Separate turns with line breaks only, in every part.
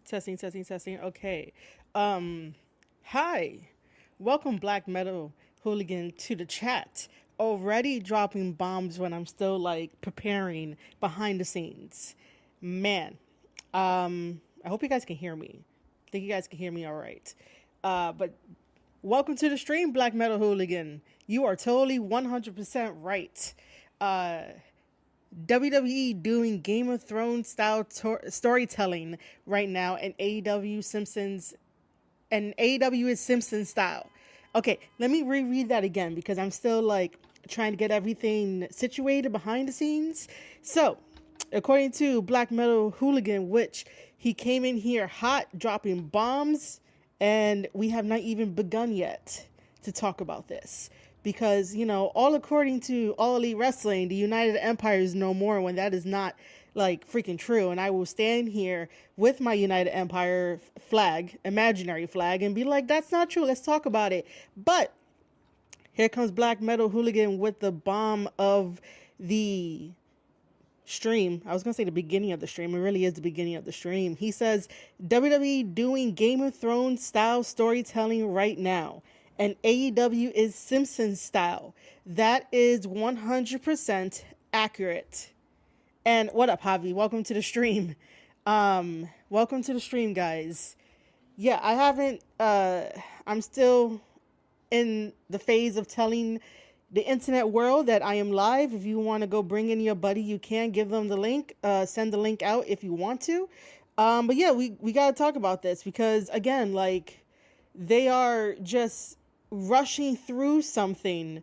Testing, testing, testing. Okay. Hi. Welcome, Black Metal Hooligan, to the chat. Already dropping bombs when I'm still like preparing behind the scenes. Man, I hope you guys can hear me. I think you guys can hear me all right. But welcome to the stream, Black Metal Hooligan. You are totally 100% right. Uh, WWE doing Game of Thrones style storytelling right now, and AEW is Simpson style. Okay, let me reread that again because I'm still like trying to get everything situated behind the scenes. So, according to Black Metal Hooligan, which he came in here hot, dropping bombs, and we have not even begun yet to talk about this. Because, all according to All Elite Wrestling, the United Empire is no more when that is not like freaking true. And I will stand here with my United Empire flag, imaginary flag, and be like, that's not true. Let's talk about it. But here comes Black Metal Hooligan with the bomb of the stream. I was going to say the beginning of the stream. It really is the beginning of the stream. He says, WWE doing Game of Thrones style storytelling right now. And AEW is Simpsons style. That is 100% accurate. And what up, Javi? Welcome to the stream. Welcome to the stream, guys. Yeah, I haven't, I'm still in the phase of telling the internet world that I am live. If you want to go bring in your buddy, you can give them the link, send the link out if you want to. But yeah, we got to talk about this because again, like they are just rushing through something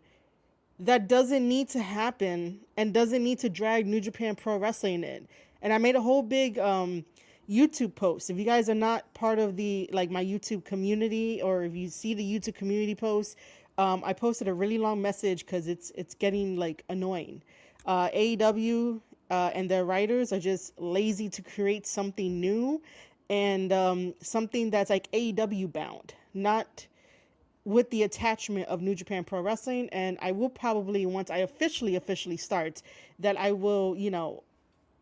that doesn't need to happen and doesn't need to drag New Japan Pro Wrestling in. And I made a whole big YouTube post. If you guys are not part of the like my YouTube community, or if you see the YouTube community post, I posted a really long message because it's getting like annoying. AEW and their writers are just lazy to create something new and something that's like AEW bound, not with the attachment of New Japan Pro Wrestling. And I will probably, once I officially start, that I will,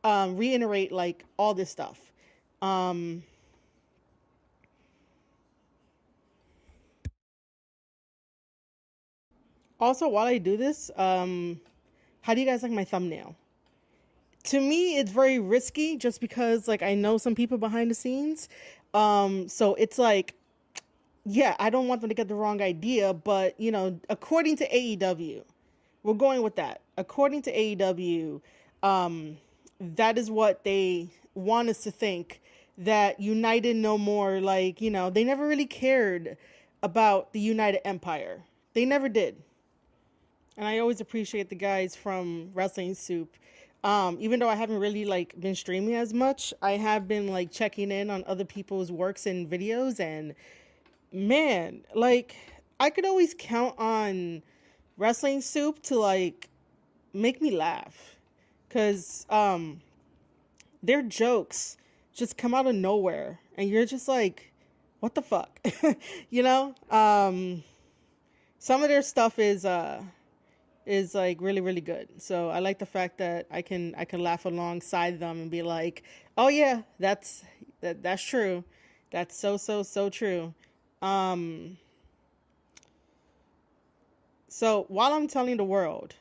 reiterate like all this stuff. Also, while I do this, how do you guys like my thumbnail? To me, it's very risky just because like I know some people behind the scenes. So it's like, yeah, I don't want them to get the wrong idea, but according to AEW, we're going with that. According to AEW, that is what they want us to think, that United no more, like, they never really cared about the United Empire. They never did. And I always appreciate the guys from Wrestling Soup. Even though I haven't really like been streaming as much, I have been like checking in on other people's works and videos, and man, like I could always count on Wrestling Soup to like make me laugh, cuz their jokes just come out of nowhere and you're just like, what the fuck? you know? Some of their stuff is like really really good. So I like the fact that I can laugh alongside them and be like, "Oh yeah, that's true. That's so true." Um so while I'm telling the world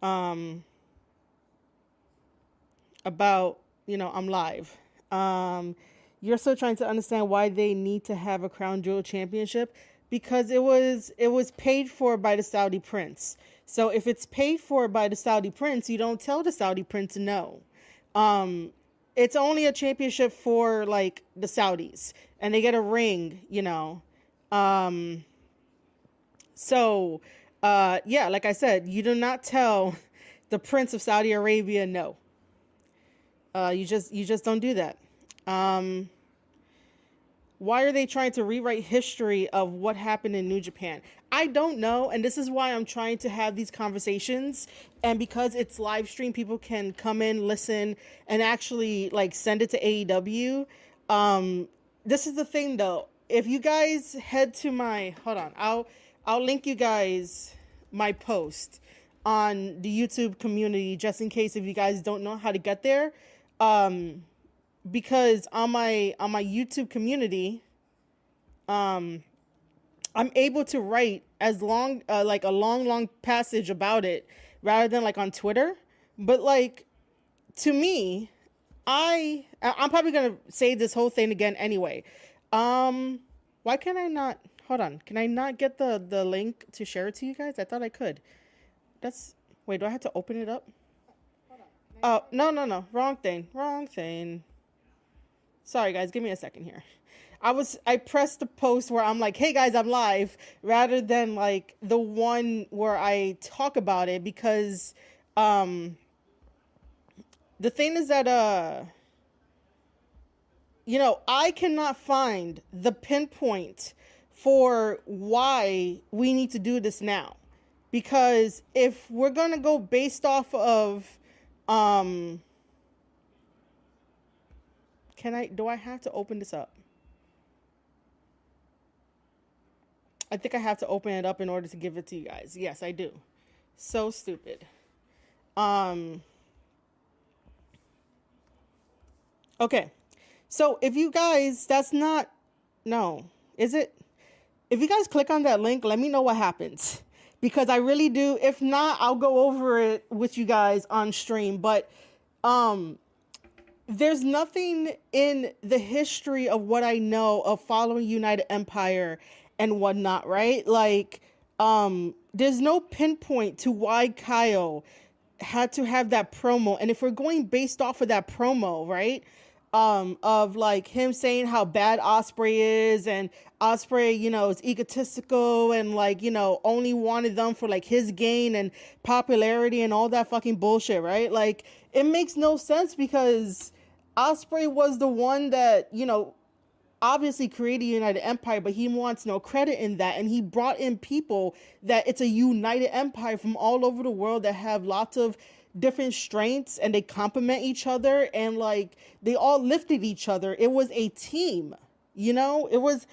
um about, I'm live. You're still trying to understand why they need to have a crown jewel championship, because it was paid for by the Saudi prince. So if it's paid for by the Saudi prince, you don't tell the Saudi prince no. Um, it's only a championship for like the Saudis, and they get a ring. Um, so yeah, like I said, you do not tell the Prince of Saudi Arabia no. You just don't do that. Um, why are they trying to rewrite history of what happened in New Japan? I don't know, and this is why I'm trying to have these conversations. And because it's live stream, people can come in, listen, and actually like send it to AEW. This is the thing though. If you guys head to my, hold on, I'll link you guys my post on the YouTube community just in case if you guys don't know how to get there. Um, because on my YouTube community, um, I'm able to write as long like a long passage about it rather than like on Twitter. But like to me, I'm probably gonna say this whole thing again anyway. Um, why can I not? Hold on. Can I not get the link to share it to you guys? I thought I could. That's wait. Do I have to open it up? Oh no, wrong thing, wrong thing. Sorry guys, give me a second here. I pressed the post where I'm like, hey guys, I'm live, rather than like the one where I talk about it because um the thing is that I cannot find the pinpoint for why we need to do this now. Because if we're going to go based off of um do I have to open this up? I think I have to open it up in order to give it to you guys. Yes, I do. So stupid. Um okay. So if you guys, that's not, no, is it? If you guys click on that link, let me know what happens. Because I really do. If not, I'll go over it with you guys on stream. But there's nothing in the history of what I know of following United Empire and whatnot, right? Like, there's no pinpoint to why Kyle had to have that promo. And if we're going based off of that promo, right? Of like him saying how bad Osprey is, and Osprey, is egotistical and like, only wanted them for like his gain and popularity and all that fucking bullshit, right? Like, it makes no sense because Osprey was the one that, obviously created United Empire, but he wants no credit in that. And he brought in people that it's a United Empire from all over the world that have lots of different strengths and they complement each other and like they all lifted each other. It was a team, it was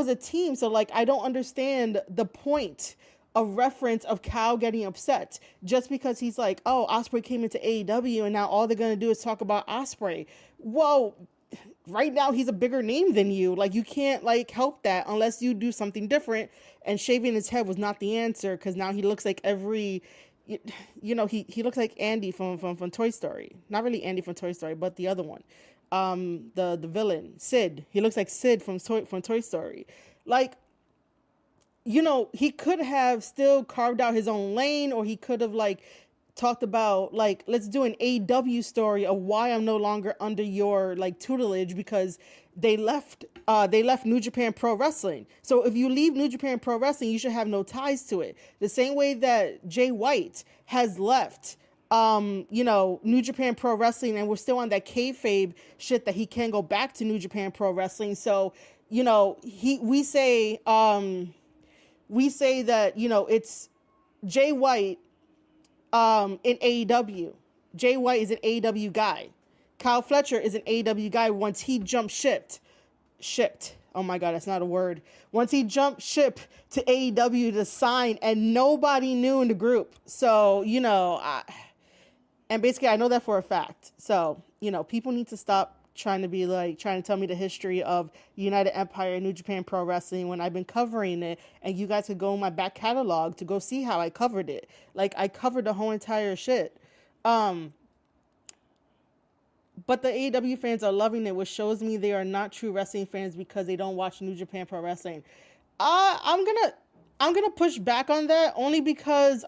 a team. So like, I don't understand the point of reference of Kyle getting upset just because he's like, oh, Osprey came into AEW and now all they're going to do is talk about Osprey. Well, right now he's a bigger name than you. Like, you can't like help that unless you do something different. And shaving his head was not the answer because now he looks like he looks like Andy from Toy Story. Not really Andy from Toy Story, but the other one. The villain, Sid. He looks like Sid from Toy Story. Like, he could have still carved out his own lane, or he could have like talked about like, let's do an AEW story of why I'm no longer under your like tutelage because they left New Japan Pro Wrestling. So if you leave New Japan Pro Wrestling, you should have no ties to it. The same way that Jay White has left New Japan Pro Wrestling, and we're still on that kayfabe shit that he can't go back to New Japan Pro Wrestling. So, we say that, it's Jay White in AEW. Jay White is an AEW guy. Kyle Fletcher is an AEW guy once he shipped. Oh my God, that's not a word. Once he jumped ship to AEW to sign, and nobody knew in the group. So, and basically I know that for a fact. So, people need to stop trying to tell me the history of United Empire and New Japan Pro Wrestling when I've been covering it, and you guys could go in my back catalog to go see how I covered it. Like, I covered the whole entire shit. But the AEW fans are loving it, which shows me they are not true wrestling fans because they don't watch New Japan Pro Wrestling. I'm gonna push back on that only because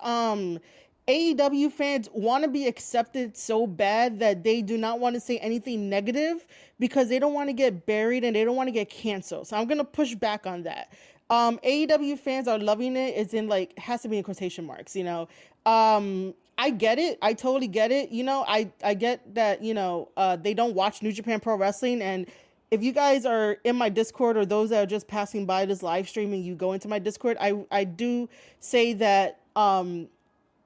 AEW fans want to be accepted so bad that they do not want to say anything negative because they don't want to get buried and they don't want to get canceled. So I'm gonna push back on that. AEW fans are loving it. It's in like, has to be in quotation marks, I get it. I totally get it. I get that, they don't watch New Japan Pro Wrestling. And if you guys are in my Discord, or those that are just passing by this live stream and you go into my Discord, I do say that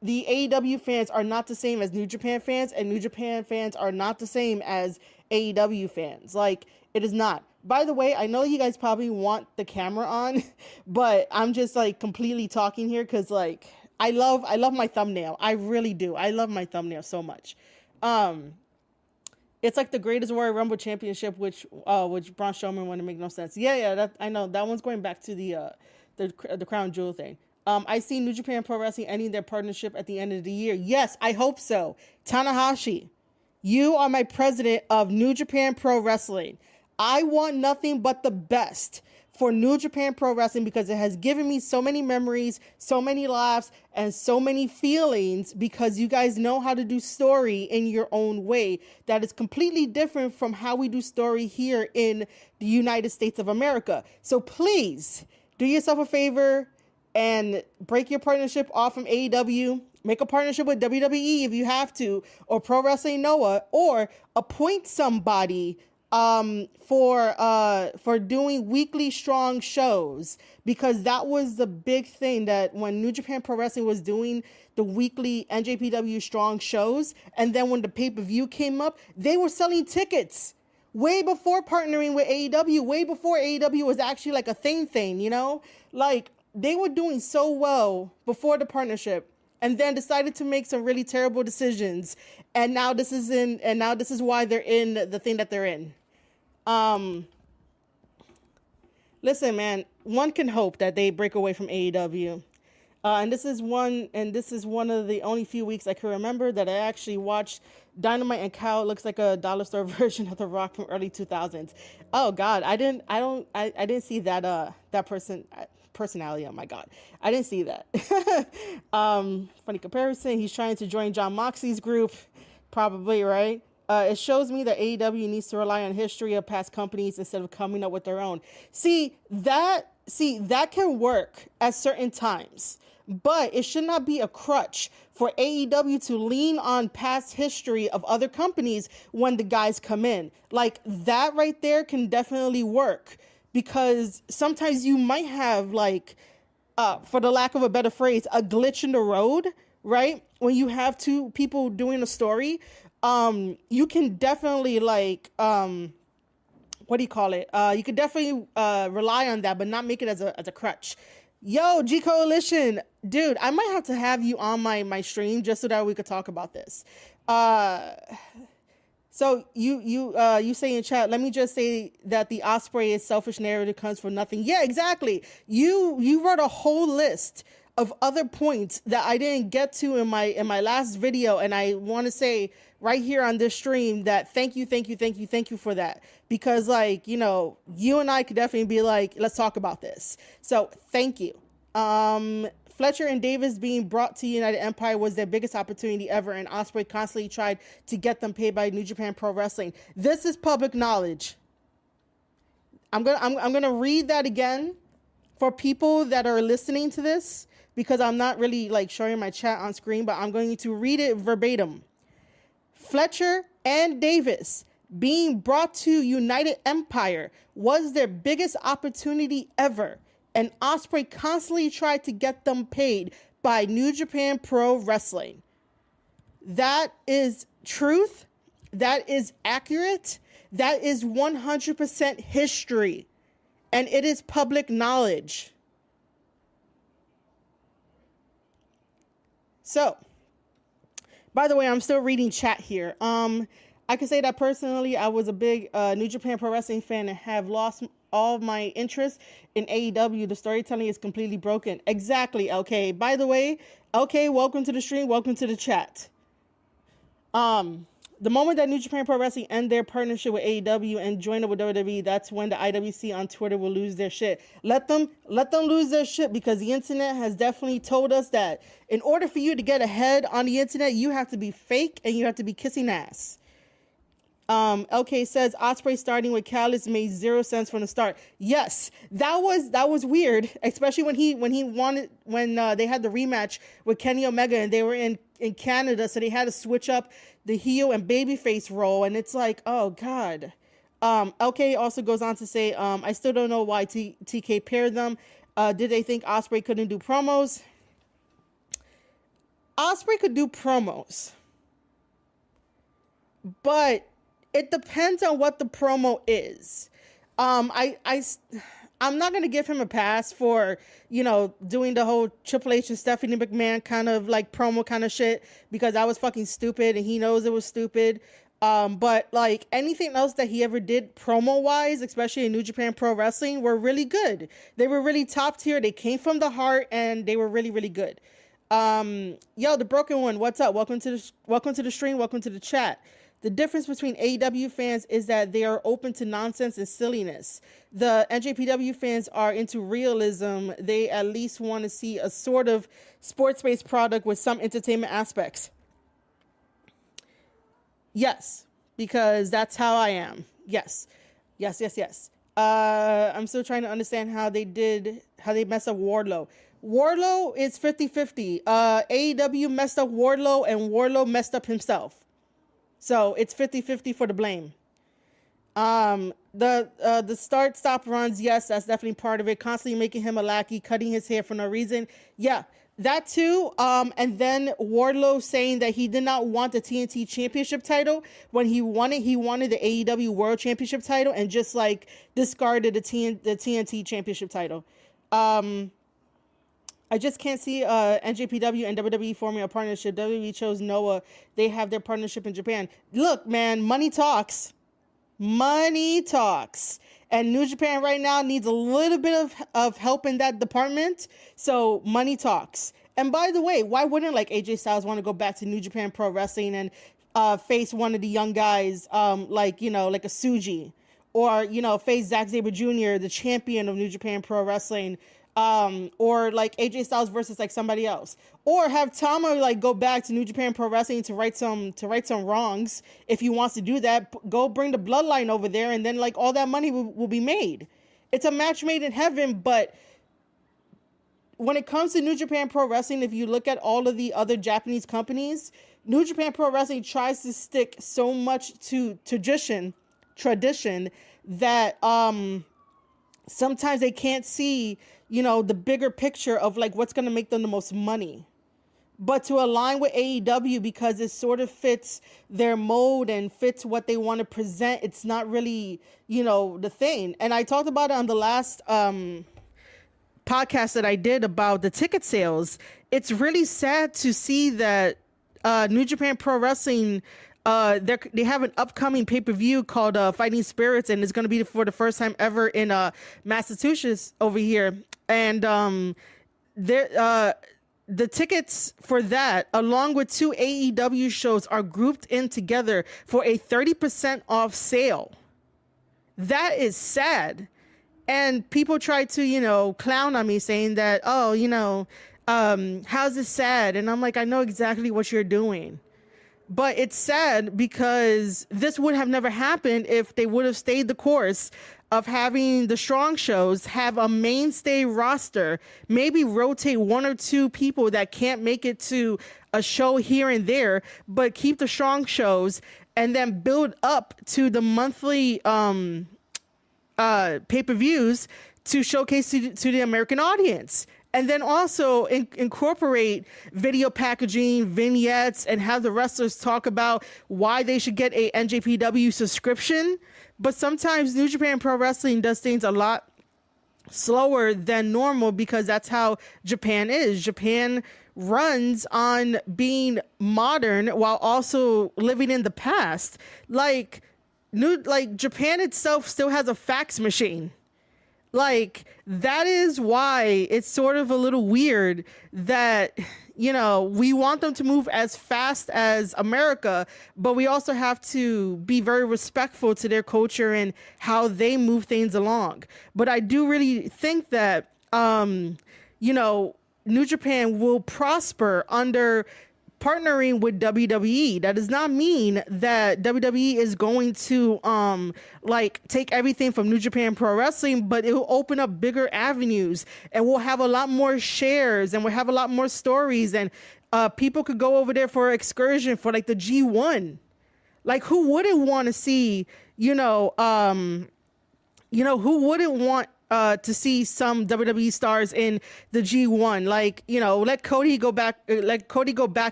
the AEW fans are not the same as New Japan fans, and New Japan fans are not the same as AEW fans. Like, it is not. By the way, I know you guys probably want the camera on, but I'm just like completely talking here because like I love my thumbnail. I really do. I love my thumbnail so much. It's like the Greatest Royal Rumble Championship, which Braun Strowman won. To make no sense. Yeah, that I know that one's going back to the crown jewel thing. I see New Japan Pro Wrestling ending their partnership at the end of the year. Yes, I hope so. Tanahashi, you are my president of New Japan Pro Wrestling. I want nothing but the best for New Japan Pro Wrestling because it has given me so many memories, so many laughs, and so many feelings because you guys know how to do story in your own way that is completely different from how we do story here in the United States of America. So please do yourself a favor and break your partnership off from AEW. Make a partnership with WWE if you have to, or Pro Wrestling Noah, or appoint somebody for doing weekly strong shows, because that was the big thing that when New Japan Pro Wrestling was doing the weekly NJPW strong shows, and then when the pay-per-view came up, they were selling tickets way before partnering with AEW, way before AEW was actually like a thing, you know? Like, they were doing so well before the partnership, and then decided to make some really terrible decisions. And now this is why they're in the thing that they're in. Listen, man, one can hope that they break away from AEW. And this is one of the only few weeks I can remember that I actually watched Dynamite and Cow. It looks like a dollar store version of The Rock from early 2000s. Oh God, I didn't see that personality. Oh my God, I didn't see that. Funny comparison. He's trying to join John Moxley's group, probably, right? It shows me that AEW needs to rely on history of past companies instead of coming up with their own. See, that can work at certain times, but it should not be a crutch for AEW to lean on past history of other companies when the guys come in. Like, that right there can definitely work, because sometimes you might have, like, for the lack of a better phrase, a glitch in the road, right? When you have two people doing a story, you can definitely, like, what do you call it? You could definitely rely on that, but not make it as a crutch. Yo, G Coalition, dude, I might have to have you on my stream just so that we could talk about this. So you say in chat, let me just say that the Osprey is selfish narrative comes from nothing. Yeah, exactly. You wrote a whole list of other points that I didn't get to in my last video, and I want to say right here on this stream that thank you for that, because, like, you know, you and I could definitely be like, let's talk about this. So thank you. Fletcher and Davis being brought to United Empire was their biggest opportunity ever, and Osprey constantly tried to get them paid by New Japan Pro Wrestling. This is public knowledge. I'm gonna read that again for people that are listening to this, because I'm not really, like, showing my chat on screen, but I'm going to read it verbatim. Fletcher and Davis being brought to United Empire was their biggest opportunity ever, and Osprey constantly tried to get them paid by New Japan Pro Wrestling. That is truth. That is accurate. That is 100% history, and it is public knowledge. So, by the way, I'm still reading chat here. I can say that personally, I was a big New Japan Pro Wrestling fan and have lost all of my interest in AEW. The storytelling is completely broken. Exactly. Okay. By the way, okay, welcome to the stream. Welcome to the chat. The moment that New Japan Pro Wrestling end their partnership with AEW and join up with WWE, that's when the IWC on Twitter will lose their shit. Let them lose their shit, because the internet has definitely told us that in order for you to get ahead on the internet, you have to be fake and you have to be kissing ass. LK says Osprey starting with Callis made 0 sense from the start. Yes, that was weird, especially when they had the rematch with Kenny Omega and they were in Canada, so they had to switch up the heel and babyface role, and it's like, oh God. LK also goes on to say, I still don't know why TK paired them. Did they think Osprey couldn't do promos? Osprey could do promos, but it depends on what the promo is. I'm not going to give him a pass for, you know, doing the whole Triple H and Stephanie McMahon kind of like promo kind of shit, because that was fucking stupid and he knows it was stupid. But like anything else that he ever did promo wise, especially in New Japan Pro Wrestling, were really good. They were really top tier. They came from the heart and they were really, really good. Yo, the broken one, what's up? Welcome to the stream. Welcome to the chat. The difference between AEW fans is that they are open to nonsense and silliness. The NJPW fans are into realism. They at least want to see a sort of sports-based product with some entertainment aspects. Yes, because that's how I am. Yes. I'm still trying to understand how they messed up Wardlow. Wardlow is 50-50. AEW messed up Wardlow and Wardlow messed up himself. So it's 50-50 for the blame. The start-stop runs, yes, that's definitely part of it. Constantly making him a lackey, cutting his hair for no reason. Yeah, that too. And then Wardlow saying that he did not want the TNT Championship title. When he wanted the AEW World Championship title and just like discarded the TNT Championship title. I just can't see NJPW and WWE forming a partnership. WWE chose Noah. They have their partnership in Japan. Look, man, money talks. Money talks. And New Japan right now needs a little bit of help in that department. So money talks. And by the way, why wouldn't like AJ Styles want to go back to New Japan Pro Wrestling and face one of the young guys like a Suji? Or, face Zack Sabre Jr., the champion of New Japan Pro Wrestling. Or like AJ Styles versus like somebody else, or have Tama like go back to New Japan Pro Wrestling to right some wrongs. If he wants to do that, go bring the bloodline over there, and then like all that money will be made. It's a match made in heaven. But when it comes to New Japan Pro Wrestling, if you look at all of the other Japanese companies, New Japan Pro Wrestling tries to stick so much to tradition that sometimes they can't see the bigger picture of like what's going to make them the most money. But to align with AEW, because it sort of fits their mode and fits what they want to present, it's not really, the thing. And I talked about it on the last podcast that I did about the ticket sales. It's really sad to see that New Japan Pro Wrestling, they have an upcoming pay-per-view called Fighting Spirits, and it's going to be for the first time ever in Massachusetts over here. And the tickets for that, along with 2 AEW shows, are grouped in together for a 30% off sale. That is sad. And people try to, clown on me saying that, how's this sad? And I'm like, I know exactly what you're doing. But it's sad because this would have never happened if they would have stayed the course of having the strong shows, have a mainstay roster, maybe rotate 1 or 2 people that can't make it to a show here and there, but keep the strong shows and then build up to the monthly pay-per-views to showcase to the American audience. And then also incorporate video packaging, vignettes, and have the wrestlers talk about why they should get a NJPW subscription. But sometimes New Japan Pro Wrestling does things a lot slower than normal because that's how Japan is. Japan runs on being modern while also living in the past. Like Japan itself still has a fax machine. Like, that is why it's sort of a little weird that, we want them to move as fast as America, but we also have to be very respectful to their culture and how they move things along. But I do really think that, New Japan will prosper under partnering with WWE. That does not mean that WWE is going to take everything from New Japan Pro Wrestling, but it will open up bigger avenues, and we'll have a lot more shares, and we'll have a lot more stories, and people could go over there for an excursion for like the G1. Like, who wouldn't want to see, who wouldn't want to see some WWE stars in the G1, let Cody go back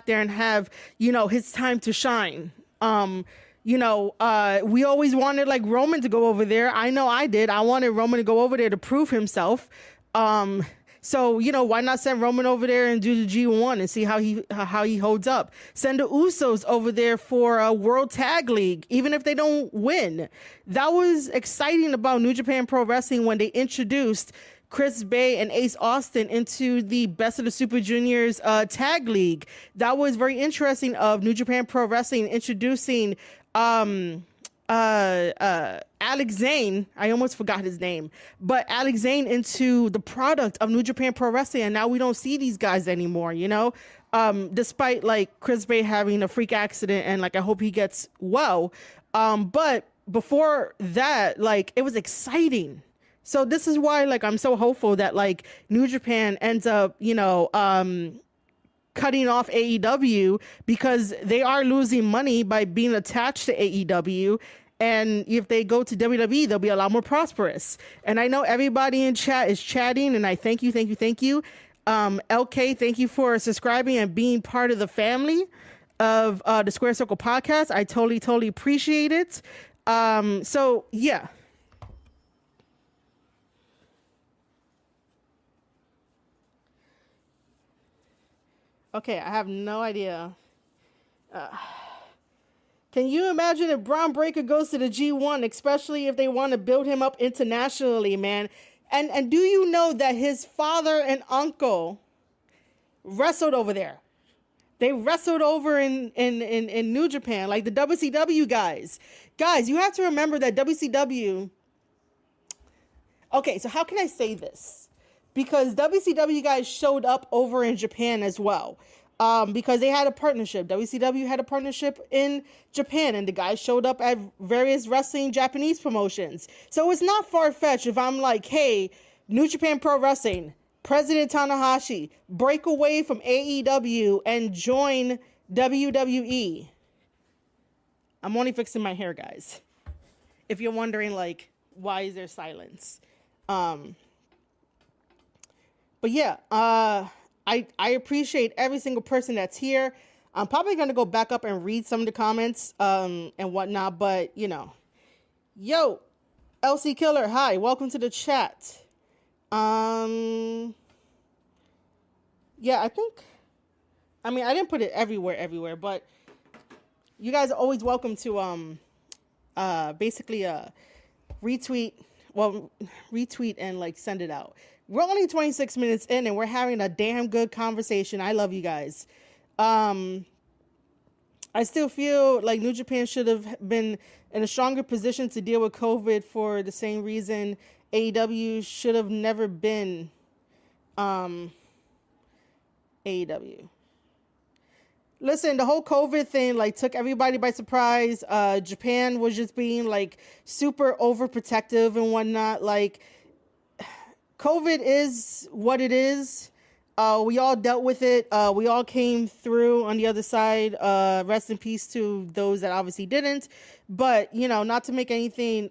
there and have, his time to shine. We always wanted like Roman to go over there. I know I did. I wanted Roman to go over there to prove himself. So, why not send Roman over there and do the G1 and see how he holds up? Send the Usos over there for a World Tag League, even if they don't win. That was exciting about New Japan Pro Wrestling when they introduced Chris Bay and Ace Austin into the Best of the Super Juniors Tag League. That was very interesting of New Japan Pro Wrestling introducing Alex Zane, I almost forgot his name, but Alex Zane into the product of New Japan Pro Wrestling, and now we don't see these guys anymore, despite like Chris Bay having a freak accident, and like I hope he gets well. But before that, like, it was exciting. So this is why, like, I'm so hopeful that like New Japan ends up, cutting off AEW, because they are losing money by being attached to AEW. And if they go to WWE, they'll be a lot more prosperous. And I know everybody in chat is chatting, and I thank you. LK, thank you for subscribing and being part of the family of the Square Circle podcast. I totally appreciate it. So yeah. Okay, I have no idea. Can you imagine if Braun Breaker goes to the G1, especially if they want to build him up internationally, man? And do you know that his father and uncle wrestled over there? They wrestled over in New Japan, like the WCW guys. Guys, you have to remember that WCW... Okay, so how can I say this? Because WCW guys showed up over in Japan as well. Because they had a partnership. WCW had a partnership in Japan, and the guys showed up at various wrestling Japanese promotions. So it's not far-fetched if I'm like, hey, New Japan Pro Wrestling, President Tanahashi, break away from AEW and join WWE. I'm only fixing my hair, guys. If you're wondering, like, why is there silence? But yeah, I appreciate every single person that's here. I'm probably going to go back up and read some of the comments and whatnot, but, yo, LC Killer, hi, welcome to the chat. Yeah, I didn't put it everywhere, but you guys are always welcome to basically retweet and like send it out. We're only 26 minutes in and we're having a damn good conversation. I love you guys. I still feel like New Japan should have been in a stronger position to deal with COVID for the same reason AEW should have never been AEW. Listen, the whole COVID thing like took everybody by surprise. Japan was just being like super overprotective and whatnot. Like, COVID is what it is. We all dealt with it. We all came through on the other side. Rest in peace to those that obviously didn't. But, not to make anything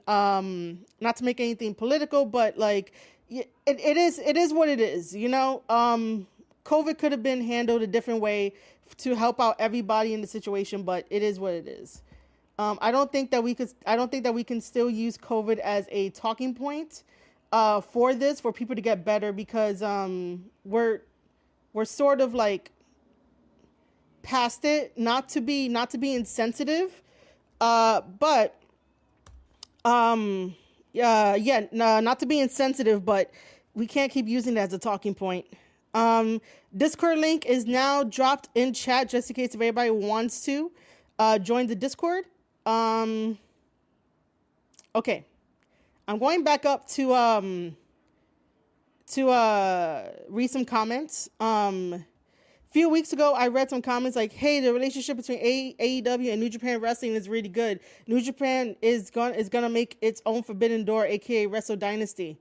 political, but like it is what it is, COVID could have been handled a different way to help out everybody in the situation, but it is what it is. I don't think that we can still use COVID as a talking point for people to get better, because we're sort of like past it, not to be insensitive, not to be insensitive, but we can't keep using it as a talking point. Discord link is now dropped in chat just in case if anybody wants to join the Discord. Okay. I'm going back up to read some comments. A few weeks ago, I read some comments like, hey, the relationship between AEW and New Japan Wrestling is really good. New Japan is gonna make its own Forbidden Door, aka Wrestle Dynasty.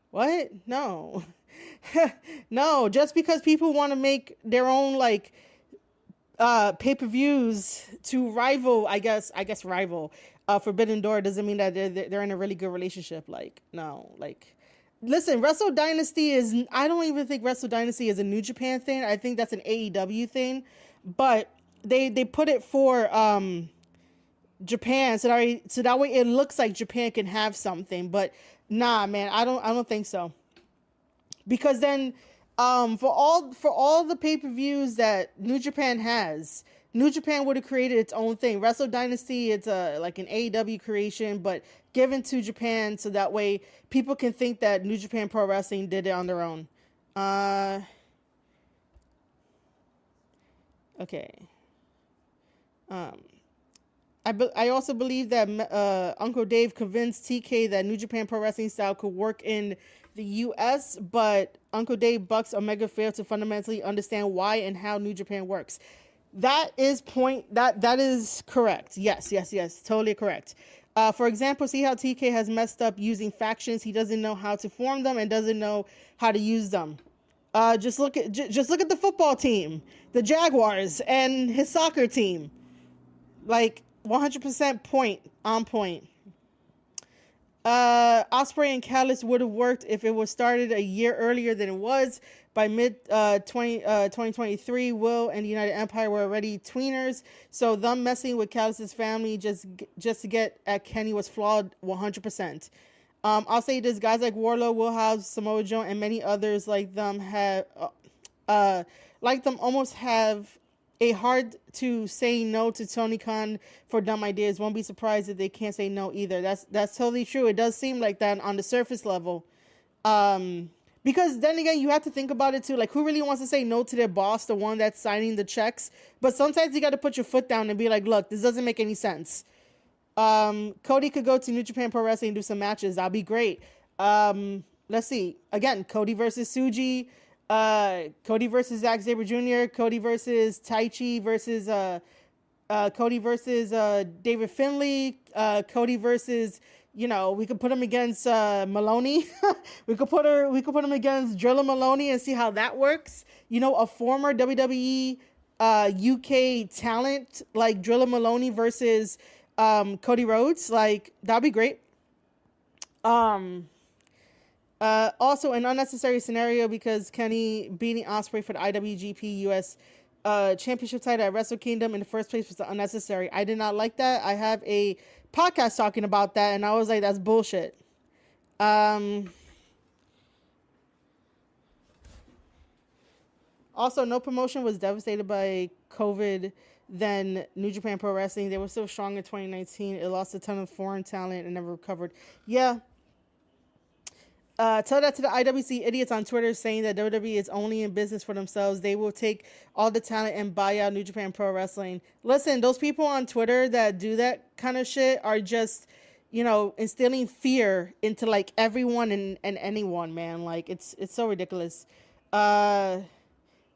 What? No. No, just because people want to make their own like pay-per-views to rival Forbidden Door doesn't mean that they're in a really good relationship. Like, no, like, listen, Wrestle Dynasty I don't even think Wrestle Dynasty is a New Japan thing. I think that's an AEW thing, but they put it for Japan so that way it looks like Japan can have something. But nah, man, I don't think so. because then for all the pay-per-views that New Japan has, New Japan would have created its own thing. Wrestle Dynasty, it's a like an AEW creation, but given to Japan so that way people can think that New Japan Pro Wrestling did it on their own. Okay. I also believe that Uncle Dave convinced TK that New Japan Pro Wrestling style could work in the U.S., but Uncle Dave Bucks Omega failed to fundamentally understand why and how New Japan works. That is correct. Yes, totally correct. For example, see how TK has messed up using factions. He doesn't know how to form them and doesn't know how to use them. Just look at the football team, the Jaguars, and his soccer team. Like 100% on point. Osprey and Callis would have worked if it was started a year earlier than it was. By mid 2023, Will and the United Empire were already tweeners, so them messing with Callis' family just to get at Kenny was flawed 100%. I'll say this: guys like Warlow, Will House, Samoa Joe, and many others like them almost have a hard to say no to Tony Khan for dumb ideas. Won't be surprised if they can't say no either. That's totally true. It does seem like that on the surface level. Because then again, you have to think about it too. Like, who really wants to say no to their boss, the one that's signing the checks? But sometimes you got to put your foot down and be like, look, this doesn't make any sense. Cody could go to New Japan Pro Wrestling and do some matches. That'd be great. Let's see. Again, Cody versus Suji. Cody versus Zack Sabre Jr., Cody versus Taichi versus Cody versus David Finlay, Cody versus, we could put him against Maloney. we could put him against Drilla Maloney and see how that works. A former WWE UK talent like Drilla Maloney versus Cody Rhodes, like that'd be great. Also, an unnecessary scenario because Kenny beating Ospreay for the IWGP US Championship title at Wrestle Kingdom in the first place was unnecessary. I did not like that. I have a podcast talking about that, and I was like, that's bullshit. Also, no promotion was devastated by COVID than New Japan Pro Wrestling. They were still strong in 2019. It lost a ton of foreign talent and never recovered. Yeah. Tell that to the IWC idiots on Twitter saying that WWE is only in business for themselves. They will take all the talent and buy out New Japan Pro Wrestling. Listen, those people on Twitter that do that kind of shit are just, instilling fear into like everyone and anyone, man. Like it's so ridiculous.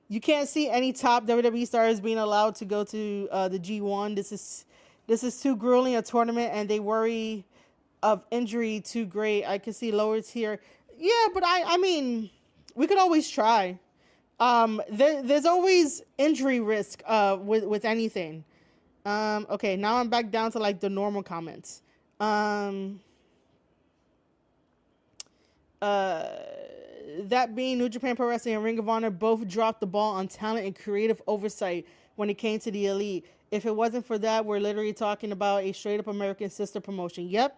You can't see any top WWE stars being allowed to go to the G1. This is too grueling a tournament, and they worry of injury too great. I can see lower tier. Yeah, but I mean, we could always try. There's always injury risk with anything. Okay, now I'm back down to like the normal comments. That being New Japan Pro Wrestling and Ring of Honor both dropped the ball on talent and creative oversight when it came to the Elite. If it wasn't for that, we're literally talking about a straight up American sister promotion. Yep.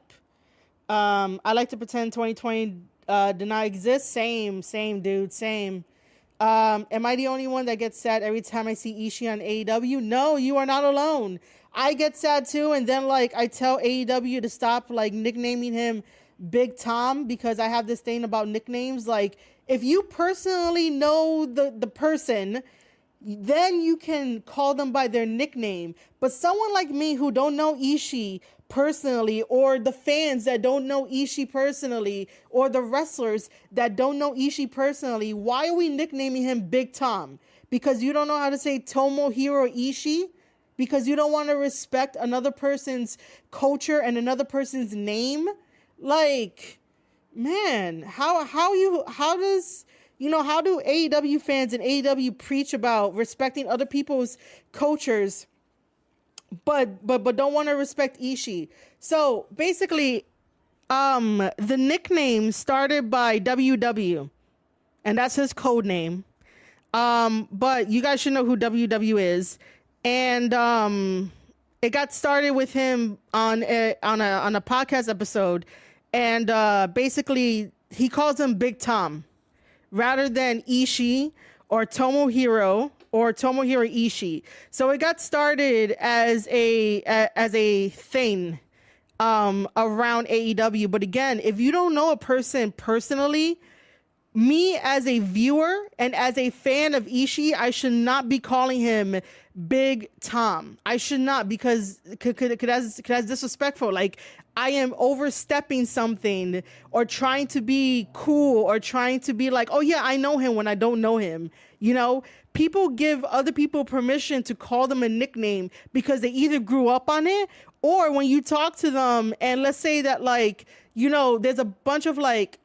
I like to pretend 2020 did not exist. Same, dude. Same. Am I the only one that gets sad every time I see Ishii on AEW? No, you are not alone. I get sad too, and then like I tell AEW to stop like nicknaming him Big Tom because I have this thing about nicknames. Like, if you personally know the person, then you can call them by their nickname. But someone like me who don't know Ishii personally, or the fans that don't know Ishii personally, or the wrestlers that don't know Ishii personally, why are we nicknaming him Big Tom? Because you don't know how to say Tomohiro Ishii? Because you don't want to respect another person's culture and another person's name? Like, man, how do AEW fans and AEW preach about respecting other people's cultures, but don't want to respect Ishii? So basically, the nickname started by WW, and that's his code name. But you guys should know who WW is, and it got started with him on a podcast episode, and basically he calls him Big Tom. rather than Ishii or Tomohiro Ishii. So it got started as a thing around AEW. But again, if you don't know a person personally, me as a viewer and as a fan of Ishii, I should not be calling him Big Tom. I should not, because that's disrespectful. Like, I am overstepping something or trying to be cool or trying to be like, oh yeah, I know him when I don't know him. You know, people give other people permission to call them a nickname because they either grew up on it, or when you talk to them and let's say that, like, you know, there's a bunch of like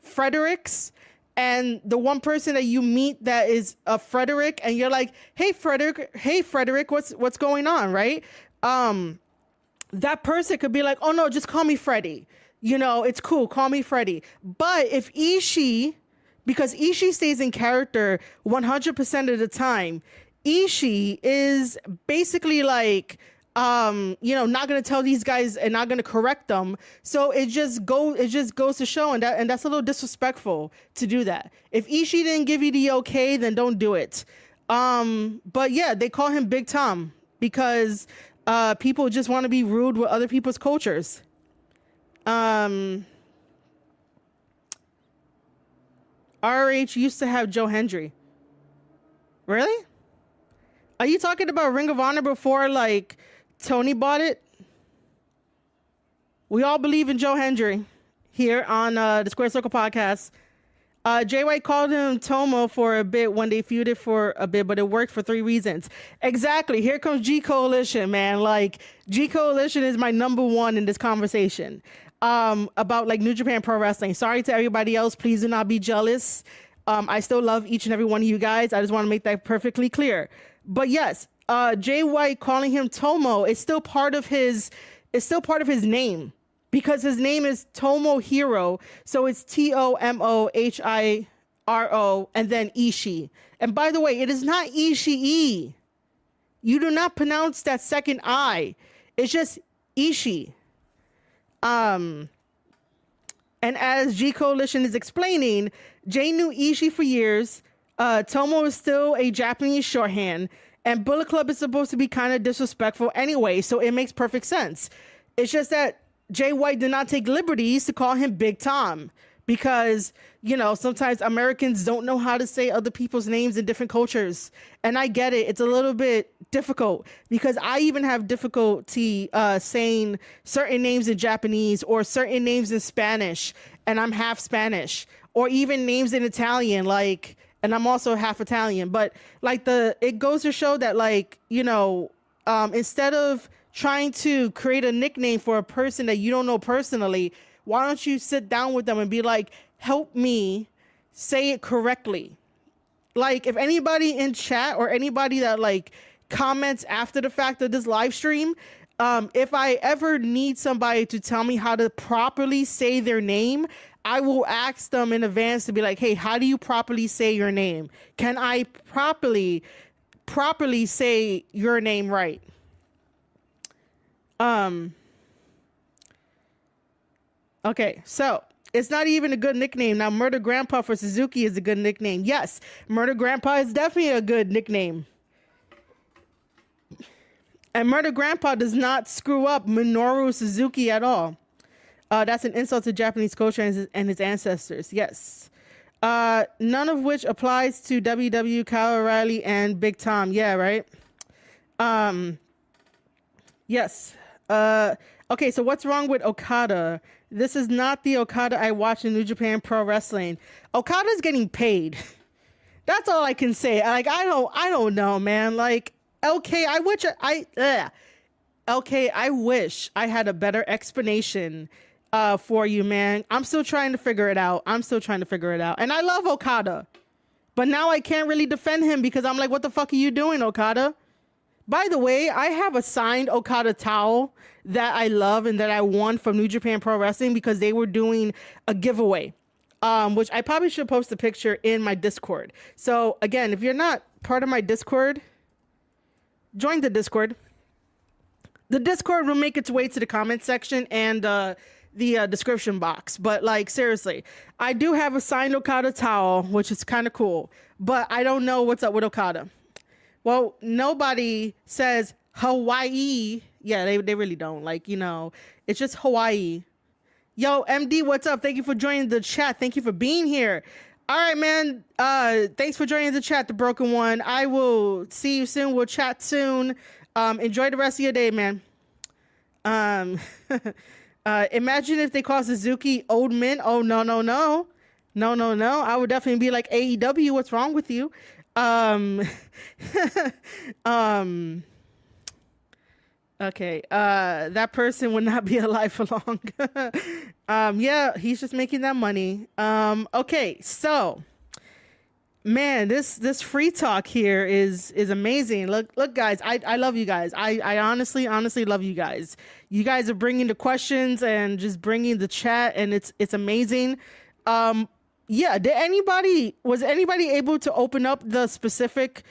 Fredericks, and the one person that you meet that is a Frederick, and you're like, hey Frederick, what's going on, right? That person could be like, oh no, just call me Freddie, you know, it's cool, call me Freddie. But if Ishii, because Ishii stays in character 100% of the time, Ishii is basically like, you know, not gonna tell these guys and not gonna correct them. So it just goes to show, and that's a little disrespectful to do that. If Ishii didn't give you the okay, then don't do it. But yeah, they call him Big Tom because people just want to be rude with other people's cultures. RH used to have Joe Hendry. Really? Are you talking about Ring of Honor before, like, Tony bought it? We all believe in Joe Hendry here on the Square Circle podcast. Jay White called him Tomo for a bit when they feuded for a bit, but it worked for 3 reasons. Exactly. Here comes G Coalition, man. Like, G Coalition is my number one in this conversation about like New Japan Pro Wrestling. Sorry to everybody else. Please do not be jealous. I still love each and every one of you guys. I just want to make that perfectly clear. But yes, Jay White calling him Tomo is still part of his name, because his name is Tomohiro. So it's Tomohiro and then Ishii. And by the way, it is not Ishii. You do not pronounce that second I. It's just Ishii. And as G Coalition is explaining, Jay knew Ishii for years. Tomo is still a Japanese shorthand, and Bullet Club is supposed to be kind of disrespectful anyway, so it makes perfect sense. It's just that Jay White did not take liberties to call him Big Tom, because, you know, sometimes Americans don't know how to say other people's names in different cultures. And I get it. It's a little bit difficult, because I even have difficulty saying certain names in Japanese or certain names in Spanish, and I'm half Spanish, or even names in Italian, like, and I'm also half Italian. But like, it goes to show that, like, you know, instead of trying to create a nickname for a person that you don't know personally, why don't you sit down with them and be like, help me say it correctly? Like, if anybody in chat or anybody that like comments after the fact of this live stream, if I ever need somebody to tell me how to properly say their name, I will ask them in advance to be like, hey, how do you properly say your name? Can I properly say your name right? Okay, so it's not even a good nickname. Now, Murder Grandpa for Suzuki is a good nickname. Yes, Murder Grandpa is definitely a good nickname. And Murder Grandpa does not screw up Minoru Suzuki at all. That's an insult to Japanese culture and his ancestors. Yes. None of which applies to WW, Kyle O'Reilly, and Big Tom. Yeah, right? Yes. Okay, so what's wrong with Okada? This is not the Okada I watch in New Japan Pro Wrestling. Okada's getting paid. That's all I can say. Like, I don't know, man. Like, LK, I wish I had a better explanation for you, man. I'm still trying to figure it out. And I love Okada, but now I can't really defend him because I'm like, what the fuck are you doing, Okada? By the way, I have a signed Okada towel that I love and that I won from New Japan Pro Wrestling because they were doing a giveaway, which I probably should post a picture in my Discord. So again, if you're not part of my Discord, join the Discord. The Discord will make its way to the comment section, and the description box. But like, seriously, I do have a signed Okada towel, which is kind of cool, but I don't know what's up with Okada. Well, nobody says Hawaii. Yeah, they really don't. Like, you know, it's just Hawaii. Yo, MD, what's up? Thank you for joining the chat. Thank you for being here. All right, man. Thanks for joining the chat, the broken one. I will see you soon. We'll chat soon. Enjoy the rest of your day, man. Imagine if they call Suzuki old men. Oh, no. I would definitely be like, AEW, what's wrong with you? Okay, that person would not be alive for long. Yeah, he's just making that money. Okay, so, man, this free talk here is amazing. Look, guys, I love you guys. I honestly love you guys. You guys are bringing the questions and just bringing the chat, and it's amazing. Yeah, was anybody able to open up the specific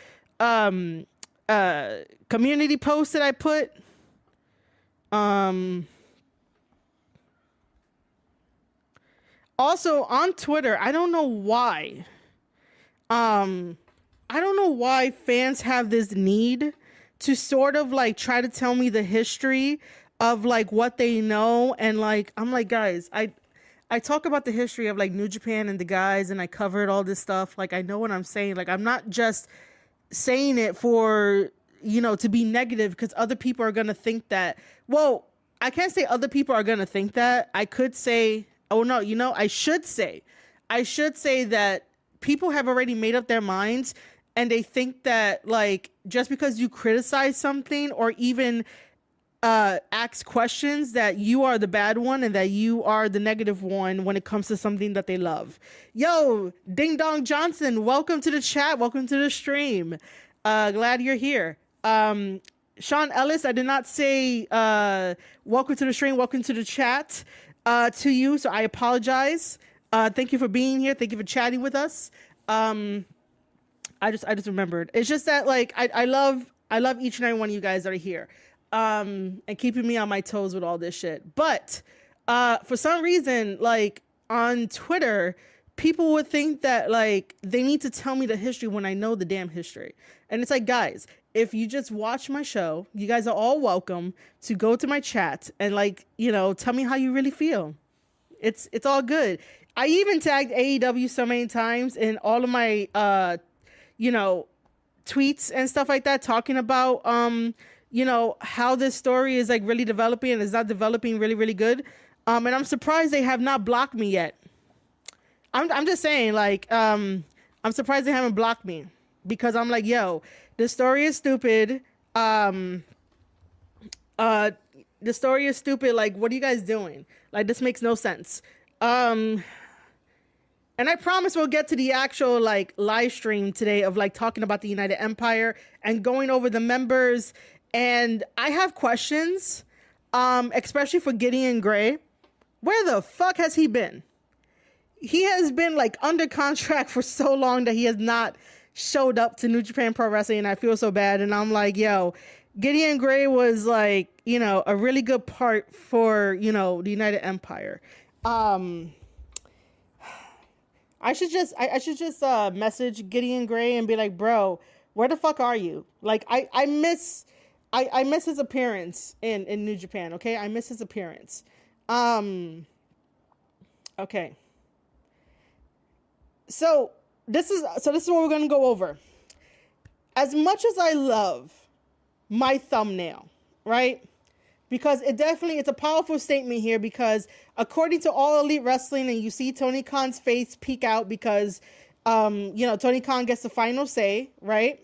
community post that I put? Also on Twitter, I don't know why fans have this need to sort of like try to tell me the history of like what they know. And like, I'm like, guys, I talk about the history of like New Japan and the guys, and I covered all this stuff. Like, I know what I'm saying. Like, I'm not just saying it for, you know, to be negative, because other people are going to think that, well, I can't say other people are going to think that. I could say, oh no, you know, I should say that people have already made up their minds, and they think that like, just because you criticize something or even ask questions, that you are the bad one and that you are the negative one when it comes to something that they love. Yo, Ding Dong Johnson, welcome to the chat. Welcome to the stream. Glad you're here. Sean Ellis, I did not say welcome to the stream, welcome to the chat to you, so I apologize. Thank you for being here. Thank you for chatting with us. I just remembered. It's just that like I love each and every one of you guys that are here. And keeping me on my toes with all this shit. But for some reason, like on Twitter, people would think that like they need to tell me the history when I know the damn history. And it's like, guys, if you just watch my show, you guys are all welcome to go to my chat and like, you know, tell me how you really feel. It's all good. I even tagged AEW so many times in all of my you know, tweets and stuff like that, talking about you know, how this story is like really developing and is not developing really, really good. And I'm surprised they have not blocked me yet. I'm just saying, like, I'm surprised they haven't blocked me, because I'm like, yo, the story is stupid. The story is stupid. Like, what are you guys doing? Like, this makes no sense. And I promise we'll get to the actual like live stream today of like talking about the United Empire and going over the members. And I have questions, especially for Gideon Gray. Where the fuck has he been? He has been like under contract for so long that he has not showed up to New Japan Pro Wrestling, and I feel so bad. And I'm like, yo, Gideon Gray was like, you know, a really good part for, you know, the United Empire. I should just message Gideon Gray and be like, bro, where the fuck are you? Like, I miss his appearance in New Japan. Okay, I miss his appearance. Okay. So this is what we're gonna go over. As much as I love my thumbnail, right? Because it's a powerful statement here, because according to All Elite Wrestling, and you see Tony Khan's face peek out because, you know, Tony Khan gets the final say, right?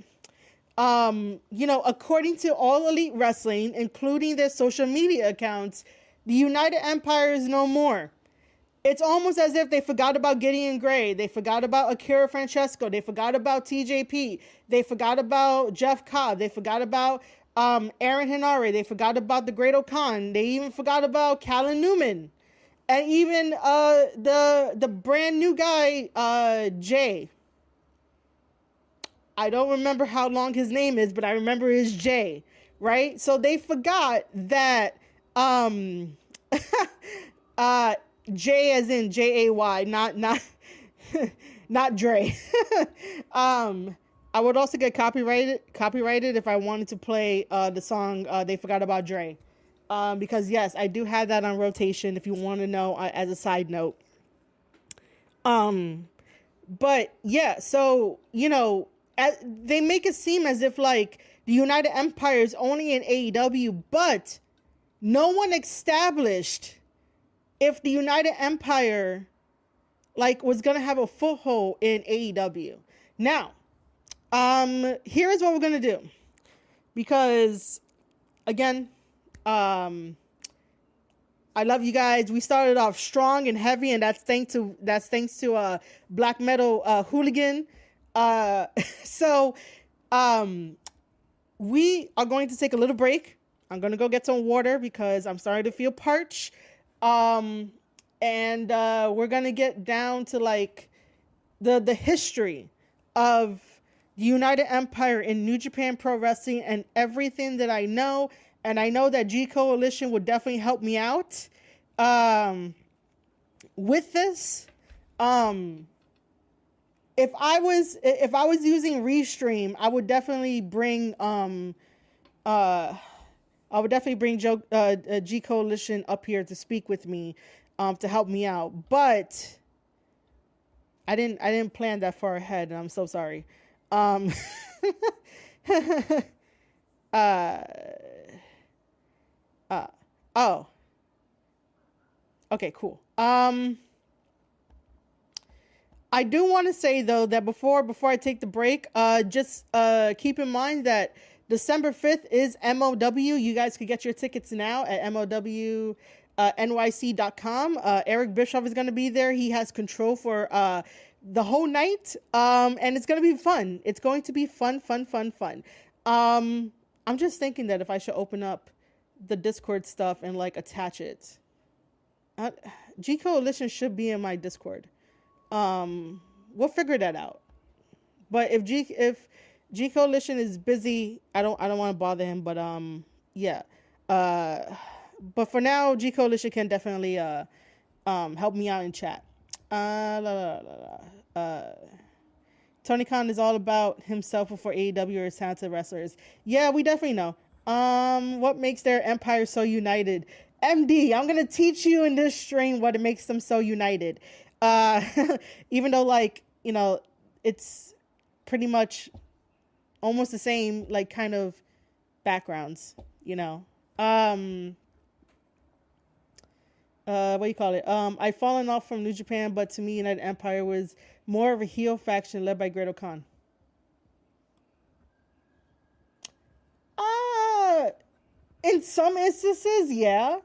You know, according to All Elite Wrestling, including their social media accounts, the United Empire is no more. It's almost as if they forgot about Gideon Gray. They forgot about Akira Francesco. They forgot about TJP. They forgot about Jeff Cobb. They forgot about Aaron Henare. They forgot about the Great O'Khan. They even forgot about Callan Newman. And even the brand new guy, Jay. I don't remember how long his name is, but I remember it's Jay, right? So they forgot that Uh, J as in Jay, not not Dre. I would also get copyrighted if I wanted to play the song They Forgot About Dre. Because yes, I do have that on rotation if you want to know as a side note. But yeah, so they make it seem as if like the United Empire is only in AEW, but no one established if the United Empire like was gonna have a foothold in AEW. Now, here is what we're gonna do, because again, I love you guys. We started off strong and heavy, and that's thanks to Black Metal Hooligan. So we are going to take a little break. I'm gonna go get some water because I'm starting to feel parched. And we're gonna get down to like the history of the United Empire in New Japan Pro Wrestling and everything that I know. And I know that G Coalition would definitely help me out with this. If I was using Restream, I would definitely bring G Coalition up here to speak with me, to help me out. But I didn't plan that far ahead, and I'm so sorry. Oh. Okay, cool. I do want to say though that before I take the break, just keep in mind that December 5th is MOW. You guys can get your tickets now at MOWNYC.com. Eric Bischoff is going to be there. He has control for the whole night. And it's going to be fun. It's going to be fun. I'm just thinking that if I should open up the Discord stuff and like attach it. G Coalition should be in my Discord. We'll figure that out. But if G Coalition is busy, I don't want to bother him, but yeah. But for now, G Coalition can definitely help me out in chat. Tony Khan is all about himself before AEW or talented wrestlers. Yeah, we definitely know. What makes their empire so united? MD, I'm gonna teach you in this stream what it makes them so united. Even though like, it's pretty much almost the same, like kind of backgrounds, what do you call it? I've fallen off from New Japan, but to me, United Empire was more of a heel faction led by Great Khan. In some instances, yeah.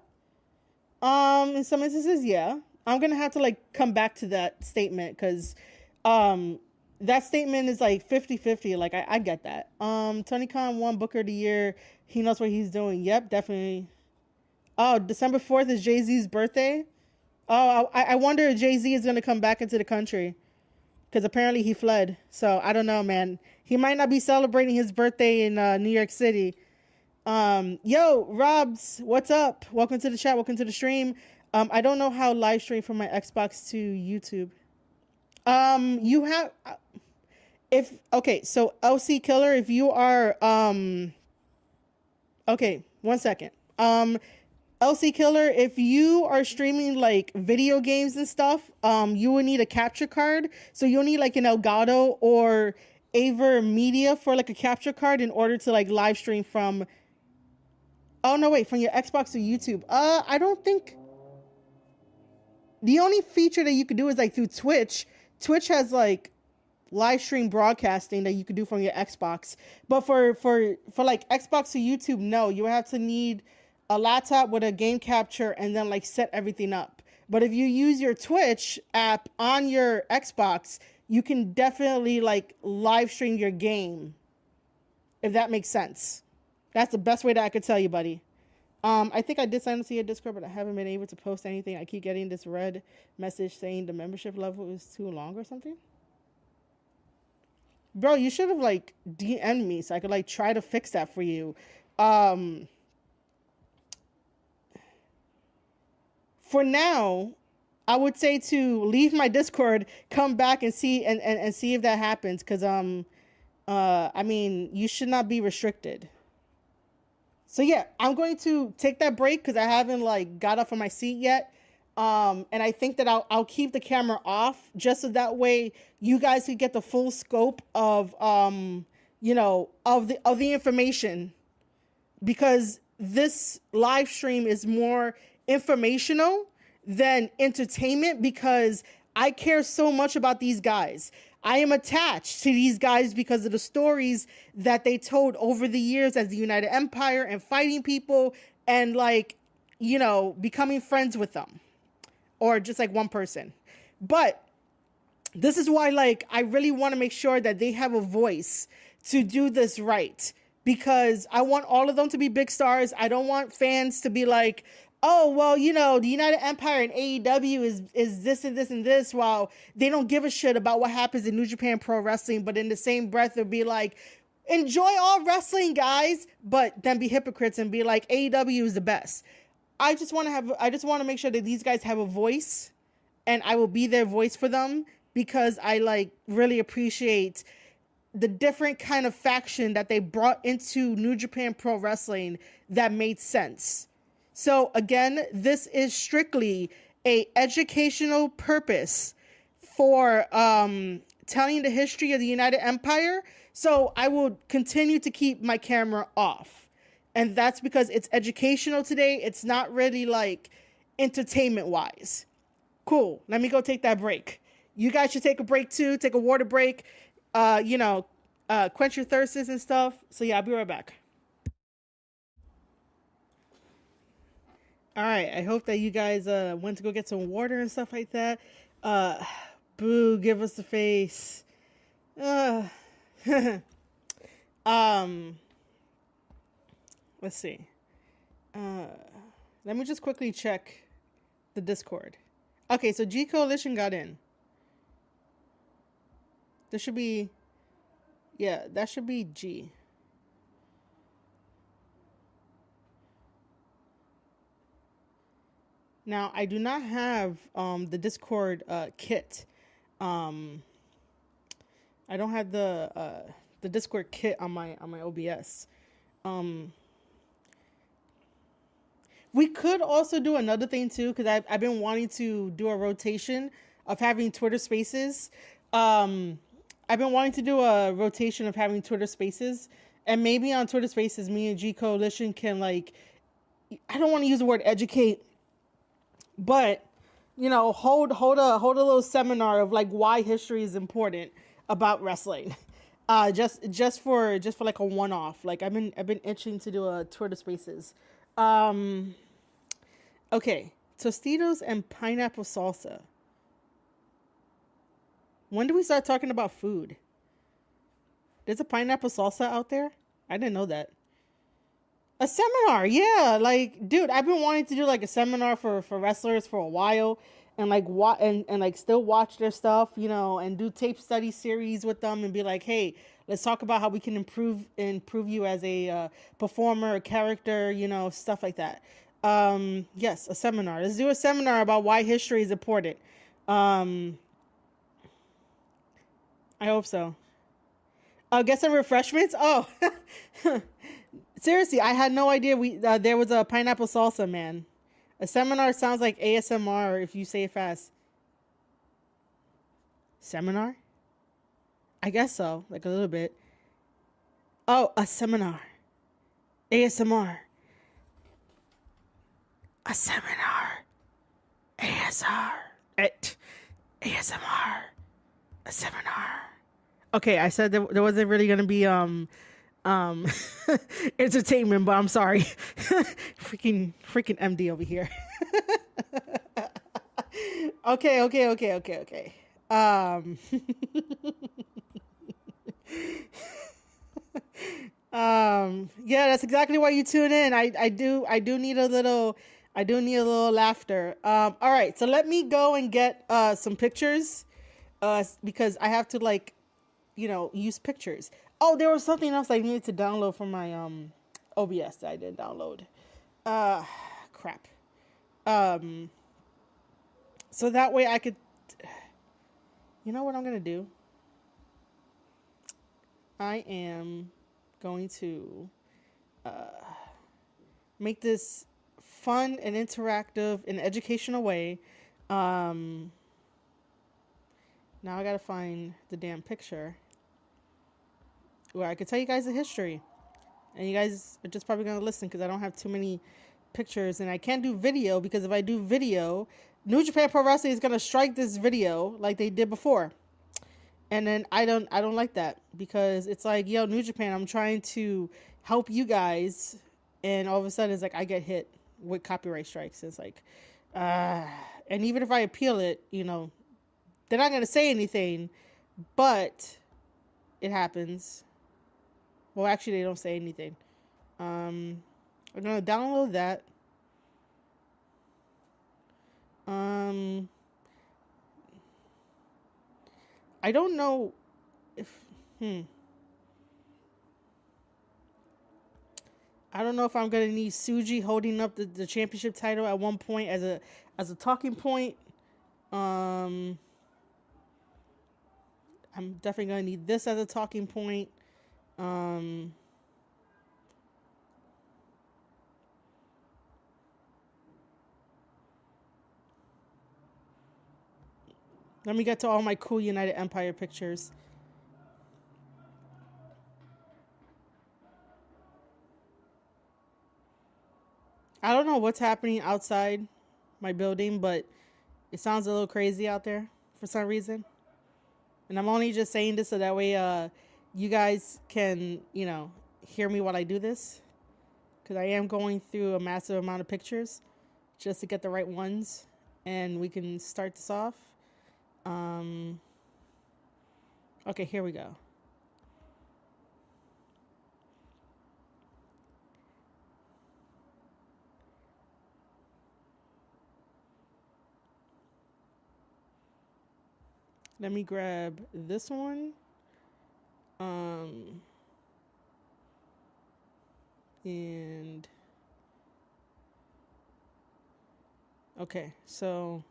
In some instances, yeah. I'm gonna have to like come back to that statement because that statement is like 50-50. Like I get that. Tony Khan won Booker of the Year. He knows what he's doing. Yep, definitely. Oh, December 4th is Jay-Z's birthday. Oh, I wonder if Jay-Z is gonna come back into the country because apparently he fled. So I don't know, man. He might not be celebrating his birthday in New York City. Yo, Robs, what's up? Welcome to the chat. Welcome to the stream. I don't know how live stream from my Xbox to YouTube. You have, so LC Killer, if you are, okay, 1 second. LC Killer, if you are streaming like video games and stuff, you will need a capture card. So you'll need like an Elgato or Aver Media for like a capture card in order to like live stream from, oh no, wait, from your Xbox to YouTube. I don't think, the only feature that you could do is like through Twitch. Twitch has like live stream broadcasting that you could do from your Xbox. But for like Xbox to YouTube, no, you have to need a laptop with a game capture and then like set everything up. But if you use your Twitch app on your Xbox, you can definitely like live stream your game. If that makes sense. That's the best way that I could tell you, buddy. I think I did sign up to your Discord, but I haven't been able to post anything. I keep getting this red message saying the membership level is too long or something. Bro, you should have like DM'd me so I could like try to fix that for you. for now, I would say to leave my Discord, come back and see and see if that happens. Cause I mean, you should not be restricted. So yeah, I'm going to take that break because I haven't like got up from my seat yet. And I think that I'll keep the camera off just so that way you guys can get the full scope of of the information, because this live stream is more informational than entertainment, because I care so much about these guys. I am attached to these guys because of the stories that they told over the years as the United Empire and fighting people and becoming friends with them, or just like one person. But this is why I really want to make sure that they have a voice to do this right, because I want all of them to be big stars. I don't want fans to be like, oh, well, the United Empire and AEW is this and this and this, while they don't give a shit about what happens in New Japan Pro Wrestling. But in the same breath, they'll be like, enjoy all wrestling, guys, but then be hypocrites and be like, AEW is the best. I just want to make sure that these guys have a voice, and I will be their voice for them, because I really appreciate the different kind of faction that they brought into New Japan Pro Wrestling that made sense. So again, this is strictly a educational purpose for telling the history of the United Empire. So I will continue to keep my camera off. And that's because it's educational today. It's not really entertainment wise. Cool. Let me go take that break. You guys should take a break too. Take a water break. Quench your thirsts and stuff. So yeah, I'll be right back. All right. I hope that you guys went to go get some water and stuff like that. Boo, give us the face. Let's see. Let me just quickly check the Discord. Okay, so G Coalition got in. There should be, yeah, that should be G. Now, I do not have the Discord kit. I don't have the Discord kit on my OBS. We could also do another thing too, because I've been wanting to do a rotation of having Twitter Spaces. I've been wanting to do a rotation of having Twitter Spaces, and maybe on Twitter Spaces, me and G Coalition can I don't want to use the word educate, but hold a little seminar of why history is important about wrestling. Just for a one-off. I've been itching to do a Twitter Spaces. Okay, Tostitos and pineapple salsa. When do we start talking about food? There's a pineapple salsa out there? I didn't know that. A seminar, yeah. Dude, I've been wanting to do a seminar for wrestlers for a while, and still watch their stuff, and do tape study series with them and be like, hey, let's talk about how we can improve you as a performer, a character, stuff like that. Yes, a seminar. Let's do a seminar about why history is important. I hope so. Get some refreshments. Oh, seriously, I had no idea there was a pineapple salsa, man. A seminar sounds like ASMR if you say it fast. Seminar? I guess so, a little bit. Oh, a seminar. ASMR. A seminar. ASR. ASMR. A seminar. Okay, I said there wasn't really gonna be entertainment, but I'm sorry. freaking MD over here. Okay. Yeah, that's exactly why you tune in. I do need a little laughter. All right, so let me go and get some pictures, because I have to use pictures. Oh, there was something else I needed to download from my OBS that I didn't download. Crap. So that way I could, you know what I'm going to do? I am going to make this fun and interactive in an educational way. Now I gotta find the damn picture where I could tell you guys the history. And you guys are just probably gonna listen because I don't have too many pictures and I can't do video because if I do video, New Japan Pro Wrestling is gonna strike this video like they did before. And then I don't like that because it's like, yo, New Japan, I'm trying to help you guys, and all of a sudden it's like I get hit with copyright strikes. It's like, and even if I appeal it, you know, they're not gonna say anything, but it happens. Well, actually, they don't say anything. I'm gonna download that. I don't know if I don't know if I'm gonna need Suji holding up the championship title at one point as a talking point. I'm definitely gonna need this as a talking point. Let me get to all my cool United Empire pictures. I don't know what's happening outside my building, but it sounds a little crazy out there for some reason. And I'm only just saying this so that way you guys can, you know, hear me while I do this. Because I am going through a massive amount of pictures just to get the right ones. And we can start this off. Okay, here we go. Let me grab this one. And okay, so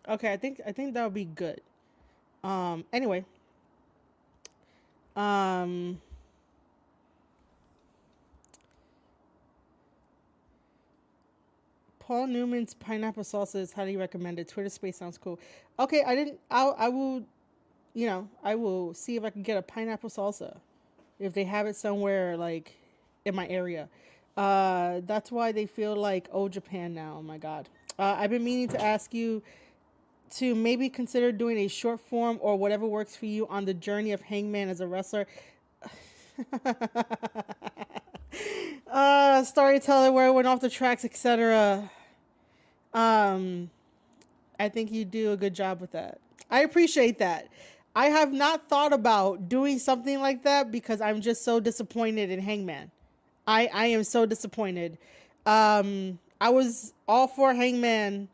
okay, I think that would be good. Anyway. Paul Newman's pineapple salsa is highly recommended. Twitter space sounds cool. Okay, I will, you know, I will see if I can get a pineapple salsa if they have it somewhere like in my area. That's why they feel like old Japan now. Oh my God. I've been meaning to ask you to maybe consider doing a short form or whatever works for you on the journey of Hangman as a wrestler. Storyteller where it went off the tracks, etc. I think you do a good job with that. I appreciate that. I have not thought about doing something like that because I'm just so disappointed in Hangman. I am so disappointed. I was all for Hangman,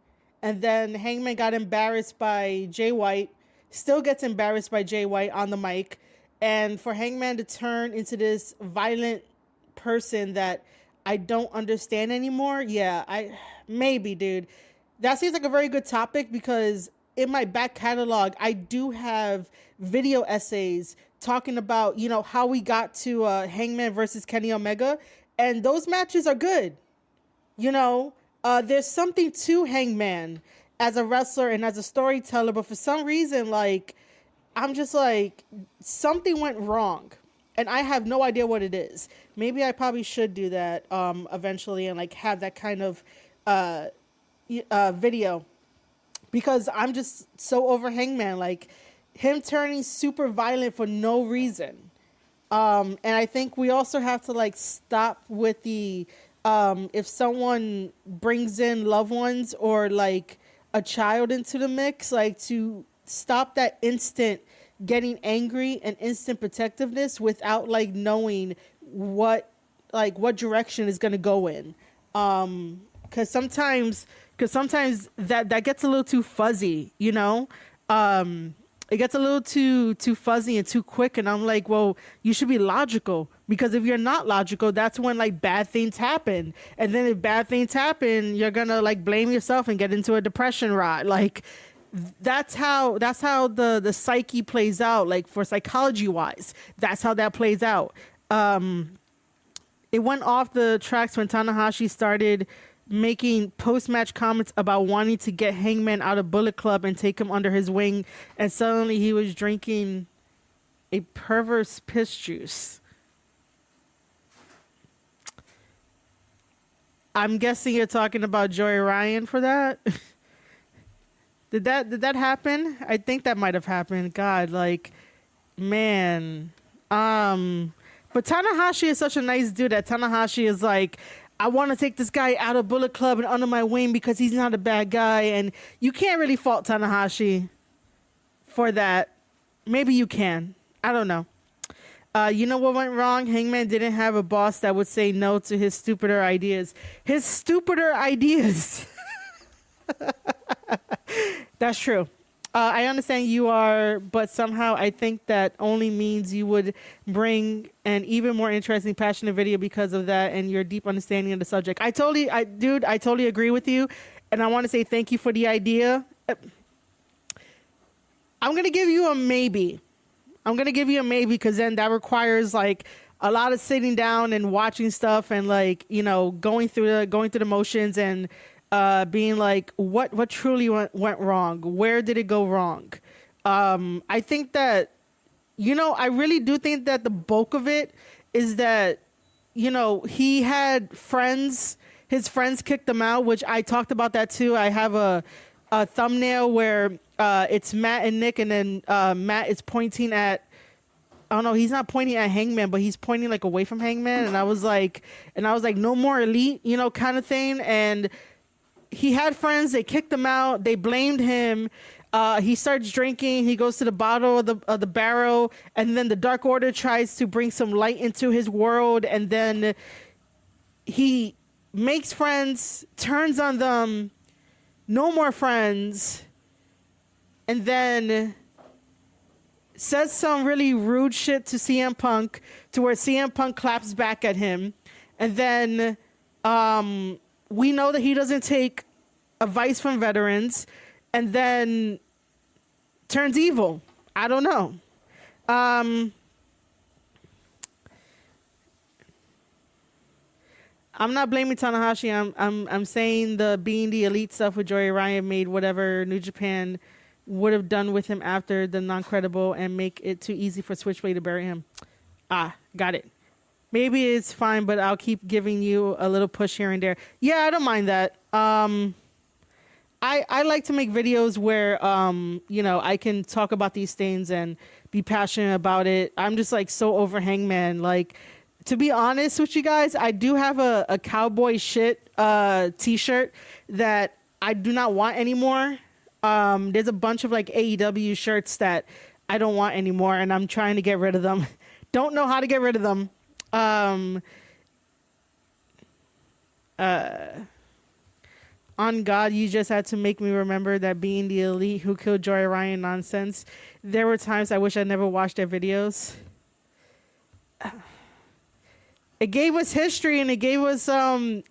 and then Hangman got embarrassed by Jay White, still gets embarrassed by Jay White on the mic, and for Hangman to turn into this violent person that I don't understand anymore. Yeah, maybe, dude. That seems like a very good topic because in my back catalog, I do have video essays talking about, you know, how we got to Hangman versus Kenny Omega, and those matches are good. You know, there's something to Hangman as a wrestler and as a storyteller, but for some reason, like, I'm just like, something went wrong. And I have no idea what it is. Maybe I probably should do that eventually and like have that kind of video. Because I'm just so over Hangman. Like, him turning super violent for no reason. And I think we also have to like stop with the if someone brings in loved ones or like a child into the mix, like to stop that instant getting angry and instant protectiveness without like knowing what direction is going to go in. Cause sometimes that gets a little too fuzzy, you know? it gets a little too fuzzy and too quick, and I'm like, well, you should be logical, because if you're not logical, that's when like bad things happen, and then if bad things happen, you're gonna like blame yourself and get into a depression rot. Like that's how the psyche plays out. Like for psychology wise, that's how that plays out. It went off the tracks when Tanahashi started making post-match comments about wanting to get Hangman out of Bullet Club and take him under his wing, and suddenly he was drinking a perverse piss juice. I'm guessing you're talking about Joey Ryan for that. Did that happen? I think that might have happened. God, like, man. But Tanahashi is such a nice dude that Tanahashi is like, I want to take this guy out of Bullet Club and under my wing because he's not a bad guy. And you can't really fault Tanahashi for that. Maybe you can. I don't know. You know what went wrong? Hangman didn't have a boss that would say no to his stupider ideas. His stupider ideas. That's true. I understand you are, but somehow I think that only means you would bring an even more interesting, passionate video because of that and your deep understanding of the subject. I totally agree with you, and I want to say thank you for the idea. I'm gonna give you a maybe. Because then that requires like a lot of sitting down and watching stuff and like, you know, going through the motions and being like, what truly went wrong? Where did it go wrong? I think that, you know, I really do think that the bulk of it is that, you know, he had friends, his friends kicked him out, which I talked about that too. I have a thumbnail where it's Matt and Nick, and then Matt is pointing at, oh no, he's not pointing at Hangman, but he's pointing like away from Hangman. And I was like, no more Elite, you know, kind of thing. And he had friends, they kicked him out, they blamed him. He starts drinking, he goes to the bottom of the barrel, and then the Dark Order tries to bring some light into his world, and then he makes friends, turns on them, no more friends, and then says some really rude shit to CM Punk, to where CM Punk claps back at him, and then we know that he doesn't take advice from veterans, and then turns evil. I don't know. I'm not blaming Tanahashi. I'm saying the being the Elite stuff with Joey Ryan made whatever New Japan would have done with him after the non-credible and make it too easy for Switchblade to bury him. Got it. Maybe it's fine, but I'll keep giving you a little push here and there. Yeah, I don't mind that. I like to make videos where, you know, I can talk about these things and be passionate about it. I'm just like so over Hangman. Like, to be honest with you guys, I do have a cowboy shit t-shirt that I do not want anymore. There's a bunch of like AEW shirts that I don't want anymore, and I'm trying to get rid of them. Don't know how to get rid of them. On God, you just had to make me remember that being the Elite who killed Joey Ryan nonsense. There were times I wish I never watched their videos. It gave us history and it gave us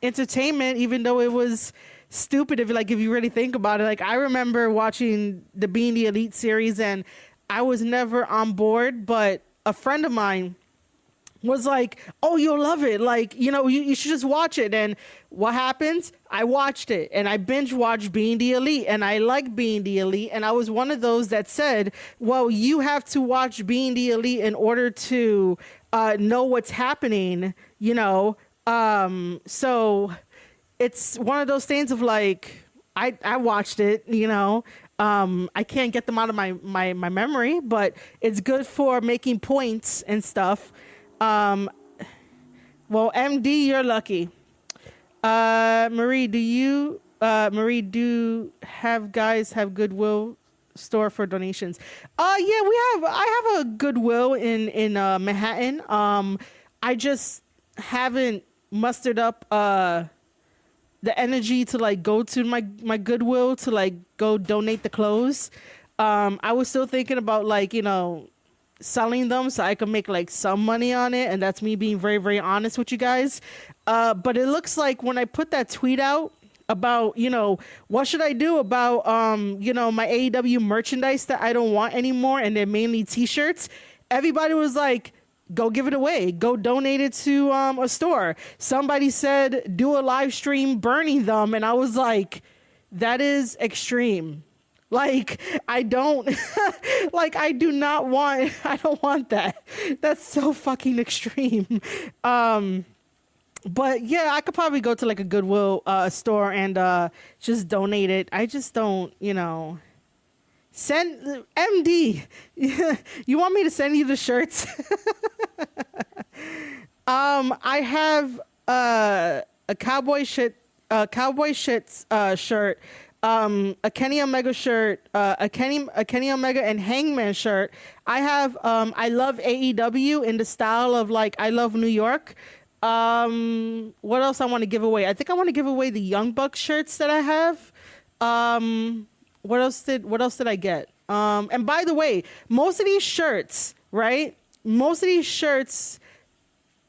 entertainment, even though it was stupid if you really think about it. Like, I remember watching the Being the Elite series and I was never on board, but a friend of mine was like, oh, you'll love it. Like, you know, you should just watch it. And what happens? I watched it and I binge watched Being the Elite, and I like Being the Elite. And I was one of those that said, well, you have to watch Being the Elite in order to know what's happening, you know? So it's one of those things of like, I watched it, you know? I can't get them out of my memory, but it's good for making points and stuff. Well, MD, you're lucky. Marie, do have guys have Goodwill store for donations? Yeah, I have a Goodwill in Manhattan. I just haven't mustered up the energy to like go to my Goodwill to like go donate the clothes. I was still thinking about like, selling them so I can make like some money on it. And that's me being very, very honest with you guys. But it looks like when I put that tweet out about, what should I do about, my AEW merchandise that I don't want anymore, and they're mainly t-shirts, everybody was like, go give it away. Go donate it to a store. Somebody said, do a live stream burning them. And I was like, that is extreme. Like, I don't, like, I don't want that. That's so fucking extreme. But yeah, I could probably go to like a Goodwill store and just donate it. I just don't, send MD. You want me to send you the shirts? I have a cowboy shits shirt, a Kenny Omega shirt, a Kenny Omega and Hangman shirt. I have I love AEW in the style of like I love New York. What else I want to give away? I think I want to give away the Young Bucks shirts that I have. What else did I get? And by the way, most of these shirts, right? Most of these shirts,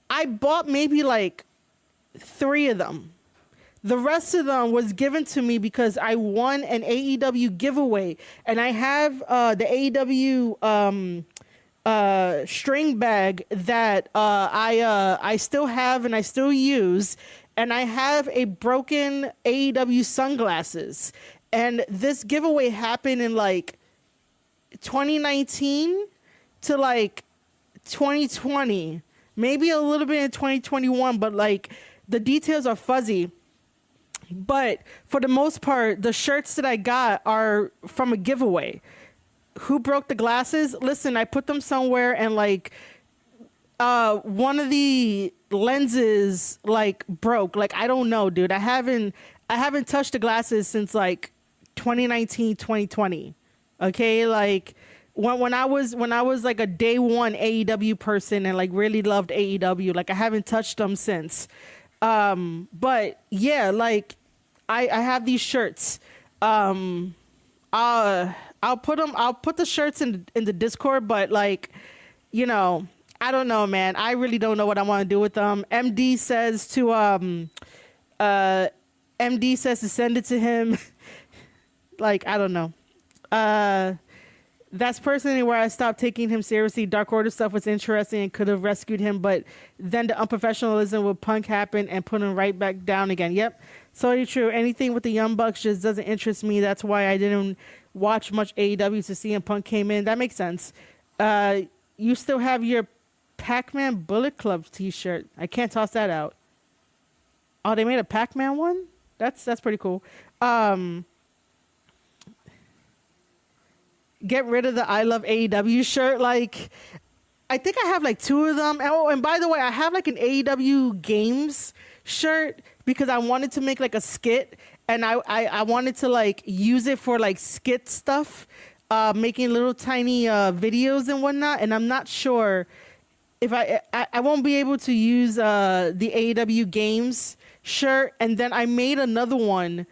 I bought maybe like 3 of them. The rest of them was given to me because I won an AEW giveaway, and I have the AEW string bag that I still have and I still use, and I have a broken AEW sunglasses. And this giveaway happened in like 2019 to like 2020, maybe a little bit in 2021, but like the details are fuzzy. But for the most part, the shirts that I got are from a giveaway. Who broke the glasses? Listen, I put them somewhere and like one of the lenses like broke. Like, I don't know, dude. I haven't touched the glasses since like 2019, 2020. Okay, like when I was like a day one AEW person and like really loved AEW, like I haven't touched them since. But yeah, like I have these shirts. I'll put the shirts in the Discord, but like, I don't know, man. I really don't know what I want to do with them. MD says to send it to him. Like, I don't know. That's personally where I stopped taking him seriously. Dark Order stuff was interesting and could have rescued him, but then the unprofessionalism with Punk happened and put him right back down again. Yep, so true. Anything with the Young Bucks just doesn't interest me. That's why I didn't watch much AEW to see him. Punk came in. That makes sense. You still have your Pac-Man Bullet Club t-shirt. I can't toss that out. Oh, they made a Pac-Man one? That's pretty cool. Get rid of the I love AEW shirt. Like, I think I have like 2 of them. Oh, and by the way, I have like an AEW games shirt because I wanted to make like a skit, and I wanted to like use it for like skit stuff, making little tiny videos and whatnot. And I'm not sure if I won't be able to use the AEW games shirt. And then I made another one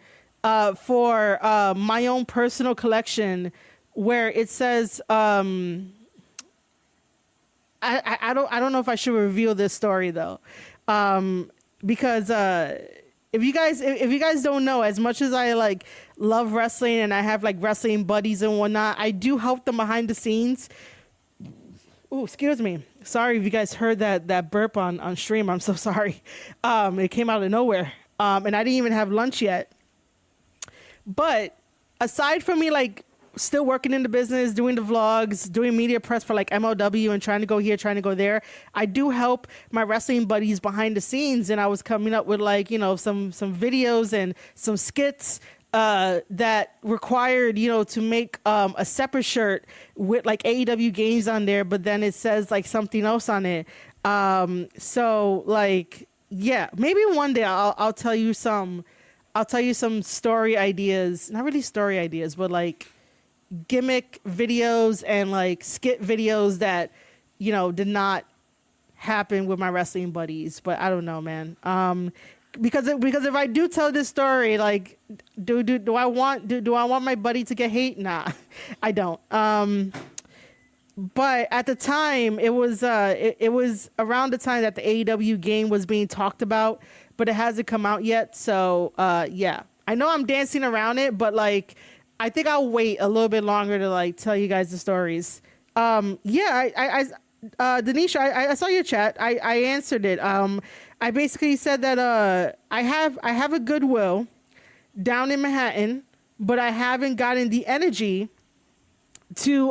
for my own personal collection, where it says, I don't know if I should reveal this story though, because if you guys don't know, as much as I like love wrestling and I have like wrestling buddies and whatnot, I do help them behind the scenes. Oh, excuse me. Sorry if you guys heard that burp on stream. I'm so sorry. It came out of nowhere, and I didn't even have lunch yet. But aside from me like still working in the business, doing the vlogs, doing media press for like MLW and trying to go here, trying to go there, I do help my wrestling buddies behind the scenes. And I was coming up with like, some videos and some skits that required, to make a separate shirt with like AEW games on there, but then it says like something else on it. So like, yeah, maybe one day I'll tell you some story ideas, not really story ideas, but like gimmick videos and like skit videos that did not happen with my wrestling buddies. But I don't know, man. because if I do tell this story, like, do I want my buddy to get hate? Nah, I don't. But at the time, it was around the time that the AEW game was being talked about, but it hasn't come out yet. So yeah, I know I'm dancing around it, but like, I think I'll wait a little bit longer to like tell you guys the stories. Yeah, Denisha, I saw your chat. I answered it. I basically said that I have a Goodwill down in Manhattan, but I haven't gotten the energy to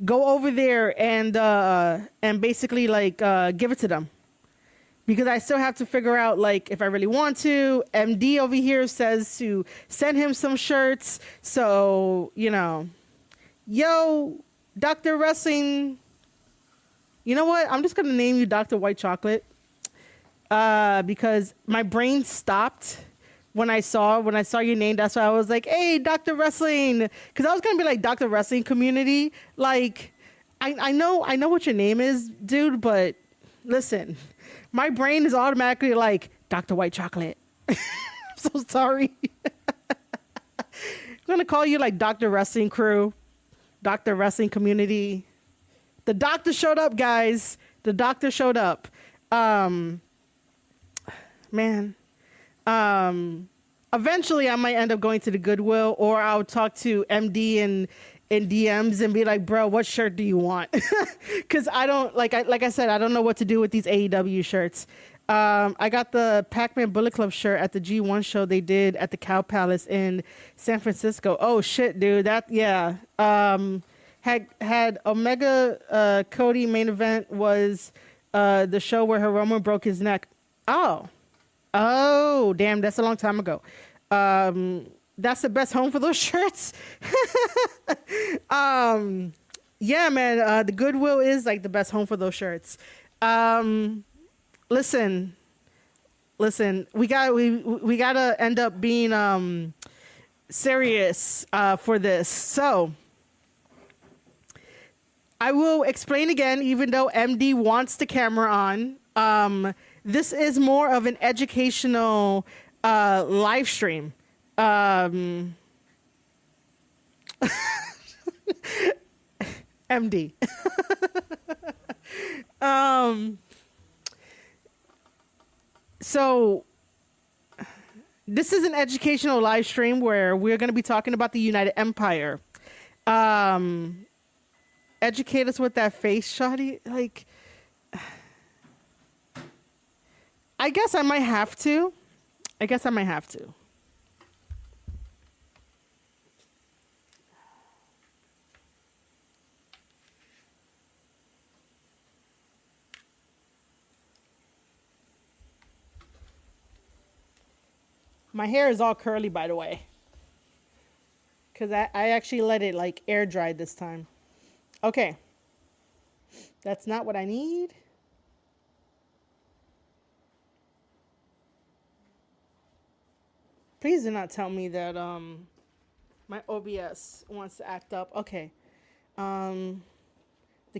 go over there and basically like give it to them, because I still have to figure out like if I really want to. MD over here says to send him some shirts, so you know, yo, Dr. Wrestling. You know what? I'm just gonna name you Dr. White Chocolate, because my brain stopped when I saw your name. That's why I was like, "Hey, Dr. Wrestling," because I was gonna be like Dr. Wrestling Community. Like, I know what your name is, dude, but listen, my brain is automatically like Dr. White Chocolate. I'm so sorry. I'm gonna call you like Dr. Wrestling Crew, Dr. Wrestling Community. The doctor showed up, guys. The doctor showed up. Man. Eventually I might end up going to the Goodwill, or I'll talk to MD in DMs and be like, bro, what shirt do you want? Cause I don't like I said, I don't know what to do with these AEW shirts. I got the Pac-Man Bullet Club shirt at the G1 show they did at the Cow Palace in San Francisco. Oh shit, dude. Yeah. Had Omega Cody main event was the show where Hiromu broke his neck. Oh, damn, that's a long time ago. That's the best home for those shirts. Yeah, man, the Goodwill is like the best home for those shirts. Listen, we gotta end up being serious for this. So I will explain again, even though MD wants the camera on. This is more of an educational live stream. MD. So this is an educational live stream where we're going to be talking about the United Empire. Educate us with that face, shoddy. Like, I guess I might have to. My hair is all curly, by the way, because I actually let it like air dry this time. Okay. That's not what I need. Please do not tell me that my OBS wants to act up. Okay. The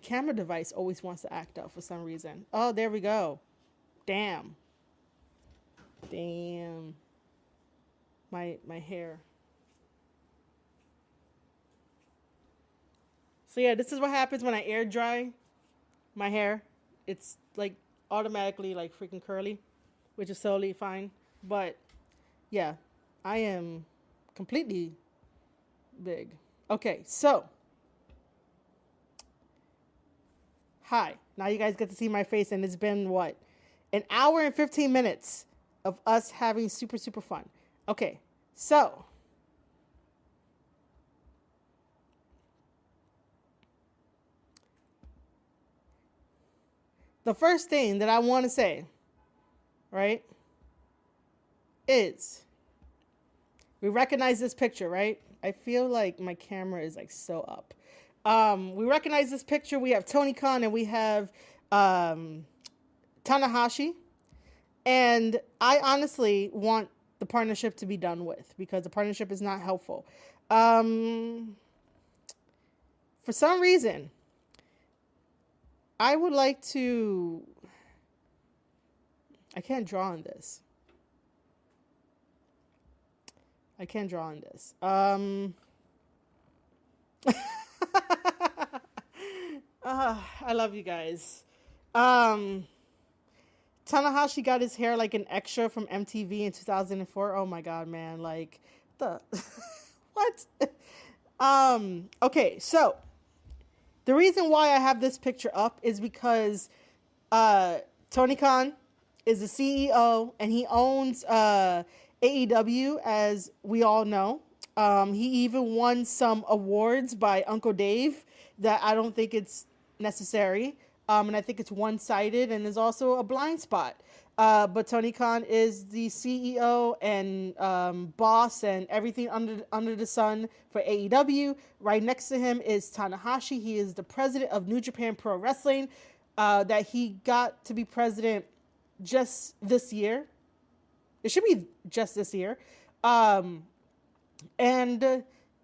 camera device always wants to act up for some reason. Oh, there we go. Damn. My hair. So yeah, this is what happens when I air dry my hair. It's like automatically like freaking curly, which is totally fine. But yeah, I am completely big. Okay, so hi. Now you guys get to see my face, and it's been what? An hour and 15 minutes of us having super fun. Okay, so the first thing that I want to say, right, is we recognize this picture, right? I feel like my camera is like so up. We recognize this picture. We have Tony Khan and we have Tanahashi. And I honestly want the partnership to be done with, because the partnership is not helpful. For some reason, I would like to... I can't draw on this. I can't draw on this. I love you guys. Um, Tanahashi got his hair like an extra from MTV in 2004. Oh my god, man! Like the what? Okay, so the reason why I have this picture up is because Tony Khan is the CEO and he owns AEW, as we all know. He even won some awards by Uncle Dave that I don't think it's necessary. And I think it's one-sided and is also a blind spot. But Tony Khan is the CEO and boss and everything under the sun for AEW. Right next to him is Tanahashi. He is the president of New Japan Pro Wrestling. That he got to be president just this year. It should be just this year. And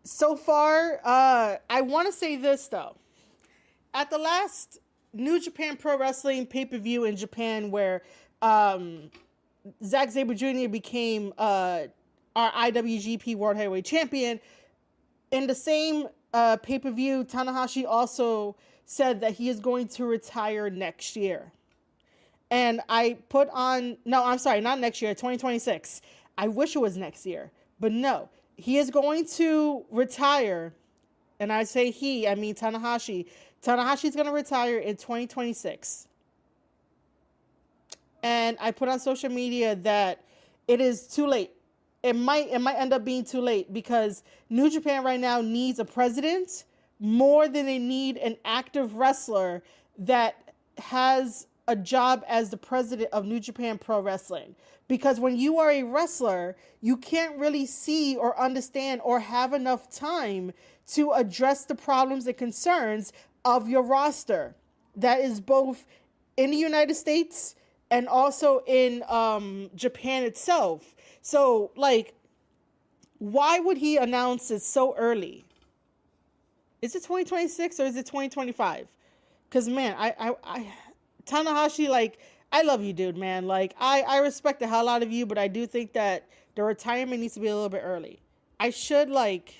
so far, I want to say this though. At the last New Japan Pro Wrestling pay-per-view in Japan, where Zack Sabre Jr. became our IWGP World Heavyweight Champion, in the same pay-per-view, Tanahashi also said that he is going to retire next year. And I put on, no, I'm sorry, not next year, 2026. I wish it was next year, but no, he is going to retire. And I say he, I mean Tanahashi. Tanahashi's going to retire in 2026. And I put on social media that it is too late. It might end up being too late because New Japan right now needs a president more than they need an active wrestler that has a job as the president of New Japan Pro Wrestling. Because when you are a wrestler, you can't really see or understand or have enough time to address the problems and concerns of your roster. That is both in the United States and also in Japan itself. So, like, why would he announce it so early? Is it 2026 or is it 2025? Because, man, I Tanahashi, like, I love you, dude, man. Like, I respect the hell out of you, but I do think that the retirement needs to be a little bit early. I should, like,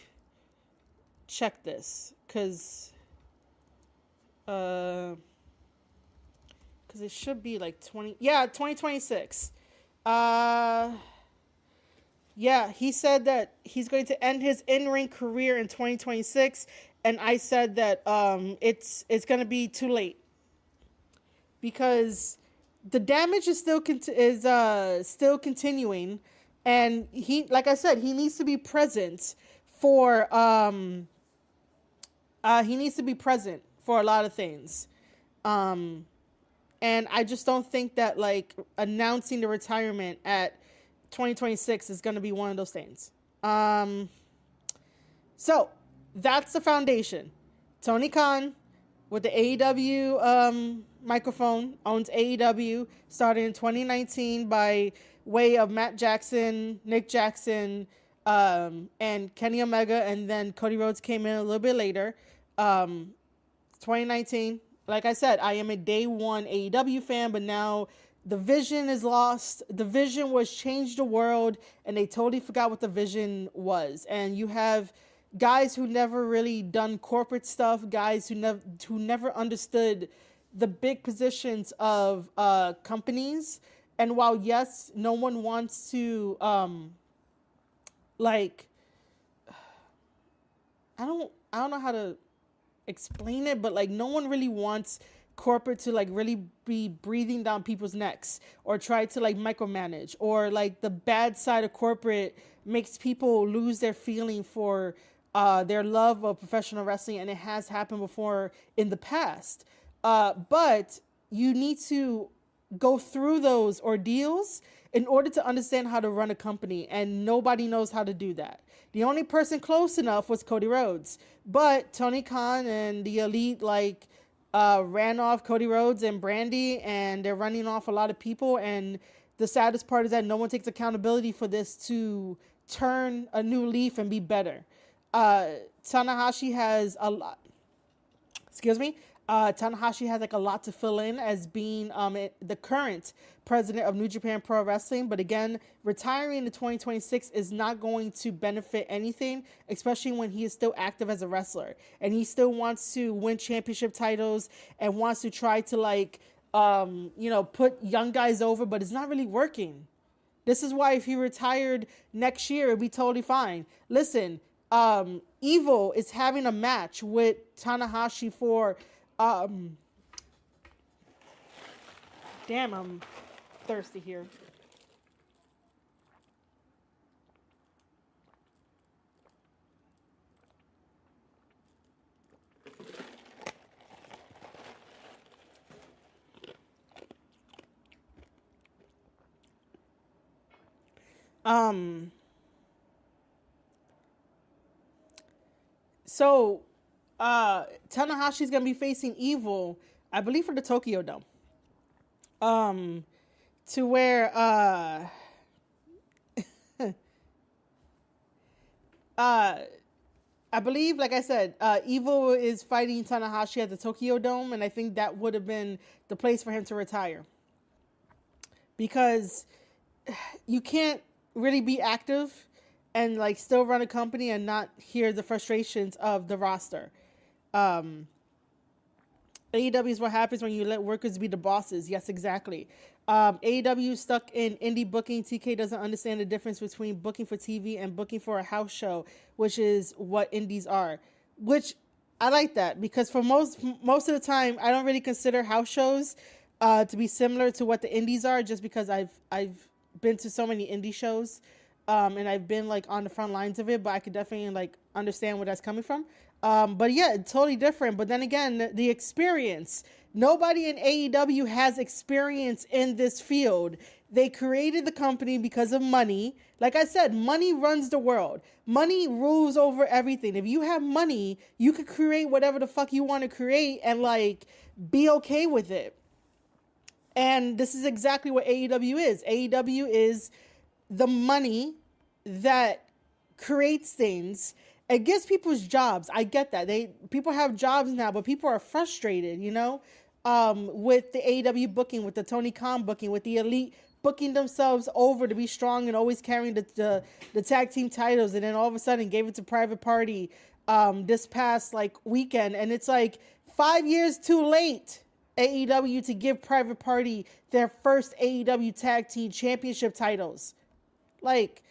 check this. Because it should be, like, 2026. Yeah, he said that he's going to end his in-ring career in 2026, and I said that it's going to be too late because the damage is still continuing, and he, like I said, he needs to be present for a lot of things, and I just don't think that, like, announcing the retirement at 2026 is going to be one of those things. So that's the foundation. Tony Khan with the AEW microphone owns AEW, started in 2019 by way of Matt Jackson, Nick Jackson, and Kenny Omega, and then Cody Rhodes came in a little bit later. 2019, like I said, I am a day one AEW fan, but now the vision is lost. The vision was change the world, and they totally forgot what the vision was. And you have guys who never really done corporate stuff, guys who never understood the big positions of companies. And while yes, no one wants to like, I don't know how to explain it, but like no one really wants corporate to like really be breathing down people's necks or try to like micromanage, or like the bad side of corporate makes people lose their feeling for their love of professional wrestling, and it has happened before in the past. But you need to go through those ordeals in order to understand how to run a company, and nobody knows how to do that. The only person close enough was Cody Rhodes, but Tony Khan and the Elite ran off Cody Rhodes and Brandy, and they're running off a lot of people. And the saddest part is that no one takes accountability for this to turn a new leaf and be better. Tanahashi has a lot. Excuse me. Tanahashi has like a lot to fill in as being the current president of New Japan Pro Wrestling. But again, retiring in 2026 is not going to benefit anything, especially when he is still active as a wrestler and he still wants to win championship titles and wants to try to like put young guys over, but it's not really working. This is why if he retired next year, it'd be totally fine. Listen, Evil is having a match with Tanahashi for damn, I'm thirsty here. So Tanahashi's gonna be facing Evil, I believe, for the Tokyo Dome. To where I believe, like I said, Evil is fighting Tanahashi at the Tokyo Dome, and I think that would have been the place for him to retire. Because you can't really be active and like still run a company and not hear the frustrations of the roster. AEW is what happens when you let workers be the bosses. Yes, exactly. AEW stuck in indie booking. TK doesn't understand the difference between booking for TV and booking for a house show, which is what indies are. Which I like that, because for most of the time, I don't really consider house shows to be similar to what the indies are, just because I've been to so many indie shows, and I've been like on the front lines of it. But I could definitely like understand where that's coming from. But yeah, it's totally different. But then again, the experience. Nobody in AEW has experience in this field. They created the company because of money. Like I said, money runs the world. Money rules over everything. If you have money, you could create whatever the fuck you want to create and like be okay with it. And this is exactly what AEW is. AEW is the money that creates things. It gives people's jobs. I get that. People have jobs now, but people are frustrated, with the AEW booking, with the Tony Khan booking, with the Elite booking themselves over to be strong and always carrying the tag team titles, and then all of a sudden gave it to Private Party this past like weekend, and it's like 5 years too late, AEW, to give Private Party their first AEW tag team championship titles. Like,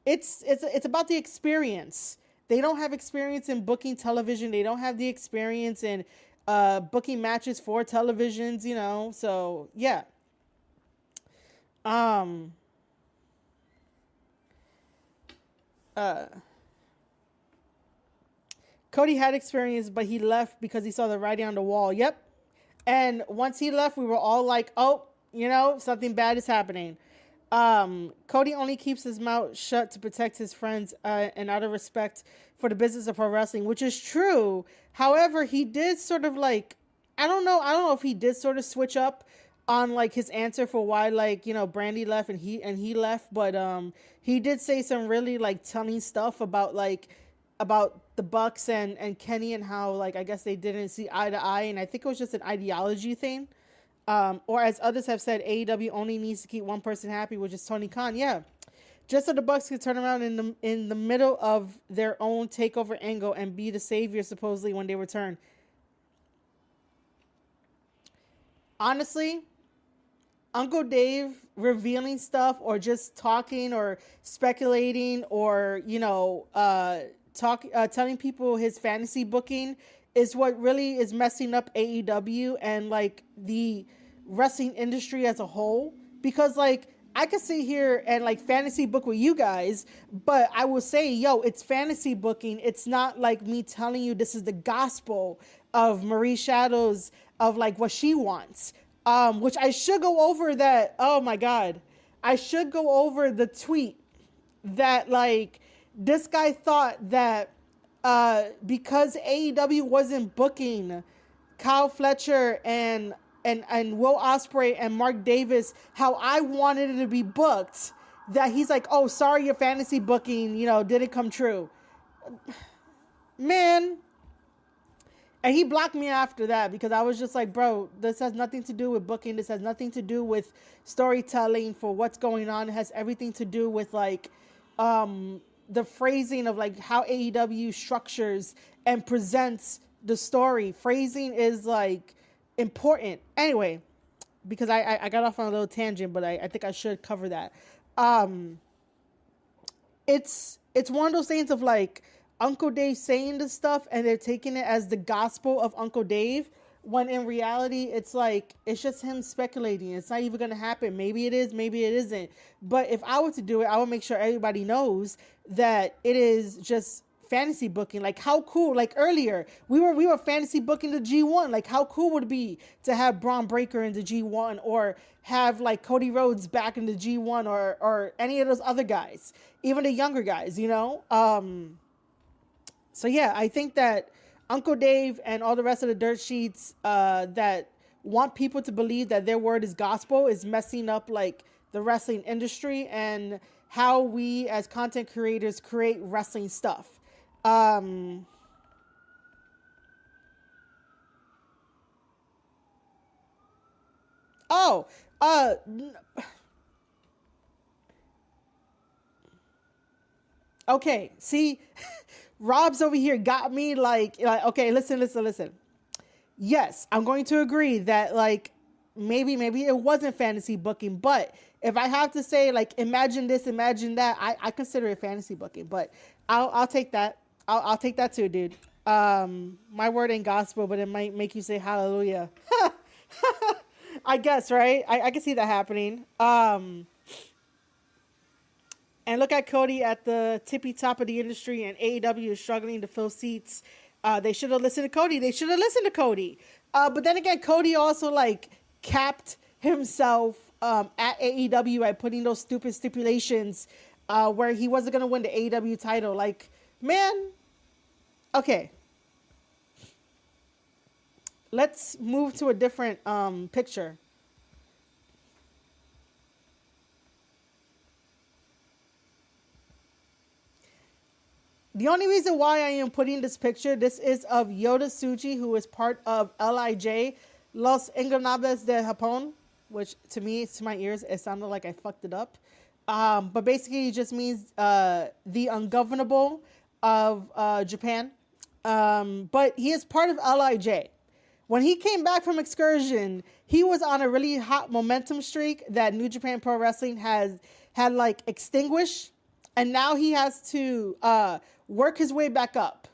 it's about the experience. They don't have experience in booking television. They don't have the experience in booking matches for televisions, So yeah. Cody had experience, but he left because he saw the writing on the wall. Yep. And once he left, we were all like, oh, something bad is happening. Cody only keeps his mouth shut to protect his friends and out of respect for the business of pro wrestling, which is true. However, he did sort of like, I don't know if he did sort of switch up on like his answer for why like Brandy left and he left, but he did say some really like telling stuff about the Bucks and Kenny, and how like I guess they didn't see eye to eye, and I think it was just an ideology thing. Or as others have said, AEW only needs to keep one person happy, which is Tony Khan. Yeah, just so the Bucks could turn around in the middle of their own takeover angle and be the savior supposedly when they return. Honestly, Uncle Dave revealing stuff or just talking or speculating or telling people his fantasy booking is what really is messing up AEW and like the wrestling industry as a whole. Because like I could sit here and like fantasy book with you guys, but I will say, it's fantasy booking. It's not like me telling you this is the gospel of Marie Shadows of like what she wants. Which I should go over that. Oh my God. I should go over the tweet that like this guy thought that because AEW wasn't booking Kyle Fletcher and Will Ospreay and Mark Davis how I wanted it to be booked, that he's like, oh, sorry, your fantasy booking, didn't come true. Man, And he blocked me after that because I was just like, bro, this has nothing to do with booking. This has nothing to do with storytelling for what's going on. It has everything to do with like the phrasing of like how AEW structures and presents the story. Phrasing is like important. Anyway, because I got off on a little tangent, but I think I should cover that. It's one of those things of like Uncle Dave saying this stuff and they're taking it as the gospel of Uncle Dave, when in reality it's like it's just him speculating. It's not even gonna happen. Maybe it is, maybe it isn't. But if I were to do it, I would make sure everybody knows that it is just fantasy booking. Like how cool, like earlier we were fantasy booking the G1. Like how cool would it be to have Braun Breaker in the G1, or have like Cody Rhodes back in the G1, or any of those other guys, even the younger guys, you know? So yeah, I think that Uncle Dave and all the rest of the dirt sheets that want people to believe that their word is gospel is messing up like the wrestling industry and how we as content creators create wrestling stuff. Oh, uh, okay. See, Rob's over here got me like okay, listen. Yes, I'm going to agree that like maybe it wasn't fantasy booking, but if I have to say like imagine this, imagine that, I consider it fantasy booking, but I'll take that. I'll take that too, dude. My word ain't gospel, but it might make you say hallelujah. I guess, right? I can see that happening. And look at Cody at the tippy top of the industry, and AEW is struggling to fill seats. They should have listened to Cody. But then again, Cody also like capped himself at AEW by putting those stupid stipulations where he wasn't going to win the AEW title. Like, man, okay. Let's move to a different picture. The only reason why I am putting this picture, this is of Yoda Tsuji, who is part of LIJ, Los Ingobernables de Japón, which to me, to my ears, it sounded like I fucked it up. But basically it just means the ungovernable of Japan. But he is part of LIJ. When he came back from Excursion, he was on a really hot momentum streak that New Japan Pro Wrestling had like extinguished. And now he has to work his way back up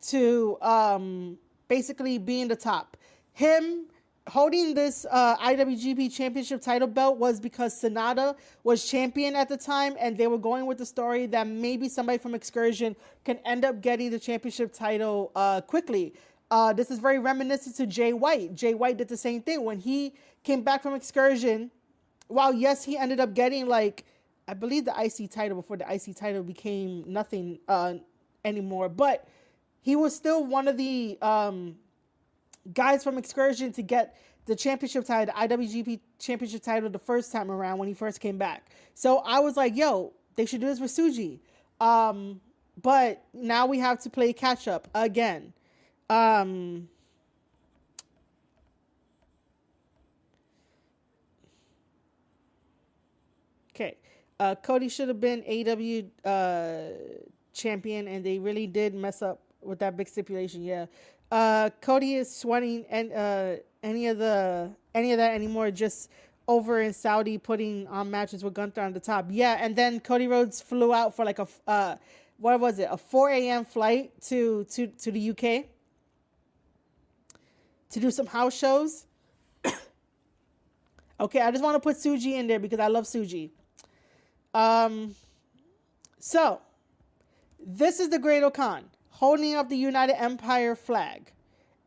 to basically being the top. Him holding this IWGP Championship title belt was because Sonata was champion at the time, and they were going with the story that maybe somebody from Excursion can end up getting the championship title quickly. This is very reminiscent to Jay White. Jay White did the same thing when he came back from Excursion. While yes, he ended up getting like, I believe, the IC title before the IC title became nothing anymore. But he was still one of the guys from Excursion to get the championship title, the IWGP championship title the first time around when he first came back. So I was like, yo, they should do this with Tsuji. But now we have to play catch up again. Okay. Cody should have been AEW champion, and they really did mess up with that big stipulation. Yeah. Cody is sweating and any of that anymore, just over in Saudi putting on matches with Gunther on the top. Yeah, and then Cody Rhodes flew out for like a what was it? A 4 a.m. flight to the UK to do some house shows. Okay, I just want to put Tsuji in there because I love Tsuji. So this is the Great Okan holding up the United Empire flag.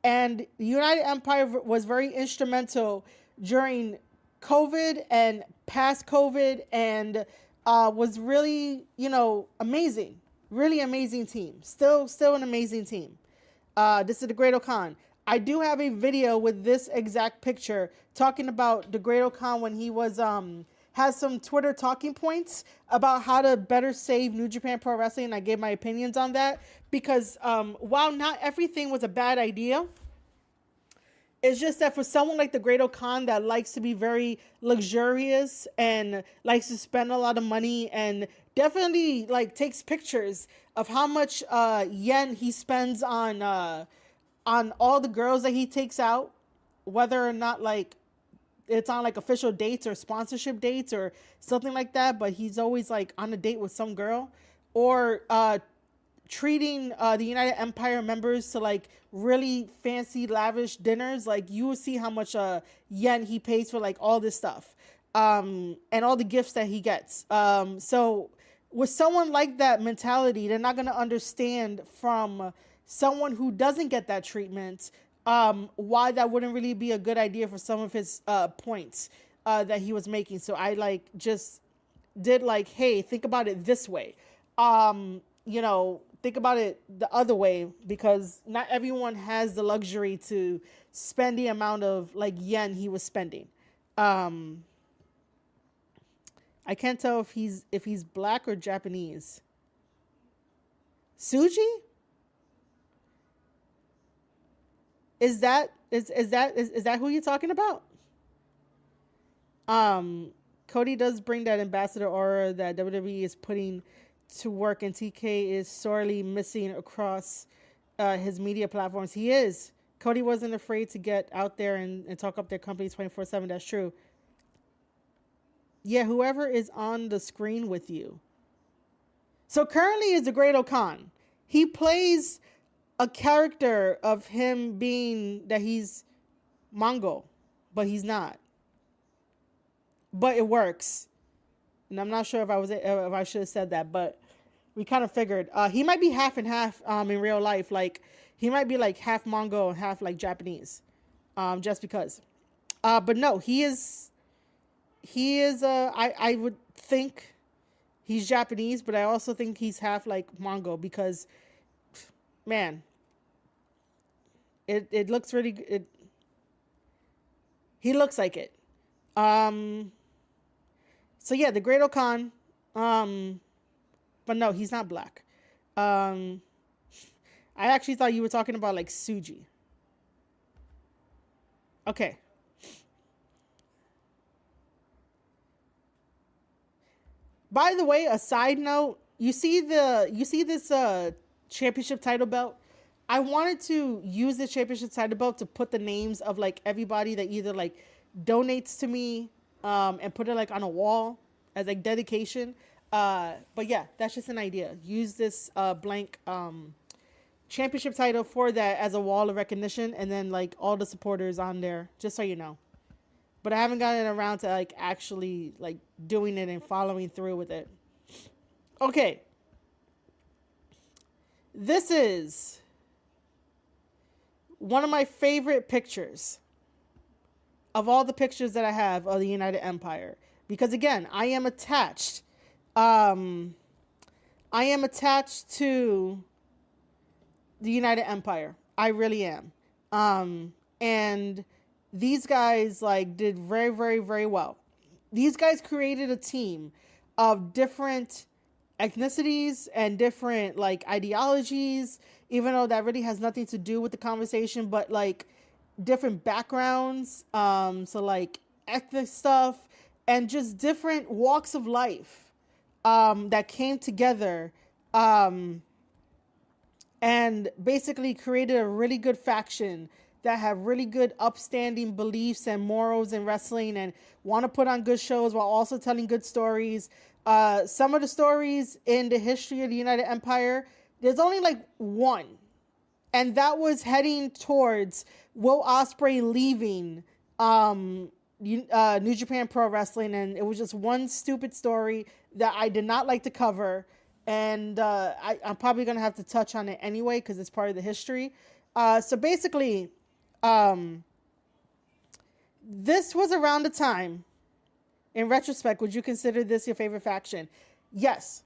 And the United Empire was very instrumental during COVID and past COVID, and was really, amazing. Really amazing team. Still an amazing team. This is the Great Okan. I do have a video with this exact picture talking about the Great Okan when he was has some Twitter talking points about how to better save New Japan Pro Wrestling. I gave my opinions on that because while not everything was a bad idea, It's just that for someone like the Great Okan that likes to be very luxurious and likes to spend a lot of money and definitely like takes pictures of how much yen he spends on all the girls that he takes out, whether or not like it's on like official dates or sponsorship dates or something like that, but he's always like on a date with some girl, or treating the United Empire members to like really fancy lavish dinners. Like you will see how much yen he pays for like all this stuff, and all the gifts that he gets. So with someone like that mentality, they're not going to understand from someone who doesn't get that treatment, why that wouldn't really be a good idea for some of his points that he was making. So I like just did like, hey, think about it this way. Think about it the other way, because not everyone has the luxury to spend the amount of like yen he was spending. I can't tell if he's black or Japanese. Suji? Is that who you're talking about? Cody does bring that ambassador aura that WWE is putting to work, and TK is sorely missing across his media platforms. He is. Cody wasn't afraid to get out there and talk up their company 24/7. That's true. Yeah, whoever is on the screen with you. So currently is the Great Okan. He plays a character of him being that he's Mongol, but he's not. But it works. And I'm not sure if I should have said that, but we kind of figured he might be half and half in real life. Like he might be like half Mongol and half like Japanese, just because. But no, he is. I would think he's Japanese, but I also think he's half like Mongol because, man, it looks really. He looks like it. So yeah, the Great Okan. But no, he's not black. I actually thought you were talking about like Suji. Okay. By the way, a side note, you see this championship title belt? I wanted to use the championship title belt to put the names of like everybody that either like donates to me and put it like on a wall as like dedication. But yeah, that's just an idea. Use this blank championship title for that as a wall of recognition, and then like all the supporters on there, just so you know. But I haven't gotten around to like actually like doing it and following through with it. Okay. This is one of my favorite pictures of all the pictures that I have of the United Empire. Because again, I am attached. I am attached to the United Empire. I really am. And these guys like did very, very, very well. These guys created a team of different ethnicities and different like ideologies, even though that really has nothing to do with the conversation, but like different backgrounds, so like ethnic stuff and just different walks of life that came together and basically created a really good faction that have really good upstanding beliefs and morals in wrestling and want to put on good shows while also telling good stories. Some of the stories in the history of the United Empire, there's only like one. And that was heading towards Will Ospreay leaving New Japan Pro Wrestling. And it was just one stupid story that I did not like to cover. And I'm probably going to have to touch on it anyway because it's part of the history. So basically, this was around the time, in retrospect, would you consider this your favorite faction? Yes.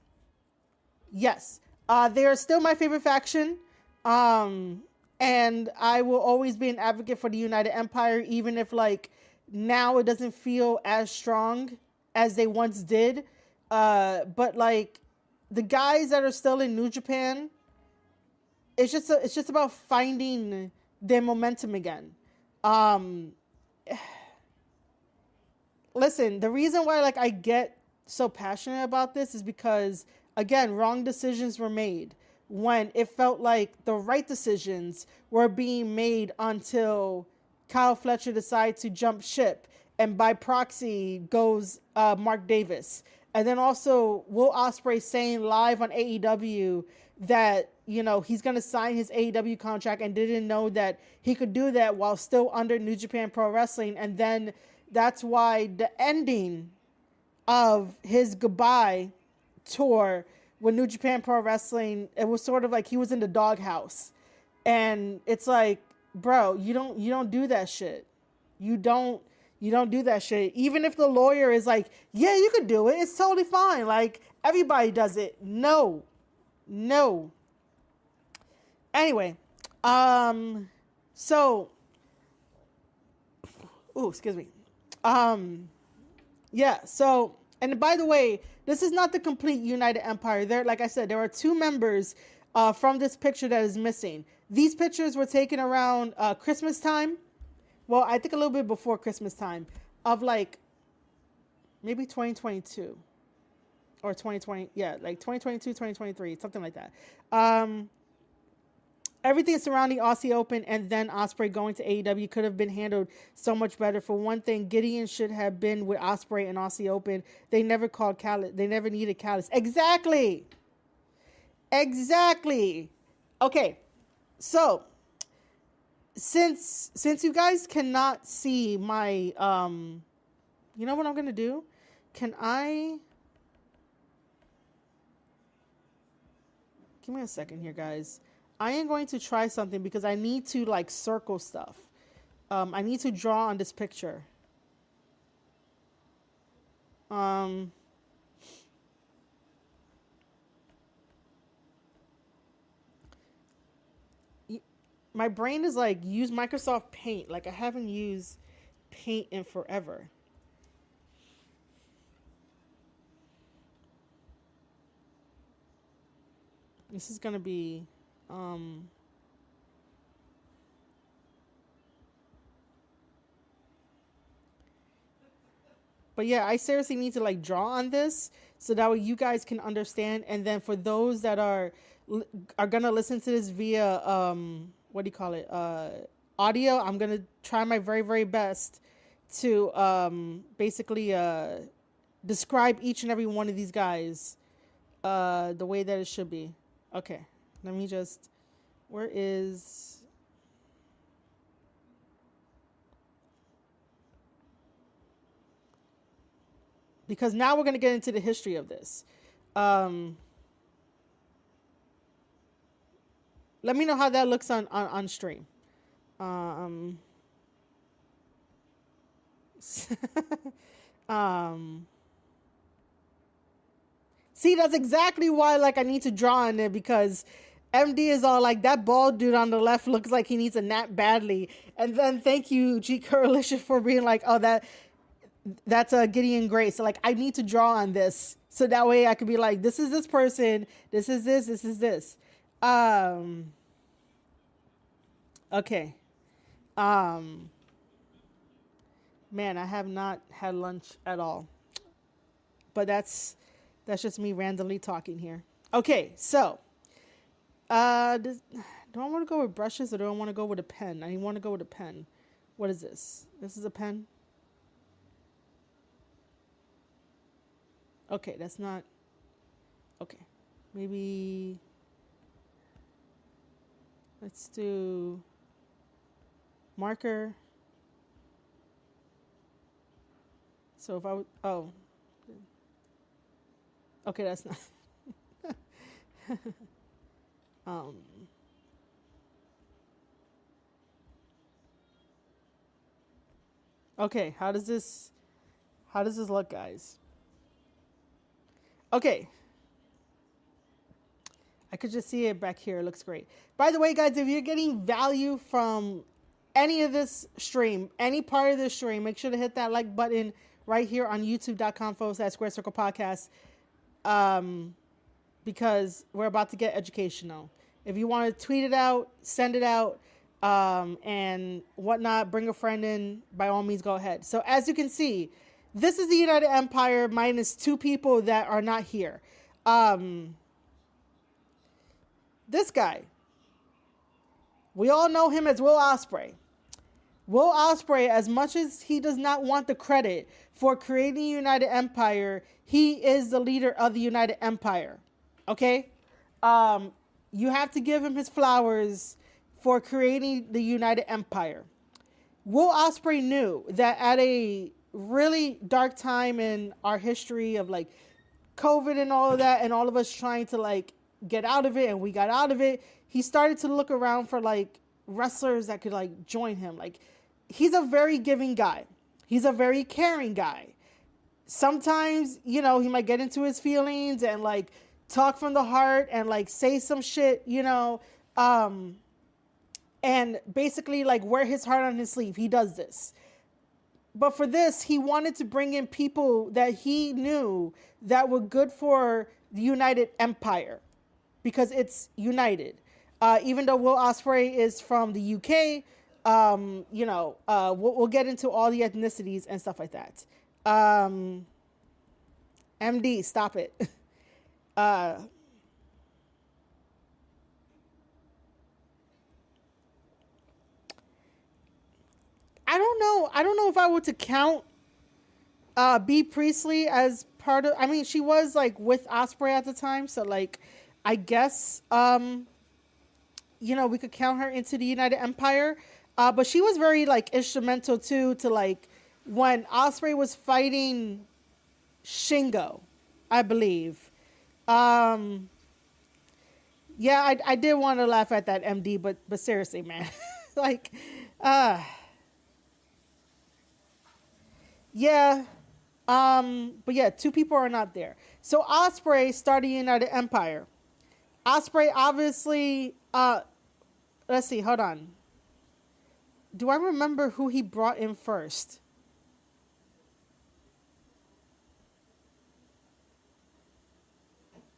Yes. They are still my favorite faction. And I will always be an advocate for the United Empire, even if like now it doesn't feel as strong as they once did. But like the guys that are still in New Japan, it's just about finding their momentum again. Um, Listen, the reason why like I get so passionate about this is because again, wrong decisions were made when it felt like the right decisions were being made until Kyle Fletcher decided to jump ship, and by proxy goes Mark Davis. And then also Will Ospreay saying live on AEW that, you know, he's going to sign his AEW contract and didn't know that he could do that while still under New Japan Pro Wrestling. And then that's why the ending of his goodbye tour with New Japan Pro Wrestling, it was sort of like he was in the doghouse. And it's like, bro, you don't do that shit. You don't do that shit. Even if the lawyer is like, yeah, you could do it. It's totally fine. Like, everybody does it. No. No. Anyway, so, excuse me. Yeah, so, and by the way, this is not the complete United Empire. There, like I said, there are two members from this picture that is missing. These pictures were taken around Christmas time. Well, I think a little bit before Christmas time of like maybe 2022 or 2020. Yeah, like 2022, 2023, something like that. Everything surrounding Aussie Open and then Ospreay going to AEW could have been handled so much better. For one thing, Gideon should have been with Ospreay and Aussie Open. They never called Callis. They never needed Callis. Exactly. Okay, so since you guys cannot see my you know what I'm gonna do? Can I give me a second here, guys? I am going to try something because I need to like circle stuff. I need to draw on this picture. My brain is like, use Microsoft Paint. Like I haven't used Paint in forever. This is gonna be but yeah, I seriously need to like draw on this so that way you guys can understand. And then for those that are gonna listen to this via what do you call it, audio, I'm gonna try my very, very best to basically describe each and every one of these guys the way that it should be. Okay, let me just, where is, because now we're going to get into the history of this. Let me know how that looks on stream. See, that's exactly why like I need to draw on it, because MD is all like, that bald dude on the left looks like he needs a nap badly. And then thank you, G Coalition, for being like, oh, that's a Gideon Grace. So like I need to draw on this so that way I could be like, this is this person, this is this. Okay. Man, I have not had lunch at all. But that's just me randomly talking here. Okay, so do I want to go with brushes or do I want to go with a pen? I want to go with a pen. What is this? This is a pen? Okay, that's not... Okay, maybe... Let's do... marker. So if I would... Oh. Okay, that's not... Okay, how does this look, guys? Okay. I could just see it back here. It looks great. By the way, guys, if you're getting value from any of this stream, any part of this stream, make sure to hit that like button right here on youtube.com/Square Circle Podcast. Because we're about to get educational. If you want to tweet it out, send it out. and whatnot. Bring a friend in, by all means, go ahead. So as you can see, this is the United Empire minus 2 people that are not here. This guy, we all know him as Will Ospreay. Will Ospreay, as much as he does not want the credit for creating the United Empire, he is the leader of the United Empire. Okay? You have to give him his flowers for creating the United Empire. Will Ospreay knew that at a really dark time in our history of like COVID and all of that, and all of us trying to like get out of it, and we got out of it, he started to look around for like wrestlers that could like join him. Like, he's a very giving guy. He's a very caring guy. Sometimes, you know, he might get into his feelings and like talk from the heart and like say some shit, you know, and basically like wear his heart on his sleeve. He does this. But for this, he wanted to bring in people that he knew that were good for the United Empire, because it's united. Even though Will Ospreay is from the UK, you know, we'll get into all the ethnicities and stuff like that. MD, stop it. I don't know if I were to count B Priestley as part of. I mean, she was like with Ospreay at the time, so like, I guess you know, we could count her into the United Empire. But she was very like instrumental too to like when Ospreay was fighting Shingo, I believe. Yeah, I did want to laugh at that, MD, but seriously, man, like, yeah. But yeah, 2 people are not there. So Ospreay started United Empire. Ospreay obviously, let's see, hold on. Do I remember who he brought in first?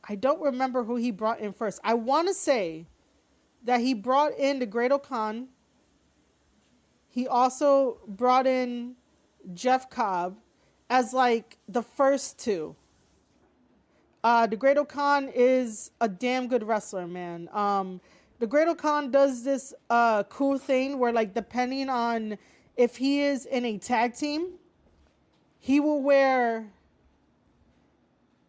I don't remember who he brought in first. I want to say that he brought in the Great Khan. He also brought in Jeff Cobb as like the first 2. The Great Khan is a damn good wrestler, man. The Great Khan does this cool thing where, like, depending on if he is in a tag team, he will wear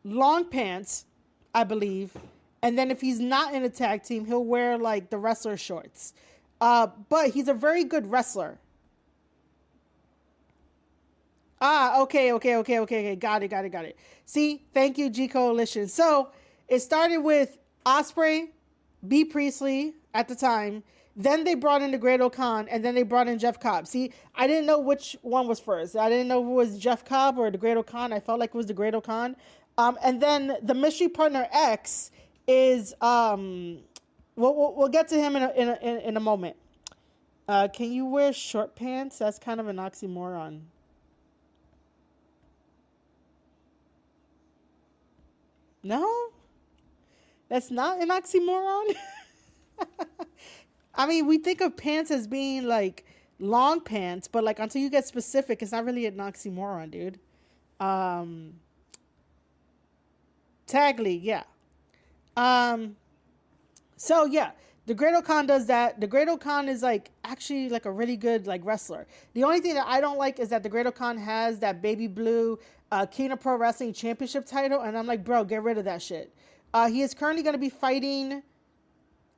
long pants, I believe. And then if he's not in a tag team, he'll wear, like, the wrestler shorts. But he's a very good wrestler. Okay. Got it. See, thank you, G Coalition. So it started with Ospreay, B Priestley at the time. Then they brought in the Great Khan, and then they brought in Jeff Cobb. See, I didn't know which one was first. I didn't know if it was Jeff Cobb or the Great Khan. I felt like it was the Great Khan. And then the mystery partner X is we'll get to him in a moment. Can you wear short pants? That's kind of an oxymoron. No, that's not an oxymoron. I mean, we think of pants as being like long pants, but like until you get specific, it's not really an oxymoron, dude. Tag league, yeah. So yeah, the Great Khan does that. The Great Khan is like actually like a really good like wrestler. The only thing that I don't like is that the Great Khan has that baby blue King of Pro Wrestling Championship title, and I'm like, bro, get rid of that shit. He is currently going to be fighting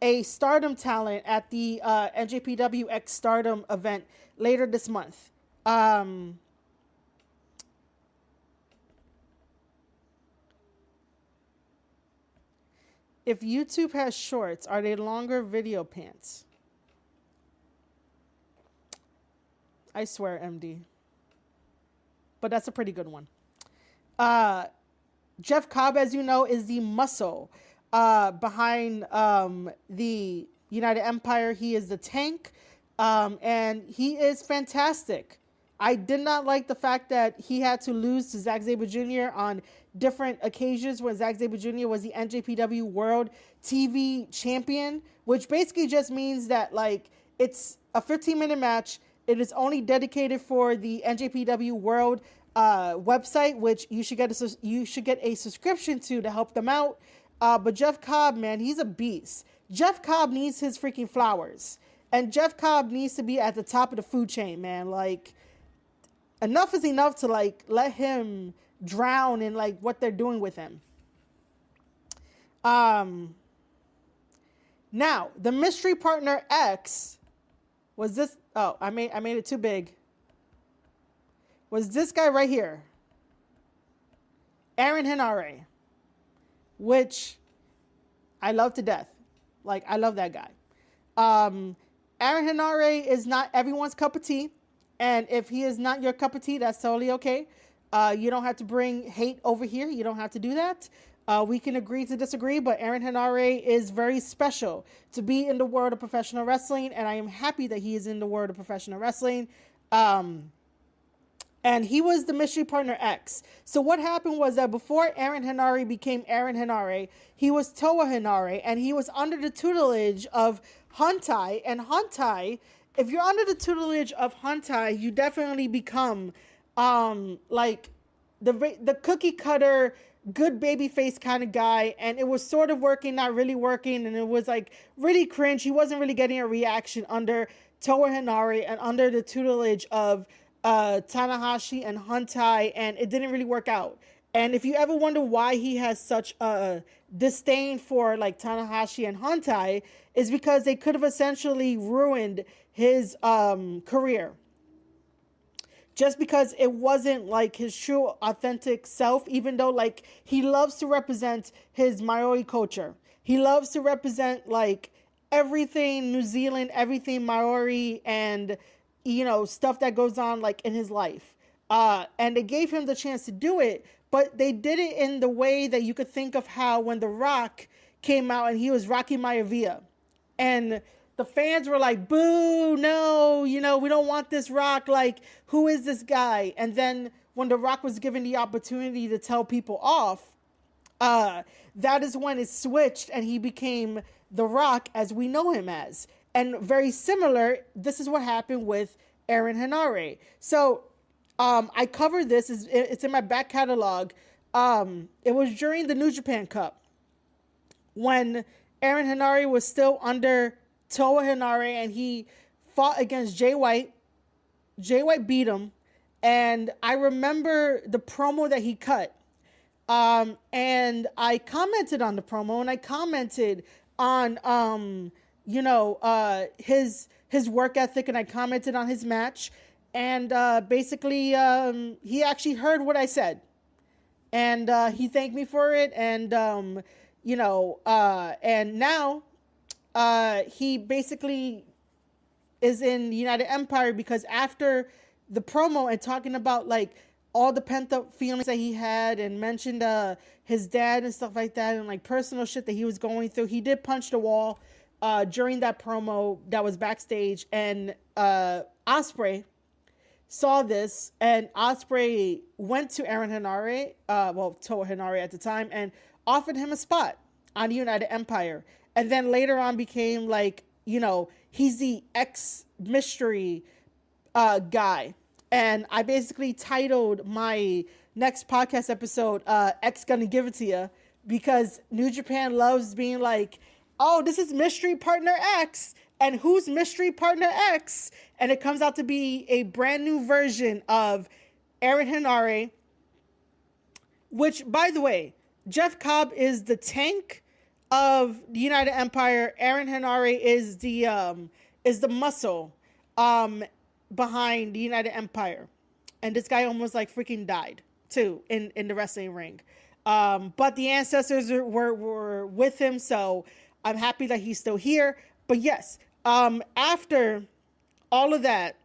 a Stardom talent at the NJPW X Stardom event later this month. If YouTube has shorts, are they longer video pants? I swear, MD. But that's a pretty good one. Jeff Cobb, as you know, is the muscle behind the United Empire. He is the tank, and he is fantastic. I did not like the fact that he had to lose to Zack Sabre Jr. on different occasions when Zack Sabre Jr. was the NJPW World TV Champion, which basically just means that, like, It's a 15-minute match. It is only dedicated for the NJPW World website, which you should get a subscription to help them out. But Jeff Cobb, man, he's a beast. Jeff Cobb needs his freaking flowers, and Jeff Cobb needs to be at the top of the food chain, man. Like, enough is enough to like let him drown in like what they're doing with him. Now the mystery partner X was this. Oh, I made it too big. Was this guy right here, Aaron Henare, which I love to death. Like, I love that guy. Aaron Henare is not everyone's cup of tea. And if he is not your cup of tea, that's totally okay. You don't have to bring hate over here. You don't have to do that. We can agree to disagree, but Aaron Henare is very special to be in the world of professional wrestling, and I am happy that he is in the world of professional wrestling. And he was the mystery partner X. So what happened was that before Aaron Henare became Aaron Henare, he was Toa Henare, and he was under the tutelage of Hantai. And Hantai, if you're under the tutelage of Hantai, you definitely become like the cookie cutter, good baby face kind of guy. And it was sort of working, not really working, and it was like really cringe. He wasn't really getting a reaction under Toa Henare and under the tutelage of Tanahashi and Hantai, and it didn't really work out. And if you ever wonder why he has such a disdain for like Tanahashi and Hantai, is because they could have essentially ruined his career. Just because it wasn't like his true authentic self, even though like he loves to represent his Maori culture. He loves to represent like everything New Zealand, everything Maori, and you know, stuff that goes on like in his life. And they gave him the chance to do it, but they did it in the way that you could think of how when The Rock came out and he was Rocky Maivia. And the fans were like, boo, no, you know, we don't want this Rock. Like, who is this guy? And then when The Rock was given the opportunity to tell people off, that is when it switched and he became The Rock as we know him as. And very similar, this is what happened with Aaron Henare. So I covered this. It's in my back catalog. It was during the New Japan Cup when Aaron Henare was still under Toa Henare, and he fought against Jay White. Jay White beat him. And I remember the promo that he cut. And I commented on the promo, and I commented on his work ethic, and I commented on his match, and basically he actually heard what I said, and he thanked me for it, and and now he basically is in the United Empire, because after the promo and talking about like all the pent up feelings that he had, and mentioned his dad and stuff like that, and like personal shit that he was going through, he did punch the wall during that promo that was backstage, and Ospreay saw this, and Ospreay went to Aaron Henare, Toa Henare at the time, and offered him a spot on the United Empire, and then later on became like, you know, he's the ex-mystery guy, and I basically titled my next podcast episode, X Gonna Give It To Ya, because New Japan loves being like, oh, this is Mystery Partner X. And who's Mystery Partner X? And it comes out to be a brand new version of Aaron Henare, which, by the way, Jeff Cobb is the tank of the United Empire. Aaron Henare is the muscle behind the United Empire. And this guy almost like freaking died too in the wrestling ring. But the ancestors were with him, so I'm happy that he's still here. But yes, after all of that,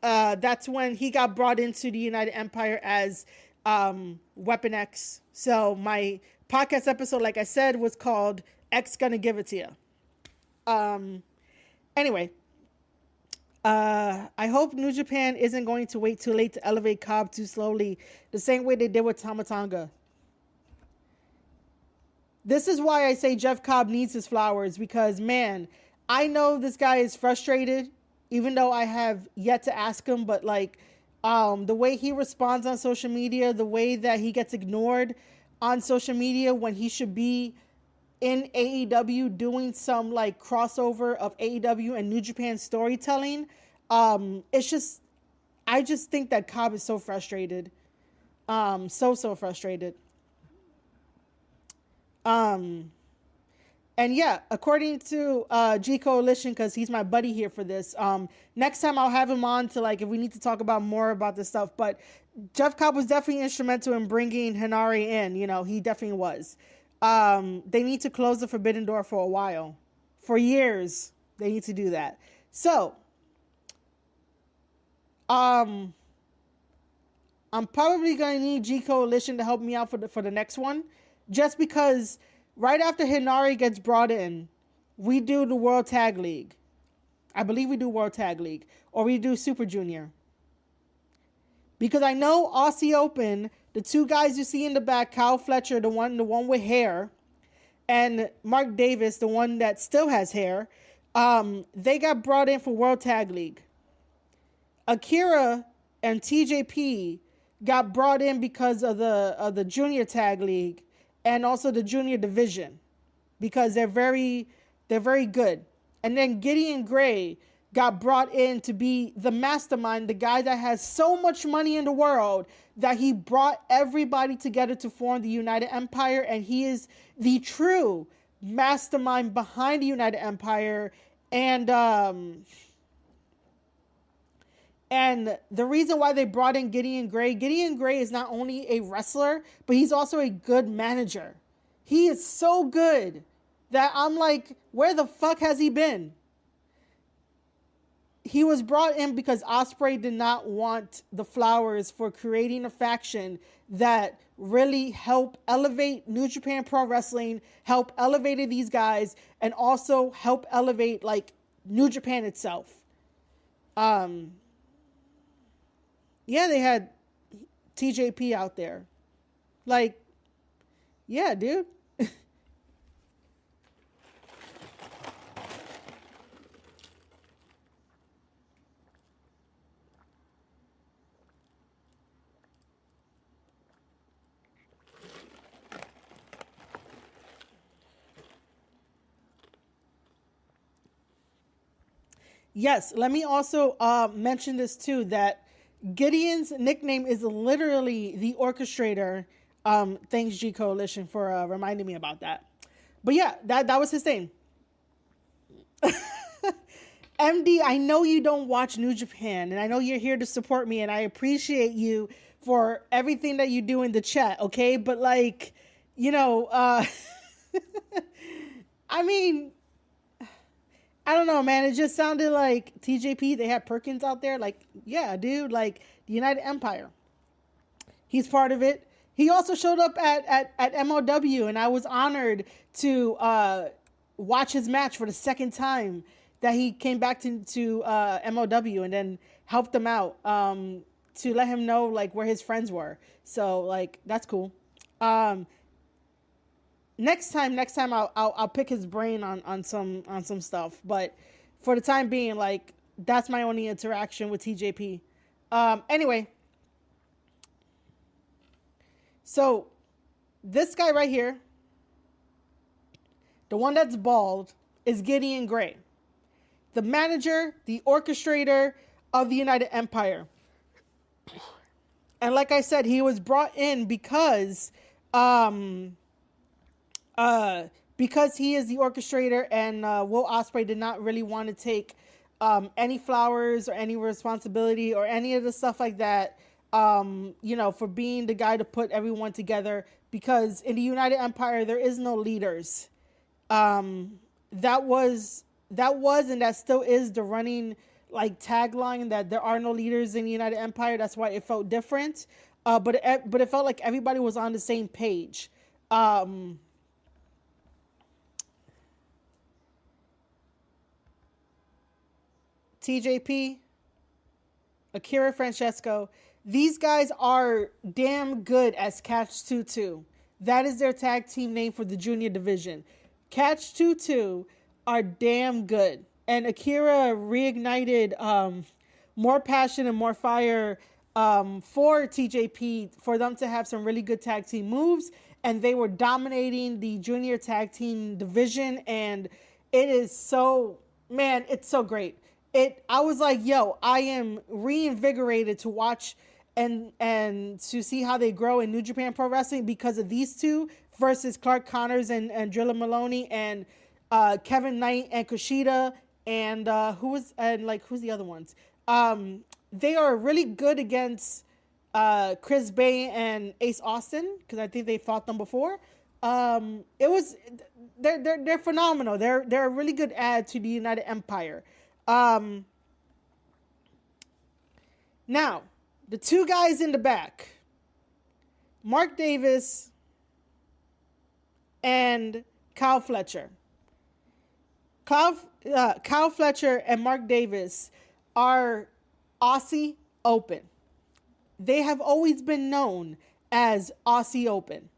that's when he got brought into the United Empire as Weapon X. So my podcast episode, like I said, was called X Gonna Give It To Ya. Anyway, I hope New Japan isn't going to wait too late to elevate Cobb too slowly, the same way they did with Tama Tonga. This is why I say Jeff Cobb needs his flowers, because, man, I know this guy is frustrated, even though I have yet to ask him, but like the way he responds on social media, the way that he gets ignored on social media when he should be in AEW doing some like crossover of AEW and New Japan storytelling. It's just, I just think that Cobb is so frustrated. So frustrated. And yeah, according to G Coalition, because he's my buddy here for this, next time I'll have him on to like if we need to talk about more about this stuff. But Jeff Cobb was definitely instrumental in bringing Hinari in. You know, he definitely was. They need to close the Forbidden Door for a while. For years, they need to do that. So, I'm probably going to need G Coalition to help me out for the next one. Just because right after Hinari gets brought in, we do the World Tag League. I believe we do World Tag League. Or we do Super Junior. Because I know Aussie Open, the two guys you see in the back, Kyle Fletcher, the one with hair, and Mark Davis, the one that still has hair, they got brought in for World Tag League. Akira and TJP got brought in because of the Junior Tag League and also the Junior Division, because they're very good. And then Gideon Gray got brought in to be the mastermind, the guy that has so much money in the world that he brought everybody together to form the United Empire, and he is the true mastermind behind the United Empire. And the reason why they brought in Gideon Gray is not only a wrestler, but he's also a good manager. He is so good that I'm like, where the fuck has he been? He was brought in because Ospreay did not want the flowers for creating a faction that really helped elevate New Japan Pro Wrestling, help elevated these guys, and also help elevate like New Japan itself. Yeah, they had TJP out there. Like, yeah, dude. Yes, let me also mention this too, that Gideon's nickname is literally the Orchestrator. Thanks G Coalition for reminding me about that. But yeah, that was his thing. MD, I know you don't watch New Japan, and I know you're here to support me, and I appreciate you for everything that you do in the chat, okay? But like, you know, I mean, I don't know, man. It just sounded like TJP, they had Perkins out there. Like, yeah, dude, like the United Empire. He's part of it. He also showed up at MLW, and I was honored to watch his match for the second time that he came back to MLW, and then helped him out to let him know like where his friends were. So like, that's cool. Next time I'll pick his brain on some stuff. But for the time being, like, that's my only interaction with TJP. Anyway, so this guy right here, the one that's bald, is Gideon Gray, the manager, the orchestrator of the United Empire. And like I said, he was brought in because he is the orchestrator, and Will Ospreay did not really want to take any flowers or any responsibility or any of the stuff like that, you know, for being the guy to put everyone together, because in the United Empire, there is no leaders. That was and that still is the running like tagline, that there are no leaders in the United Empire. That's why it felt different. But it felt like everybody was on the same page. TJP, Akira Francesco, these guys are damn good as Catch 22. That is their tag team name for the junior division. Catch 22 are damn good. And Akira reignited more passion and more fire for TJP for them to have some really good tag team moves. And they were dominating the junior tag team division. And it is so, man, it's so great. I was like, yo, I am reinvigorated to watch and to see how they grow in New Japan Pro Wrestling because of these two versus Clark Connors and Drilla Maloney and Kevin Knight and Kushida and who's the other ones? They are really good against Chris Bay and Ace Austin because I think they fought them before. They're phenomenal. They're a really good add to the United Empire. Now, the two guys in the back, Mark Davis and Kyle Fletcher. Kyle Fletcher and Mark Davis are Aussie Open. They have always been known as Aussie Open.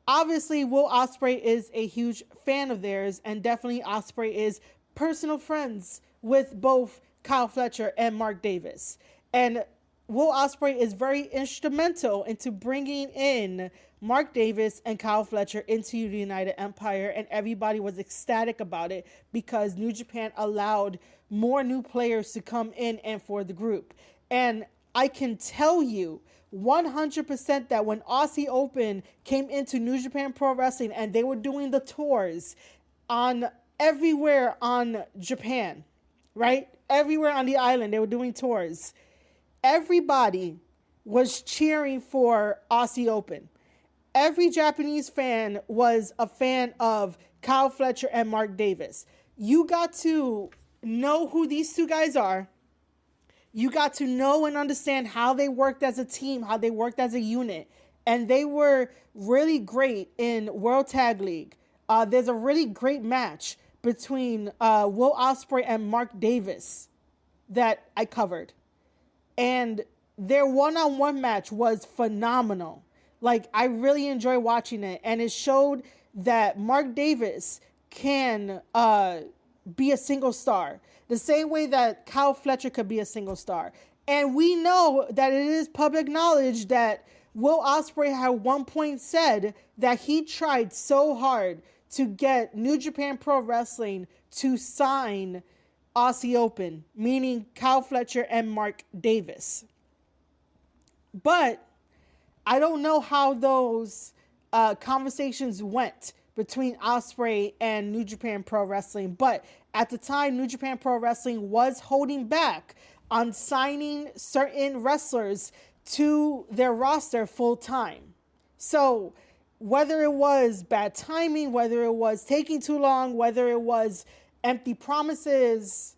Obviously, Will Ospreay is a huge fan of theirs, and definitely Ospreay is personal friends with both Kyle Fletcher and Mark Davis. And Will Ospreay is very instrumental into bringing in Mark Davis and Kyle Fletcher into the United Empire, and everybody was ecstatic about it because New Japan allowed more new players to come in and for the group. And I can tell you 100% that when Aussie Open came into New Japan Pro Wrestling and they were doing the tours on everywhere on Japan, right? Everywhere on the island, they were doing tours. Everybody was cheering for Aussie Open. Every Japanese fan was a fan of Kyle Fletcher and Mark Davis. You got to know who these two guys are. You got to know and understand how they worked as a team, how they worked as a unit. And they were really great in World Tag League. There's a really great match between Will Ospreay and Mark Davis that I covered. And their one-on-one match was phenomenal. Like, I really enjoy watching it. And it showed that Mark Davis can be a single star. The same way that Kyle Fletcher could be a single star. And we know that it is public knowledge that Will Ospreay had one point said that he tried so hard to get New Japan Pro Wrestling to sign Aussie Open, meaning Kyle Fletcher and Mark Davis. But I don't know how those conversations went between Ospreay and New Japan Pro Wrestling. But at the time, New Japan Pro Wrestling was holding back on signing certain wrestlers to their roster full time. So whether it was bad timing, whether it was taking too long, whether it was empty promises,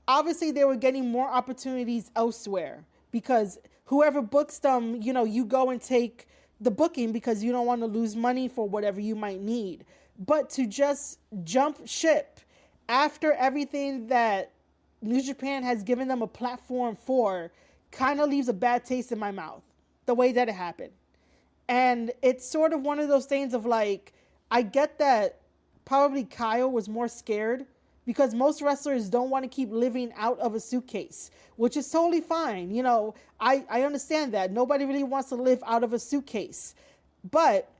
obviously they were getting more opportunities elsewhere because whoever books them, you go and take the booking because you don't want to lose money for whatever you might need. But to just jump ship after everything that New Japan has given them a platform for kind of leaves a bad taste in my mouth, the way that it happened. And it's sort of one of those things of like, I get that probably Kyle was more scared because most wrestlers don't want to keep living out of a suitcase, which is totally fine. I understand that. Nobody really wants to live out of a suitcase. But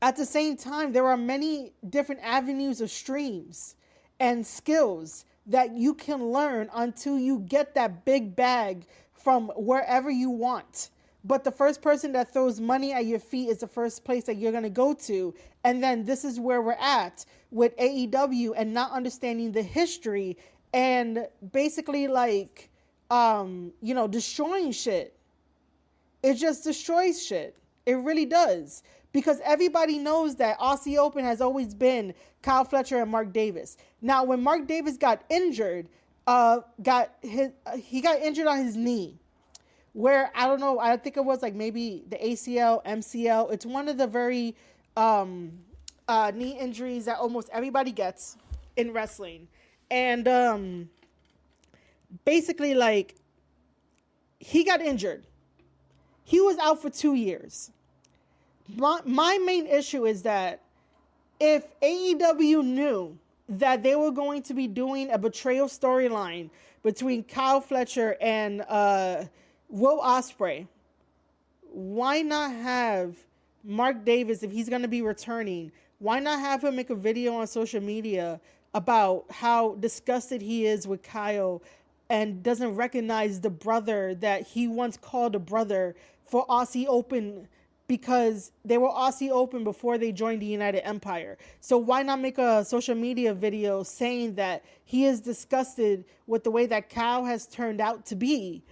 at the same time, there are many different avenues of streams and skills that you can learn until you get that big bag from wherever you want. But the first person that throws money at your feet is the first place that you're going to go to. And then this is where we're at with AEW and not understanding the history and basically destroying shit. It just destroys shit. It really does. Because everybody knows that Aussie Open has always been Kyle Fletcher and Mark Davis. Now, when Mark Davis got injured, he got injured on his knee. Where, I don't know, I think it was like maybe the ACL, MCL. It's one of the very knee injuries that almost everybody gets in wrestling. And basically, he got injured. He was out for 2 years. My main issue is that if AEW knew that they were going to be doing a betrayal storyline between Kyle Fletcher and Will Ospreay, why not have Mark Davis, if he's going to be returning, why not have him make a video on social media about how disgusted he is with Kyle and doesn't recognize the brother that he once called a brother for Aussie Open, because they were Aussie Open before they joined the United Empire. So why not make a social media video saying that he is disgusted with the way that Kyle has turned out to be,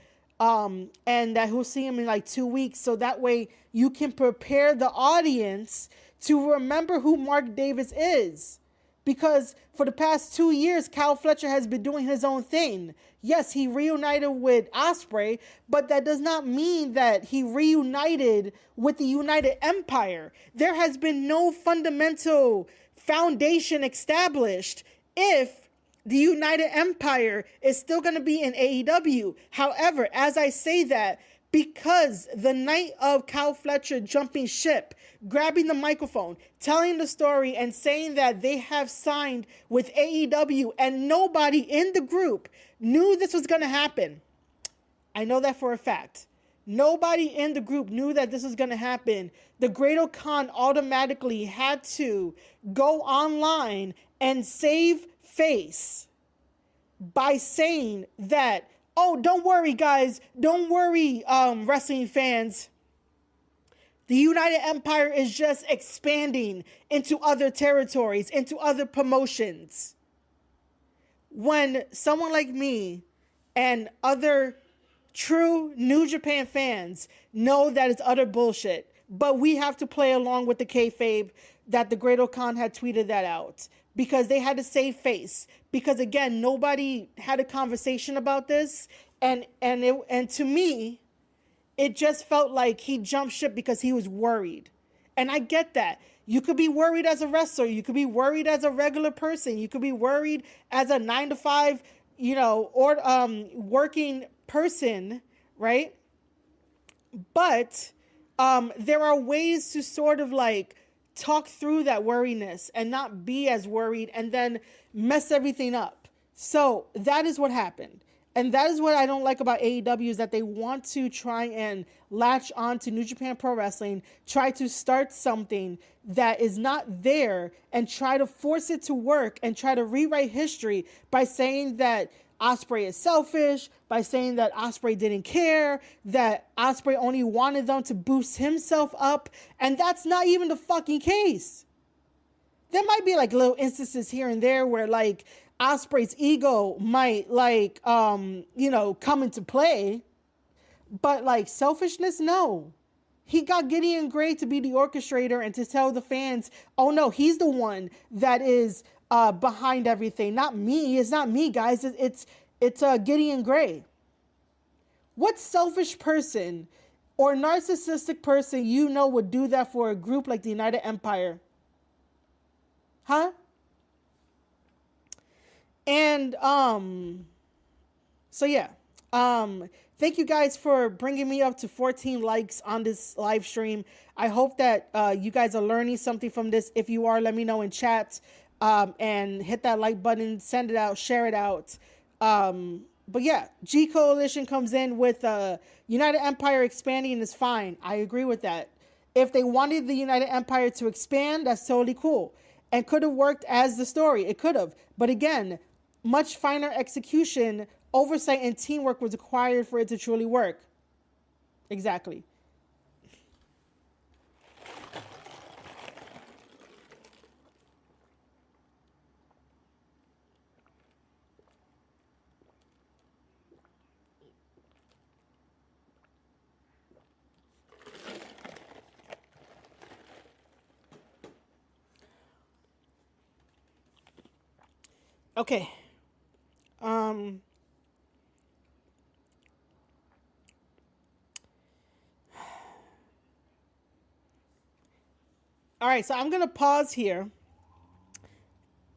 and that he'll see him in like 2 weeks, so that way you can prepare the audience to remember who Mark Davis is. Because for the past 2 years, Kyle Fletcher has been doing his own thing. Yes, he reunited with Ospreay, but that does not mean that he reunited with the United Empire. There has been no fundamental foundation established if the United Empire is still going to be in AEW. However, as I say that, because the night of Kyle Fletcher jumping ship, grabbing the microphone, telling the story, and saying that they have signed with AEW, and nobody in the group knew this was going to happen. I know that for a fact. Nobody in the group knew that this was going to happen. The Great Khan automatically had to go online and save face by saying that, oh, don't worry, guys. Don't worry, wrestling fans. The United Empire is just expanding into other territories, into other promotions. When someone like me and other true New Japan fans know that it's utter bullshit, but we have to play along with the kayfabe that the Great Khan had tweeted that out, because they had to save face. Because again, nobody had a conversation about this, and to me, it just felt like he jumped ship because he was worried. And I get that. You could be worried as a wrestler. You could be worried as a regular person. You could be worried as a 9-to-5, or working person, right? But there are ways to sort of like talk through that worriness and not be as worried and then mess everything up. So that is what happened. And that is what I don't like about AEW, is that they want to try and latch on to New Japan Pro Wrestling, try to start something that is not there and try to force it to work and try to rewrite history by saying that Ospreay is selfish, by saying that Ospreay didn't care, that Ospreay only wanted them to boost himself up. And that's not even the fucking case. There might be like little instances here and there where like Ospreay's ego might come into play, but like selfishness, no. He got Gideon Gray to be the orchestrator and to tell the fans, oh no, he's the one that is behind everything, not me. It's not me, guys. It's Gideon Gray. What selfish person or narcissistic person would do that for a group like the United Empire? Huh? And so yeah, thank you guys for bringing me up to 14 likes on this live stream. I hope that you guys are learning something from this. If you are, let me know in chat, and hit that like button, send it out, share it out. But yeah, G Coalition comes in with United Empire expanding is fine. I agree with that. If they wanted the United Empire to expand, that's totally cool. And could have worked as the story. It could have. But again, much finer execution, oversight, and teamwork was required for it to truly work. Exactly. Okay. All right, so I'm going to pause here.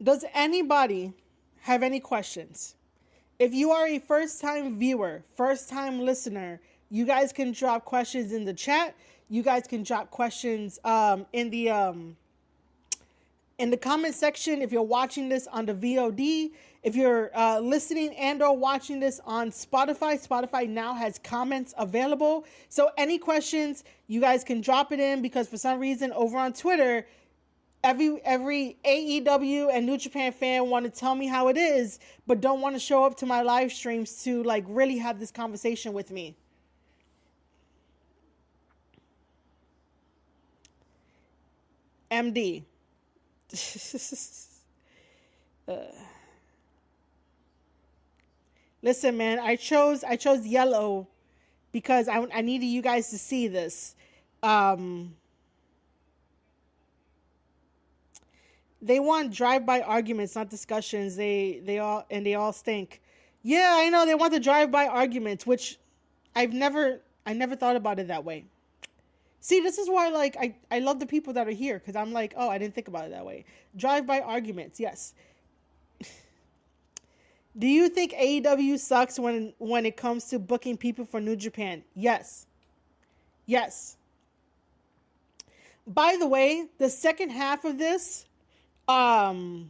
Does anybody have any questions? If you are a first-time viewer, first-time listener, you guys can drop questions in the chat. You guys can drop questions in the in the comment section, if you're watching this on the VOD, if you're listening and or watching this on Spotify now has comments available. So any questions, you guys can drop it in, because for some reason over on Twitter, every AEW and New Japan fan want to tell me how it is, but don't want to show up to my live streams to like really have this conversation with me. MD. Listen, man, I chose yellow because I needed you guys to see this. They want drive-by arguments, not discussions. They all stink. Yeah, I know they want the drive-by arguments, which I never thought about it that way. See, this is why like I love the people that are here, because I'm like, oh, I didn't think about it that way. Drive-by arguments, yes. Do you think AEW sucks when it comes to booking people for New Japan? Yes. Yes. By the way, the second half of this, I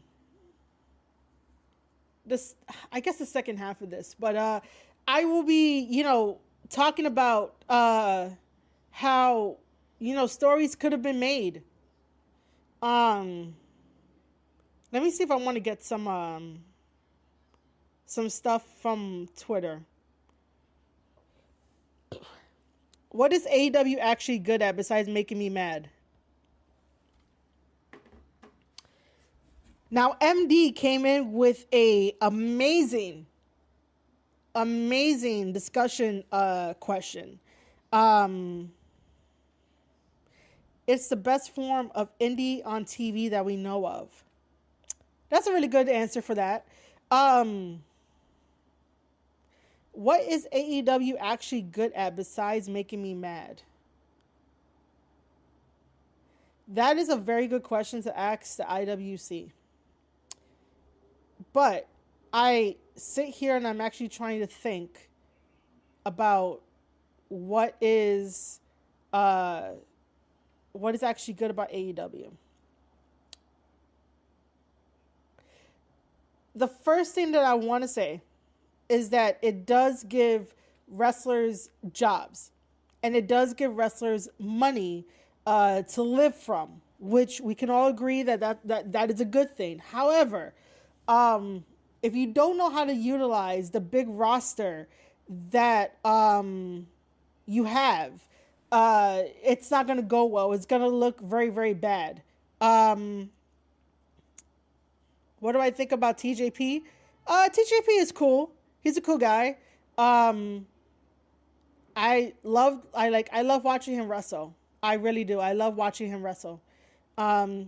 guess the second half of this, but I will be, talking about how, stories could have been made. Let me see if I want to get some stuff from Twitter. What is AEW actually good at besides making me mad? Now, MD came in with a amazing discussion question. It's the best form of indie on TV that we know of. That's a really good answer for that. What is AEW actually good at besides making me mad? That is a very good question to ask the IWC. But I sit here and I'm actually trying to think about what is actually good about AEW. The first thing that I want to say is that it does give wrestlers jobs, and it does give wrestlers money to live from, which we can all agree that is a good thing. However, if you don't know how to utilize the big roster that you have, it's not going to go well. It's going to look very, very bad. What do I think about TJP? TJP is cool. He's a cool guy. I love watching him wrestle. I really do. I love watching him wrestle. Yeah,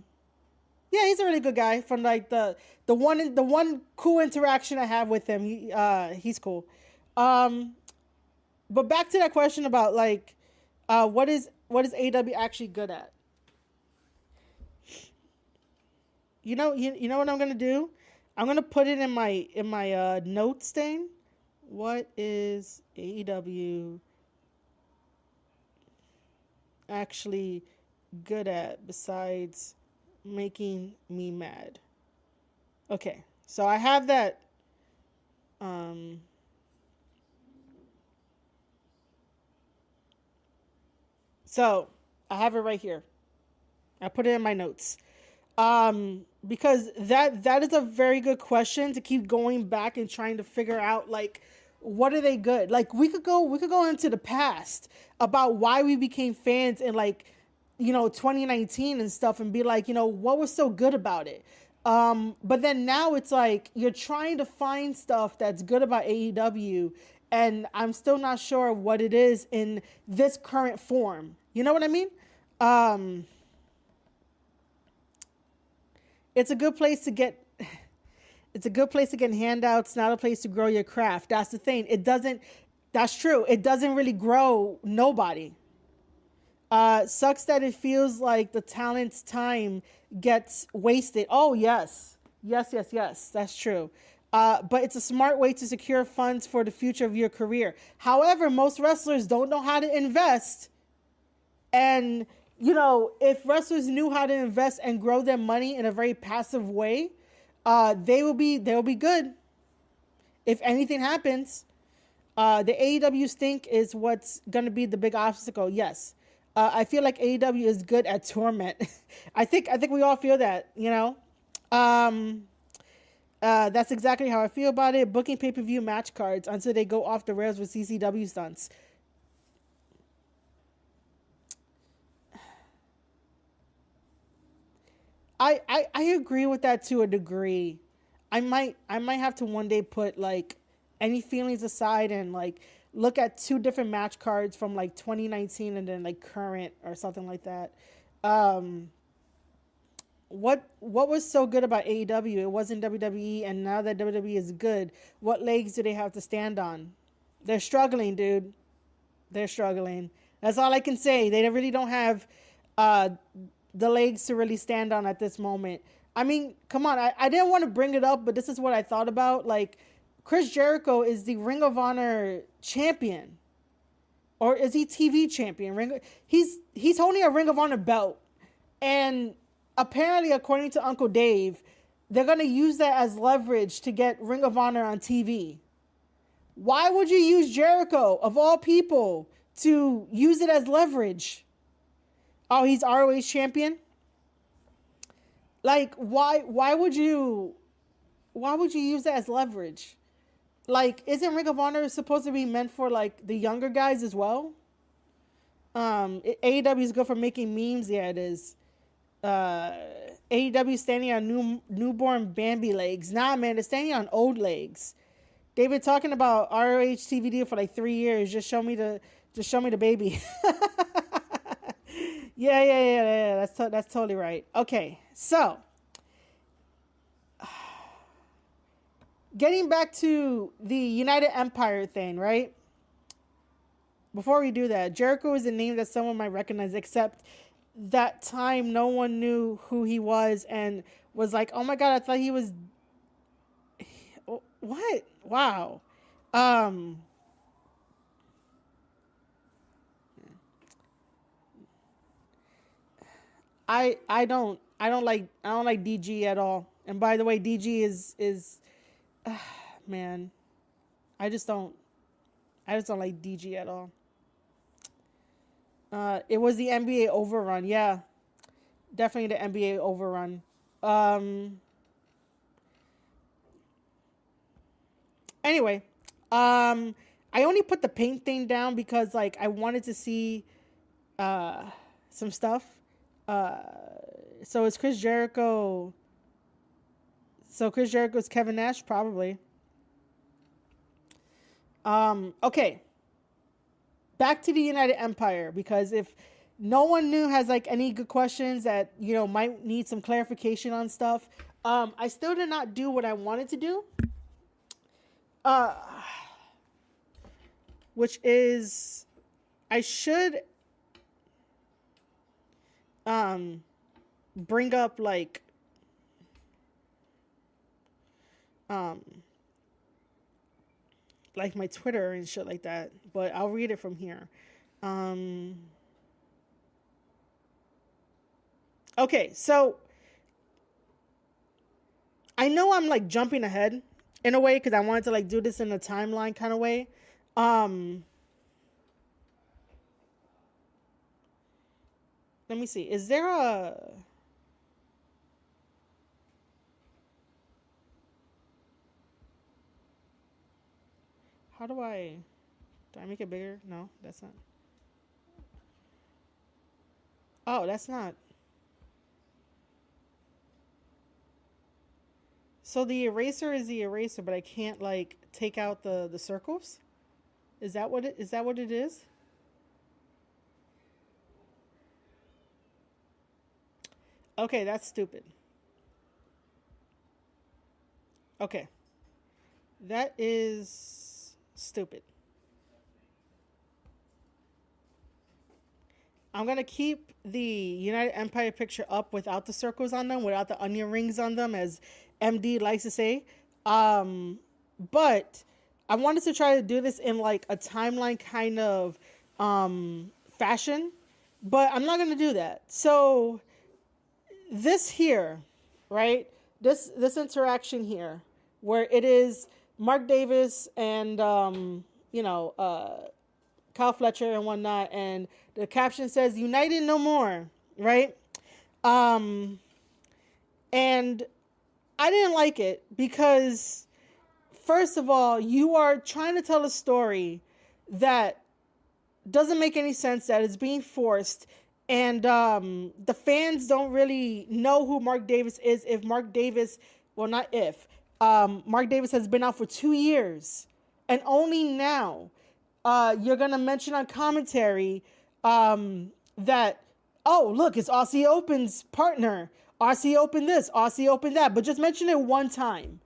he's a really good guy. From like the one cool interaction I have with him, he's cool. But back to that question about like, what is AEW actually good at? You know what I'm gonna do? I'm gonna put it in my notes thing. What is AEW actually good at besides making me mad? Okay, so I have that. So I have it right here. I put it in my notes. Because that is a very good question to keep going back and trying to figure out, like, what are they good? Like, we could go into the past about why we became fans in, like, 2019 and stuff, and be like, what was so good about it? But then now it's like you're trying to find stuff that's good about AEW, and I'm still not sure what it is in this current form. You know what I mean? It's a good place to get handouts, not a place to grow your craft. That's the thing. That's true. It doesn't really grow nobody. Sucks that it feels like the talent's time gets wasted. Oh, yes. Yes. That's true. But it's a smart way to secure funds for the future of your career. However, most wrestlers don't know how to invest. And if wrestlers knew how to invest and grow their money in a very passive way, they'll be good. If anything happens, the AEW stink is what's going to be the big obstacle. Yes. I feel like AEW is good at torment. I think we all feel that, that's exactly how I feel about it. Booking pay-per-view match cards until they go off the rails with CCW stunts. I agree with that to a degree. I might have to one day put like any feelings aside and like look at two different match cards from like 2019 and then like current or something like that. What was so good about AEW? It wasn't WWE, and now that WWE is good, what legs do they have to stand on? They're struggling, dude. They're struggling. That's all I can say. They really don't have the legs to really stand on at this moment. I mean, come on. I didn't want to bring it up, but this is what I thought about. Like, Chris Jericho is the Ring of Honor champion. Or is he TV champion? He's holding a Ring of Honor belt. And apparently, according to Uncle Dave, they're going to use that as leverage to get Ring of Honor on TV. Why would you use Jericho, of all people, to use it as leverage? Oh, he's ROH champion? Like, why would you use that as leverage? Like, isn't Ring of Honor supposed to be meant for like the younger guys as well? AEW is good for making memes. Yeah, it is. AEW standing on newborn Bambi legs. Nah, man, they're standing on old legs. They've been talking about ROH TV deal for like 3 years. Just show me the baby. Yeah. That's totally right. Okay, so getting back to the United Empire thing, right? Before we do that, Jericho is a name that someone might recognize, except that time no one knew who he was and was like, oh my God, I thought he was... What? Wow. I don't like DG at all. And by the way, DG is man, I just don't like DG at all. It was the NBA overrun. Yeah, definitely the NBA overrun. Anyway, I only put the paint thing down because like I wanted to see some stuff. So is Chris Jericho? So Chris Jericho's Kevin Nash probably. Okay. Back to the United Empire, because if no one new has like any good questions that might need some clarification on stuff, I still did not do what I wanted to do, which is I should bring up like my Twitter and shit like that, but I'll read it from here. Okay, so I know I'm like jumping ahead in a way because I wanted to like do this in a timeline kind of way. Let me see. Is there a... How do I make it bigger? No, that's not. Oh, that's not. So the eraser is the eraser, but I can't like take out the circles? Is that what it is? Okay, that's stupid. Okay. That is stupid. I'm going to keep the United Empire picture up without the circles on them, without the onion rings on them, as MD likes to say. But I wanted to try to do this in like a timeline kind of fashion. But I'm not going to do that. So this here, right? This interaction here, where it is Mark Davis and Kyle Fletcher and whatnot, and the caption says "United no more," right? Um, and I didn't like it because, first of all, you are trying to tell a story that doesn't make any sense, that is being forced, and the fans don't really know who Mark Davis is. If Mark Davis, well, not if, Mark Davis has been out for 2 years, and only now you're gonna mention on commentary that, oh, look, it's Aussie Open's partner, Aussie Open this, Aussie Open that, but just mention it one time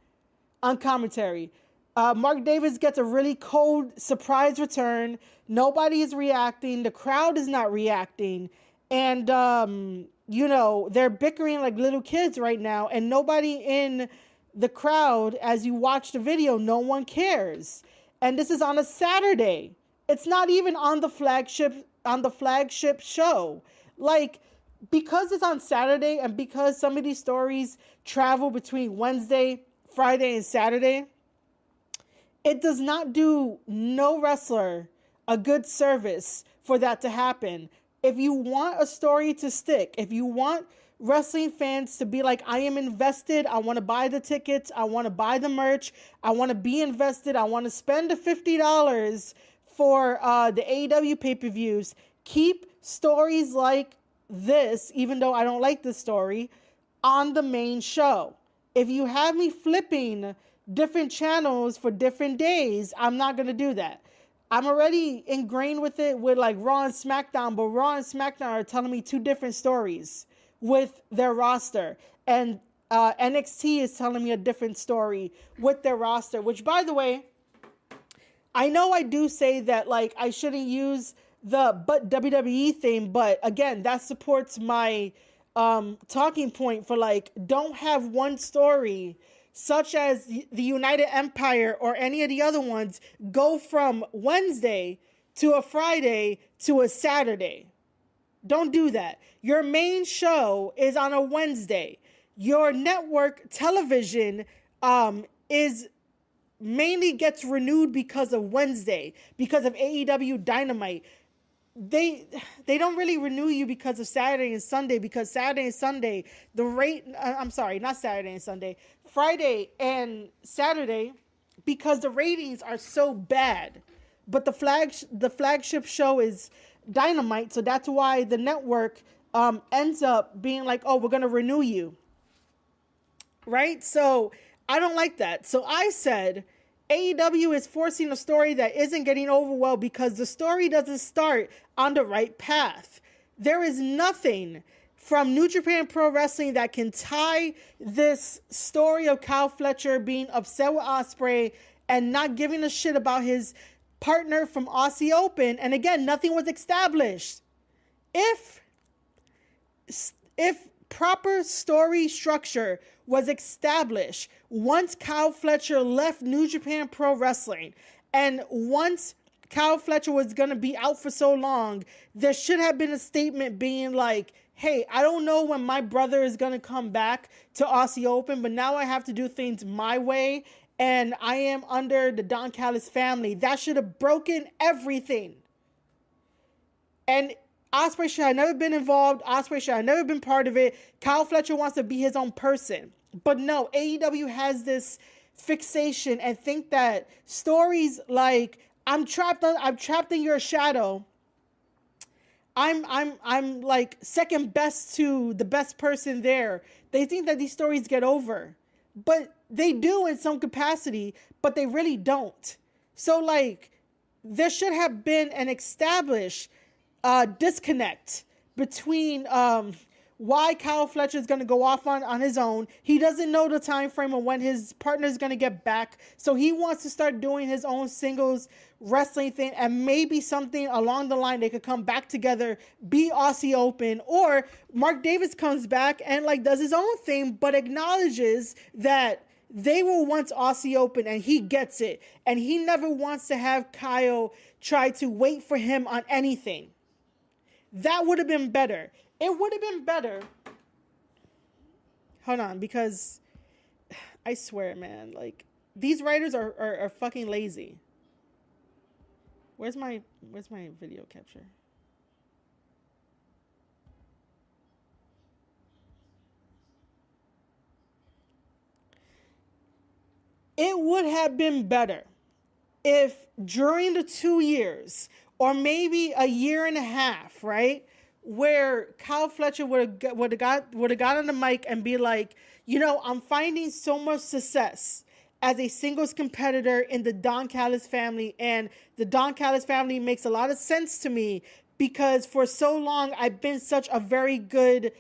on commentary. Mark Davis gets a really cold surprise return. Nobody is reacting. The crowd is not reacting. And, they're bickering like little kids right now. And nobody in the crowd, as you watch the video, no one cares. And this is on a Saturday. It's not even on the flagship show. Like, because it's on Saturday and because some of these stories travel between Wednesday, Friday, and Saturday, it does not do no wrestler a good service for that to happen. If you want a story to stick, if you want wrestling fans to be like, I am invested, I want to buy the tickets, I want to buy the merch, I want to be invested, I want to spend the $50 for the AEW pay-per-views, keep stories like this, even though I don't like this story, on the main show. If you have me flipping different channels for different days, I'm not going to do that. I'm already ingrained with it with like Raw and SmackDown, but Raw and SmackDown are telling me two different stories with their roster. And NXT is telling me a different story with their roster, which, by the way, I know I do say that like I shouldn't use the but WWE thing, but again, that supports my talking point for like, don't have one story such as the United Empire or any of the other ones go from Wednesday to a Friday to a Saturday. Don't do that. Your main show is on a Wednesday. Your network television is mainly gets renewed because of Wednesday, because of AEW Dynamite. They don't really renew you because of Saturday and Sunday, because Saturday and Sunday, not Saturday and Sunday, Friday and Saturday, because the ratings are so bad. But the flagship show is Dynamite, so that's why the network ends up being like, oh, we're going to renew you. Right? So I don't like that. So I said, AEW is forcing a story that isn't getting over well because the story doesn't start on the right path. There is nothing from New Japan Pro Wrestling that can tie this story of Kyle Fletcher being upset with Ospreay and not giving a shit about his partner from Aussie Open. And again, nothing was established. If proper story structure was established once Kyle Fletcher left New Japan Pro Wrestling, and once Kyle Fletcher was going to be out for so long, there should have been a statement being like, hey, I don't know when my brother is going to come back to Aussie Open, but now I have to do things my way, and I am under the Don Callis family. That should have broken everything. And Ospreay should have never been involved. Ospreay should have never been part of it. Kyle Fletcher wants to be his own person. But no, AEW has this fixation and think that stories like I'm trapped in your shadow. I'm like second best to the best person there. They think that these stories get over. But they do in some capacity, but they really don't. So like there should have been an established disconnect between why Kyle Fletcher is going to go off on his own. He doesn't know the time frame of when his partner is going to get back, so he wants to start doing his own singles wrestling thing, and maybe something along the line they could come back together, be Aussie Open, or Mark Davis comes back and like does his own thing, but acknowledges that they were once Aussie Open and he gets it, and he never wants to have Kyle try to wait for him on anything. That would have been better. It would have been better. Hold on, because I swear, man, like, these writers are fucking lazy. Where's my video capture? It would have been better if during the 2 years, or maybe a year and a half, right, where Kyle Fletcher would have got on the mic and be like, you know, I'm finding so much success as a singles competitor in the Don Callis family, and the Don Callis family makes a lot of sense to me because for so long I've been such a very good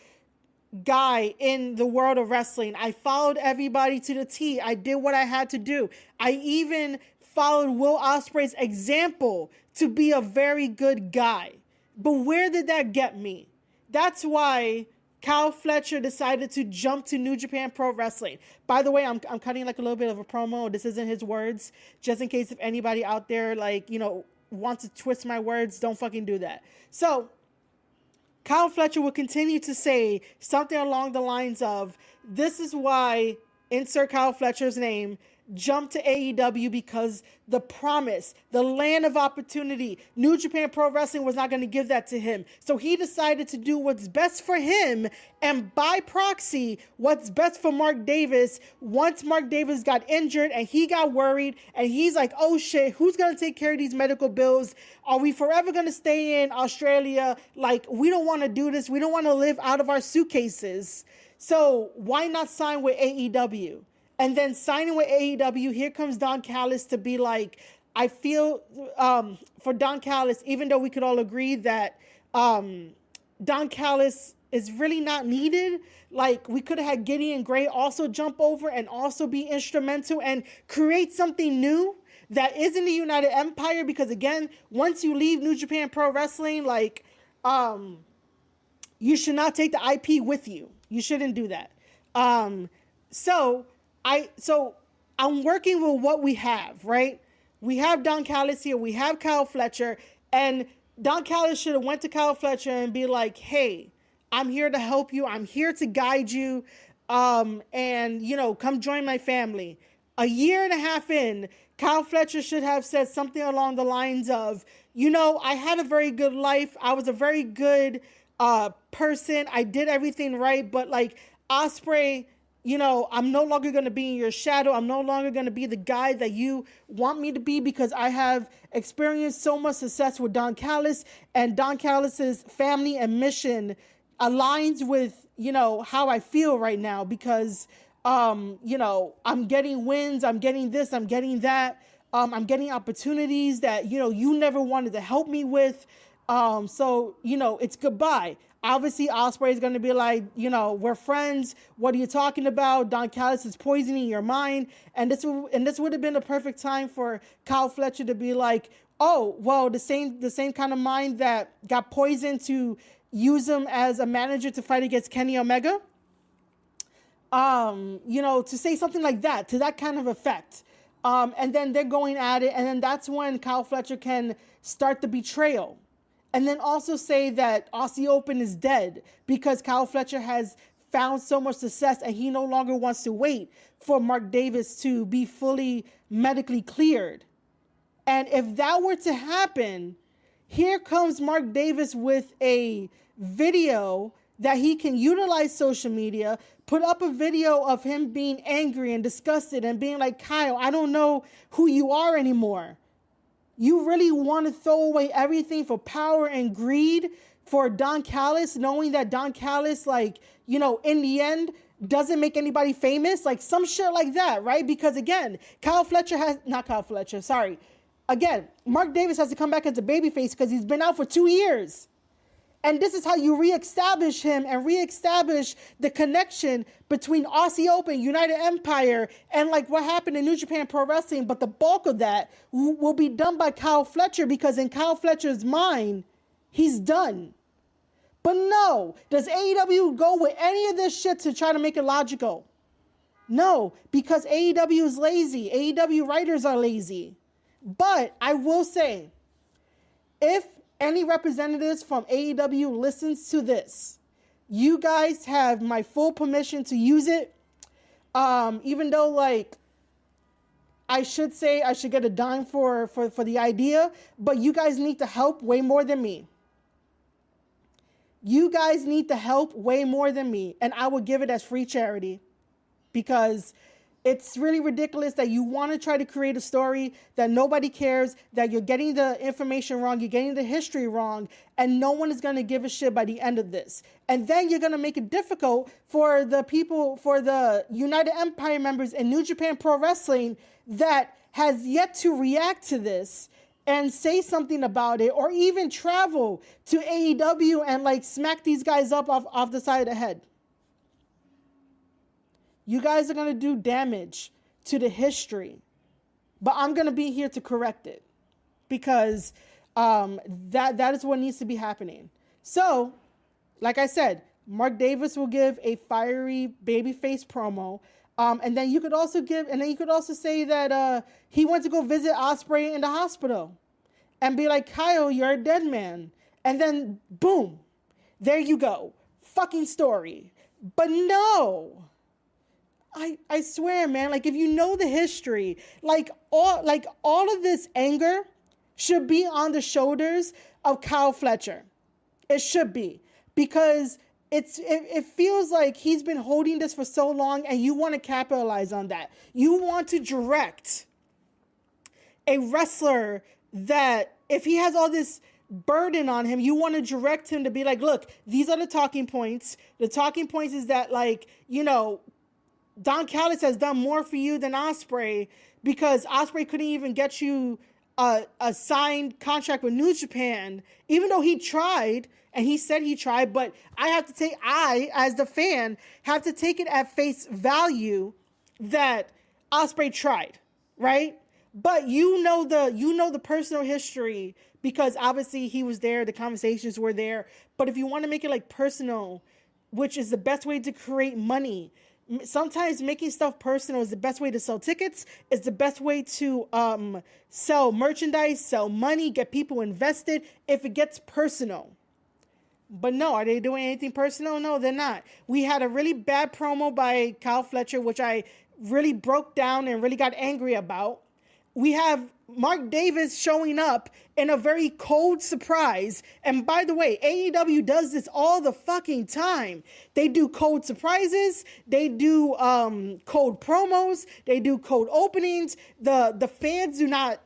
guy in the world of wrestling. I followed everybody to the T. I did what I had to do. I even followed Will Ospreay's example to be a very good guy. But where did that get me? That's why Kyle Fletcher decided to jump to New Japan Pro Wrestling. By the way, I'm cutting like a little bit of a promo. This isn't his words. Just in case if anybody out there, like, you know, wants to twist my words, don't fucking do that. So Kyle Fletcher will continue to say something along the lines of, this is why, insert Kyle Fletcher's name, jumped to AEW, because the promise, the land of opportunity, New Japan Pro Wrestling was not going to give that to him. So he decided to do what's best for him, and by proxy, what's best for Mark Davis. Once Mark Davis got injured and he got worried and he's like, oh shit, who's going to take care of these medical bills? Are we forever going to stay in Australia? Like, we don't want to do this. We don't want to live out of our suitcases. So why not sign with AEW? And then signing with AEW, here comes Don Callis to be like, I feel for Don Callis, even though we could all agree that Don Callis is really not needed. Like, we could have had Gideon Gray also jump over and also be instrumental and create something new that is in the United Empire. Because again, once you leave New Japan Pro Wrestling, like, you should not take the IP with you. You shouldn't do that. So I'm working with what we have, right? We have Don Callis here. We have Kyle Fletcher. And Don Callis should have went to Kyle Fletcher and be like, hey, I'm here to help you. I'm here to guide you. And, you know, come join my family. A year and a half in, Kyle Fletcher should have said something along the lines of, you know, I had a very good life. I was a very good person. I did everything right. But like Ospreay, you know, I'm no longer going to be in your shadow. I'm no longer going to be the guy that you want me to be, because I have experienced so much success with Don Callis, and Don Callis's family and mission aligns with, you know, how I feel right now, because, you know, I'm getting wins. I'm getting this. I'm getting that. I'm getting opportunities that, you know, you never wanted to help me with. So, you know, it's goodbye. Obviously, Ospreay is going to be like, you know, we're friends. What are you talking about? Don Callis is poisoning your mind. And this would have been the perfect time for Kyle Fletcher to be like, oh, well, the same kind of mind that got poisoned to use him as a manager to fight against Kenny Omega. You know, to say something like that, to that kind of effect. And then they're going at it. And then that's when Kyle Fletcher can start the betrayal. And then also say that Aussie Open is dead because Kyle Fletcher has found so much success and he no longer wants to wait for Mark Davis to be fully medically cleared. And if that were to happen, here comes Mark Davis with a video that he can utilize social media, put up a video of him being angry and disgusted and being like, Kyle, I don't know who you are anymore. You really want to throw away everything for power and greed for Don Callis, knowing that Don Callis, like, you know, in the end, doesn't make anybody famous? Like, some shit like that, right? Because, again, Again, Mark Davis has to come back as a babyface because he's been out for 2 years. And this is how you reestablish him and reestablish the connection between Aussie Open, United Empire, and like what happened in New Japan Pro Wrestling. But the bulk of that will be done by Kyle Fletcher, because in Kyle Fletcher's mind, he's done. But no, does AEW go with any of this shit to try to make it logical? No, because AEW is lazy. AEW writers are lazy. But I will say, if any representatives from AEW listens to this, you guys have my full permission to use it. Even though, like, I should say I should get a dime for the idea, but you guys need to help way more than me. You guys need to help way more than me, and I will give it as free charity, because it's really ridiculous that you want to try to create a story that nobody cares, that you're getting the information wrong, you're getting the history wrong, and no one is going to give a shit by the end of this. And then you're going to make it difficult for the people, for the United Empire members in New Japan Pro Wrestling that has yet to react to this and say something about it, or even travel to AEW and like smack these guys up off the side of the head. You guys are going to do damage to the history, but I'm going to be here to correct it, because that is what needs to be happening. So, like I said, Mark Davis will give a fiery babyface promo. And then you could also say that he went to go visit Ospreay in the hospital and be like, Kyle, you're a dead man. And then boom, there you go. Fucking story. But no. I swear, man, like, if you know the history, all of this anger should be on the shoulders of Kyle Fletcher. It should be, because it feels like he's been holding this for so long, and you want to capitalize on that. You want to direct a wrestler that, if he has all this burden on him, you want to direct him to be like, look, these are the talking points. The talking points is that, like, you know, Don Callis has done more for you than Ospreay, because Ospreay couldn't even get you a signed contract with New Japan, even though he tried, and he said he tried. But I, as the fan, have to take it at face value that Ospreay tried, right? But you know the personal history, because obviously he was there, the conversations were there. But if you want to make it like personal, which is the best way to create money, sometimes making stuff personal is the best way to sell tickets. It's the best way to sell merchandise, sell money, get people invested, if it gets personal. But no, are they doing anything personal? No, they're not. We had a really bad promo by Kyle Fletcher, which I really broke down and really got angry about. We have Mark Davis showing up in a very cold surprise. And by the way, AEW does this all the fucking time. They do cold surprises. They do cold promos. They do cold openings. The fans do not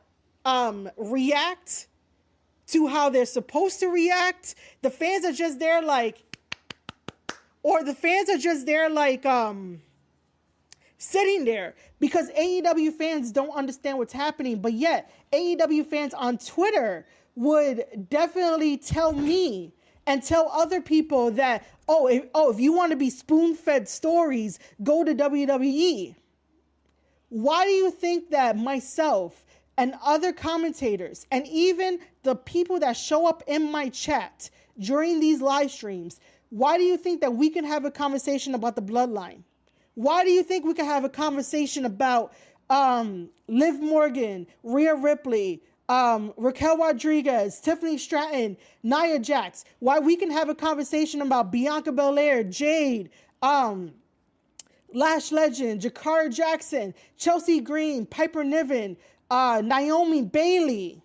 react to how they're supposed to react. The fans are just there like, sitting there, because AEW fans don't understand what's happening. But yet AEW fans on Twitter would definitely tell me and tell other people that, if you want to be spoon-fed stories, go to WWE. Why do you think that myself and other commentators, and even the people that show up in my chat during these live streams, why do you think that we can have a conversation about the bloodline? Why do you think we can have a conversation about Liv Morgan, Rhea Ripley, Raquel Rodriguez, Tiffany Stratton, Nia Jax? Why we can have a conversation about Bianca Belair, Jade, Lash Legend, Jakara Jackson, Chelsea Green, Piper Niven, Naomi Bailey?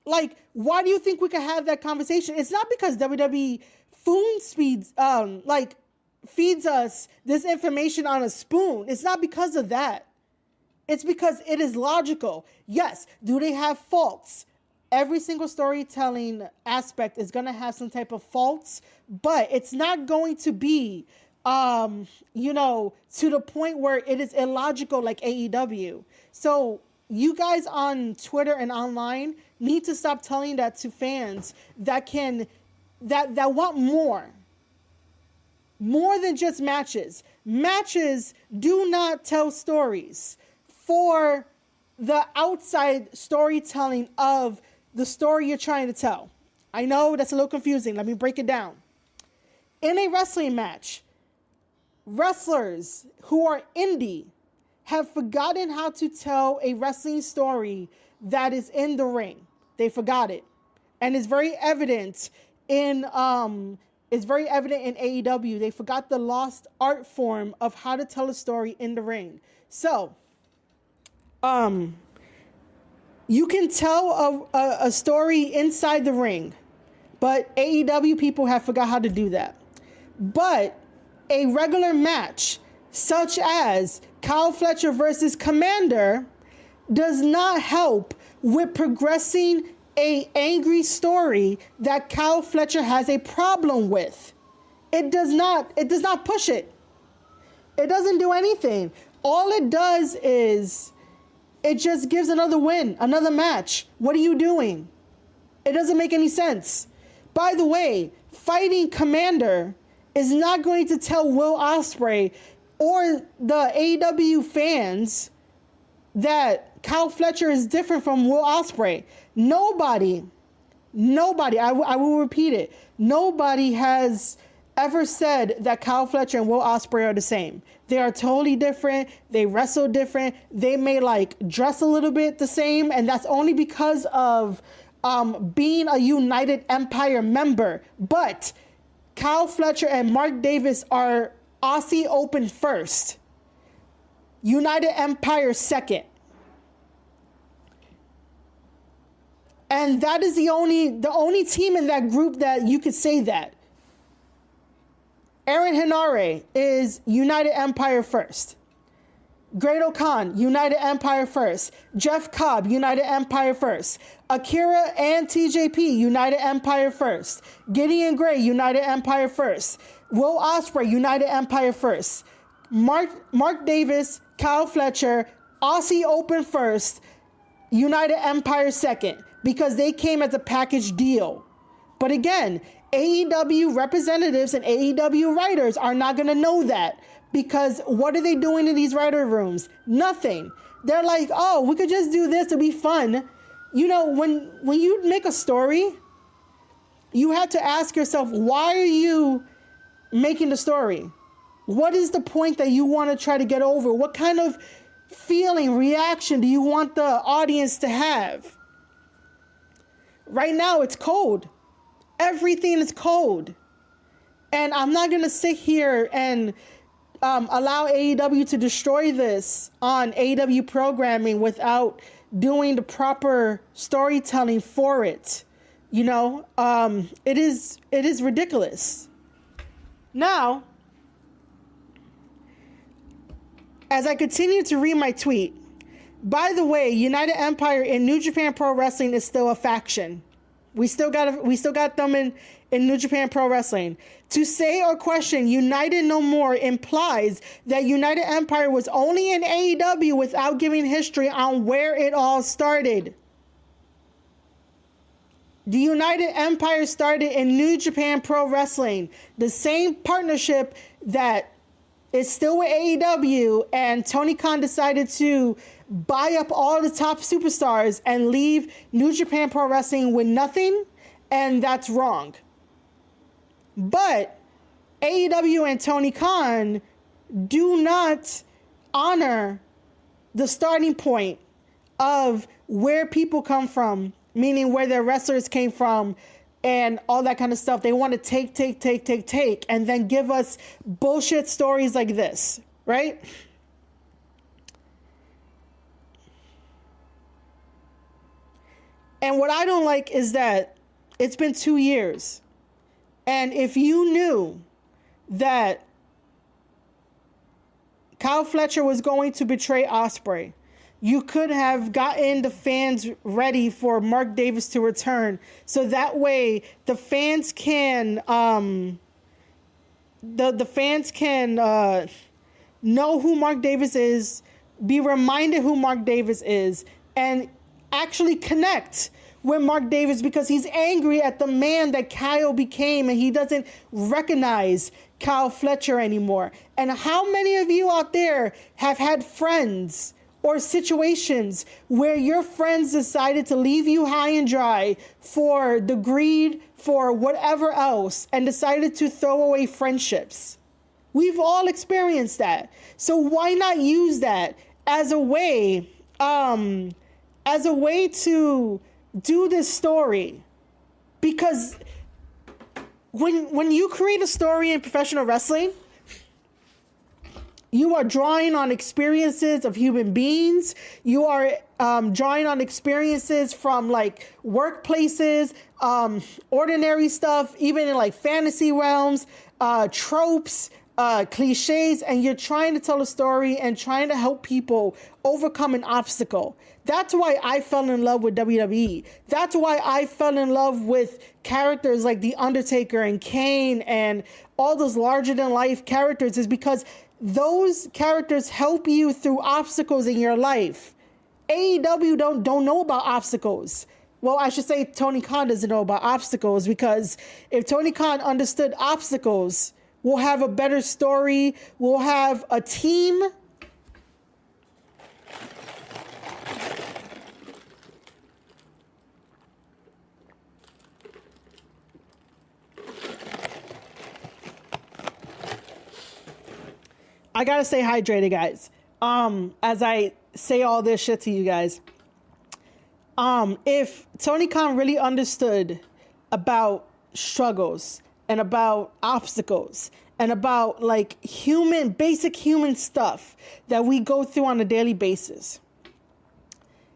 Like, why do you think we can have that conversation? It's not because WWE feeds us this information on a spoon. It's not because of that. It's because it is logical. Yes, do they have faults? Every single storytelling aspect is going to have some type of faults, but it's not going to be, to the point where it is illogical like AEW. So you guys on Twitter and online need to stop telling that to fans that want more than just matches. Matches do not tell stories. For the outside storytelling of the story you're trying to tell. I know that's a little confusing. Let me break it down. In a wrestling match, wrestlers who are indie have forgotten how to tell a wrestling story that is in the ring. They forgot it. And it's very evident in AEW. They forgot the lost art form of how to tell a story in the ring. So, you can tell a story inside the ring, but AEW people have forgot how to do that. But a regular match, such as Kyle Fletcher versus Commander, does not help with progressing a angry story that Kyle Fletcher has a problem with. It does not push it. It doesn't do anything. All it does is it just gives another win, another match. What are you doing? It doesn't make any sense. By the way, fighting Commander is not going to tell Will Ospreay or the AEW fans that Kyle Fletcher is different from Will Ospreay. Nobody, I will repeat it. Nobody has ever said that Kyle Fletcher and Will Ospreay are the same. They are totally different. They wrestle different. They may dress a little bit the same, and that's only because of being a United Empire member. But Kyle Fletcher and Mark Davis are Aussie Open first, United Empire second. And that is the only team in that group that you could say that. Aaron Henare is United Empire first. Great Khan, United Empire first. Jeff Cobb, United Empire first. Akira and TJP, United Empire first. Gideon Gray, United Empire first. Will Ospreay, United Empire first. Mark Davis, Kyle Fletcher, Aussie Open first, United Empire second, because they came as a package deal. But again, AEW representatives and AEW writers are not going to know that, because what are they doing in these writer rooms? Nothing. They're like, oh, we could just do this to be fun. You know, when you make a story, you have to ask yourself, why are you making the story? What is the point that you want to try to get over? What kind of feeling, reaction do you want the audience to have? Right now, it's cold. Everything is cold. And I'm not going to sit here and allow AEW to destroy this on AEW programming without doing the proper storytelling for it. You know, it is ridiculous. Now, as I continue to read my tweet, by the way, United Empire in New Japan Pro Wrestling is still a faction. We still got them in New Japan Pro Wrestling. To say or question United no more implies that United Empire was only in AEW without giving history on where it all started. The United Empire started in New Japan Pro Wrestling, the same partnership that is still with AEW, and Tony Khan decided to buy up all the top superstars and leave New Japan Pro Wrestling with nothing, and that's wrong. But AEW and Tony Khan do not honor the starting point of where people come from, meaning where their wrestlers came from and all that kind of stuff. They want to take, and then give us bullshit stories like this, right? And what I don't like is that it's been 2 years. And if you knew that Kyle Fletcher was going to betray Ospreay, you could have gotten the fans ready for Mark Davis to return. So that way the fans can know who Mark Davis is, be reminded who Mark Davis is, and actually connect with Mark Davis, because he's angry at the man that Kyle became and he doesn't recognize Kyle Fletcher anymore. And how many of you out there have had friends or situations where your friends decided to leave you high and dry for the greed, for whatever else, and decided to throw away friendships? We've all experienced that. So why not use that as a way to do this story. Because when you create a story in professional wrestling, you are drawing on experiences of human beings. You are drawing on experiences from like workplaces, ordinary stuff, even in like fantasy realms, tropes, cliches, and you're trying to tell a story and trying to help people overcome an obstacle. That's why I fell in love with WWE. That's why I fell in love with characters like The Undertaker and Kane and all those larger than life characters, is because those characters help you through obstacles in your life. AEW don't know about obstacles. Well, I should say Tony Khan doesn't know about obstacles, because if Tony Khan understood obstacles, we'll have a better story. We'll have a team. I gotta stay hydrated, guys. As I say all this shit to you guys. If Tony Khan really understood about struggles and about obstacles and about like basic human stuff that we go through on a daily basis,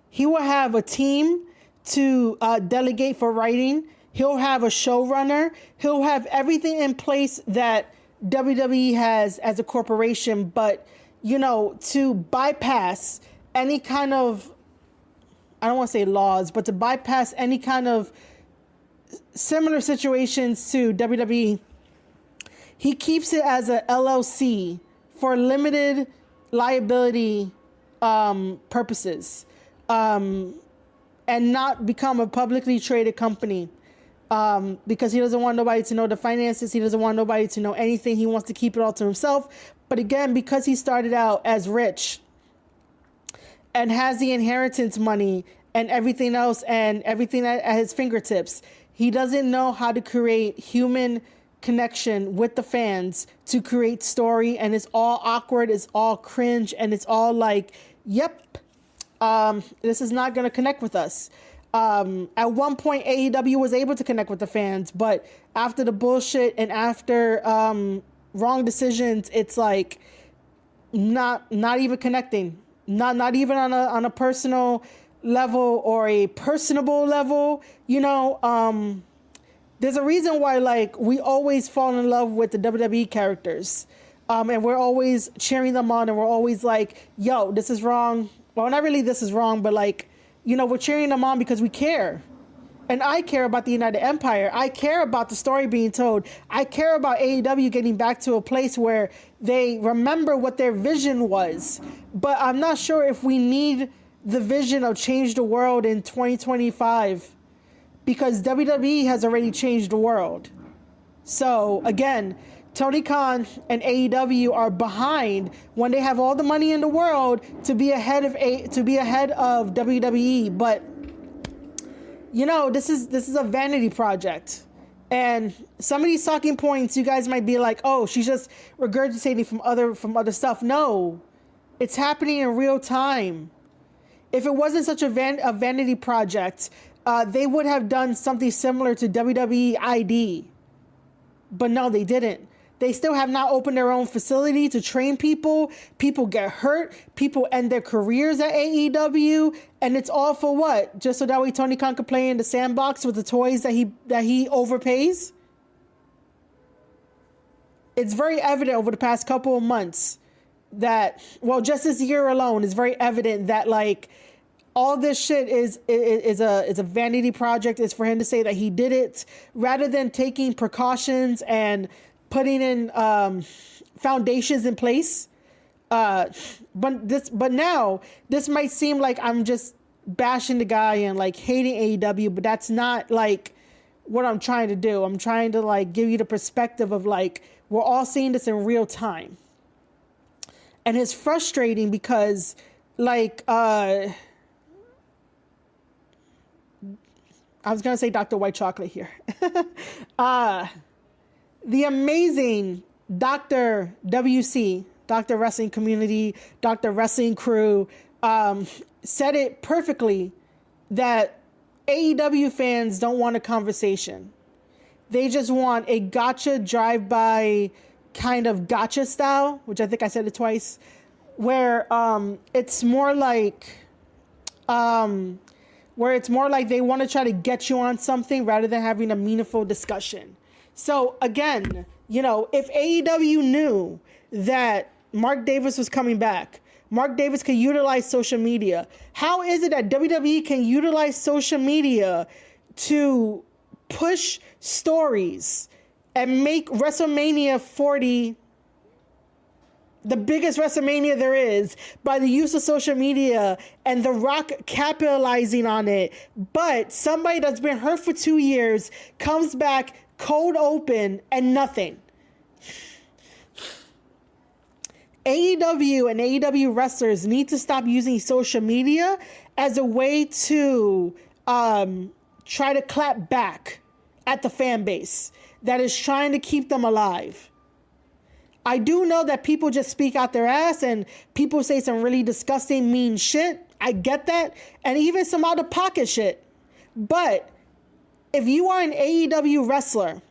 he will have a team to delegate for writing. He'll have a showrunner. He'll have everything in place that WWE has as a corporation, but, you know, to bypass any kind of, I don't want to say laws, but to bypass any kind of similar situations to WWE, he keeps it as a LLC for limited liability purposes, and not become a publicly traded company. Because he doesn't want nobody to know the finances. He doesn't want nobody to know anything. He wants to keep it all to himself. But again, because he started out as rich and has the inheritance money and everything else and everything at his fingertips, he doesn't know how to create human connection with the fans to create story. And it's all awkward. It's all cringe. And it's all like, yep, this is not going to connect with us. At one point, AEW was able to connect with the fans, but after the bullshit and after wrong decisions, it's like not even connecting, not even on a personal level or a personable level. You know, there's a reason why like we always fall in love with the WWE characters, and we're always cheering them on, and we're always like, "Yo, this is wrong." Well, not really, this is wrong, but like, you know, we're cheering them on because we care. And I care about the United Empire. I care about the story being told. I care about AEW getting back to a place where they remember what their vision was. But I'm not sure if we need the vision of change the world in 2025, because WWE has already changed the world. So again, Tony Khan and AEW are behind when they have all the money in the world to be ahead of WWE. But you know, this is a vanity project, and some of these talking points, you guys might be like, "Oh, she's just regurgitating from other stuff." No, it's happening in real time. If it wasn't such a vanity project, they would have done something similar to WWE ID, but no, they didn't. They still have not opened their own facility to train people. People get hurt. People end their careers at AEW. And it's all for what? Just so that way Tony Khan can play in the sandbox with the toys that he overpays? It's very evident over the past couple of months that, well, just this year alone, it's very evident that like all this shit is a vanity project. It's for him to say that he did it rather than taking precautions and putting in foundations in place. But now this might seem like I'm just bashing the guy and like hating AEW, but that's not like what I'm trying to do. I'm trying to like give you the perspective of like, we're all seeing this in real time. And it's frustrating because like, I was going to say Dr. White Chocolate here. The amazing Dr. WC, Dr. Wrestling Community, Dr. Wrestling Crew, said it perfectly that AEW fans don't want a conversation. They just want a gotcha drive-by kind of gotcha style, which I think I said it twice, where it's more like they want to try to get you on something rather than having a meaningful discussion. So again, if AEW knew that Mark Davis was coming back, Mark Davis could utilize social media. How is it that WWE can utilize social media to push stories and make WrestleMania 40 the biggest WrestleMania there is by the use of social media and The Rock capitalizing on it? But somebody that's been hurt for 2 years comes back cold open and nothing. AEW and AEW wrestlers need to stop using social media as a way to try to clap back at the fan base that is trying to keep them alive. I do know that people just speak out their ass and people say some really disgusting, mean shit. I get that. And even some out of pocket shit. But if you are an AEW wrestler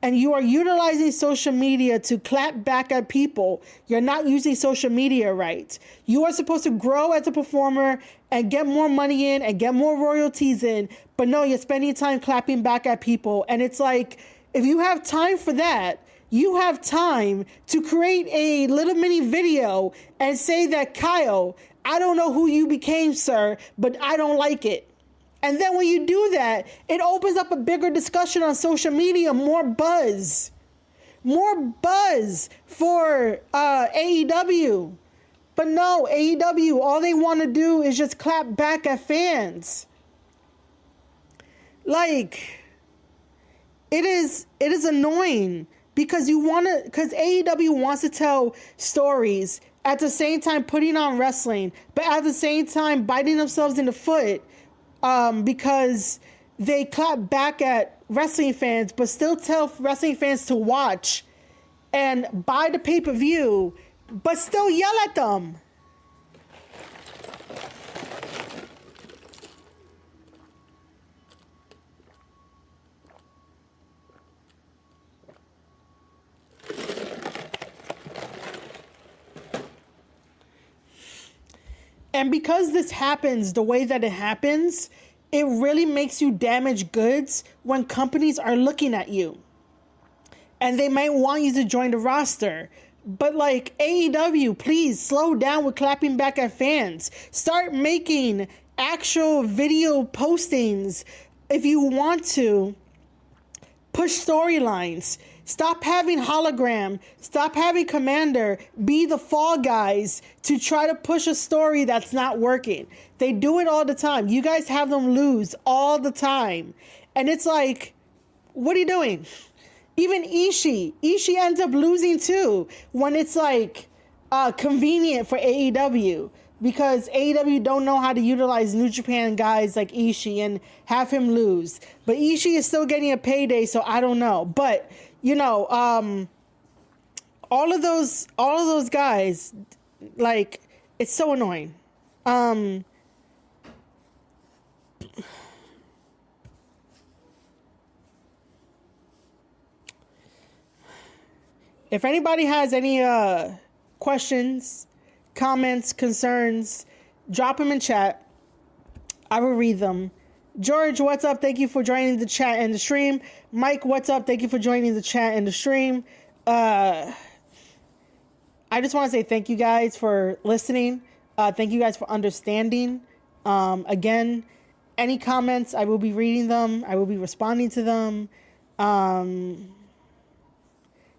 and you are utilizing social media to clap back at people, you're not using social media right. You are supposed to grow as a performer and get more money in and get more royalties in. But no, you're spending time clapping back at people. And it's like, if you have time for that, you have time to create a little mini video and say that, Kyle, I don't know who you became, sir, but I don't like it. And then when you do that, it opens up a bigger discussion on social media, more buzz for AEW. But no, AEW, all they want to do is just clap back at fans. Like, it is annoying because AEW wants to tell stories at the same time putting on wrestling, but at the same time biting themselves in the foot because they clap back at wrestling fans, but still tell wrestling fans to watch and buy the pay-per-view, but still yell at them. And because this happens the way that it happens, it really makes you damage goods when companies are looking at you. And they might want you to join the roster. But like, AEW, please slow down with clapping back at fans. Start making actual video postings if you want to. Push storylines. Stop having hologram. Stop having Commander be the fall guys to try to push a story that's not working. They do it all the time. You guys have them lose all the time. And it's like, what are you doing? Even Ishii ends up losing too when it's like convenient for AEW. Because AEW don't know how to utilize New Japan guys like Ishii and have him lose. But Ishii is still getting a payday, so I don't know. But all of those guys, like, it's so annoying. If anybody has any questions, comments, concerns, drop them in chat. I will read them. George, what's up? Thank you for joining the chat and the stream. Mike, what's up? Thank you for joining the chat and the stream. I just want to say thank you guys for listening. Thank you guys for understanding. Again, any comments, I will be reading them. I will be responding to them.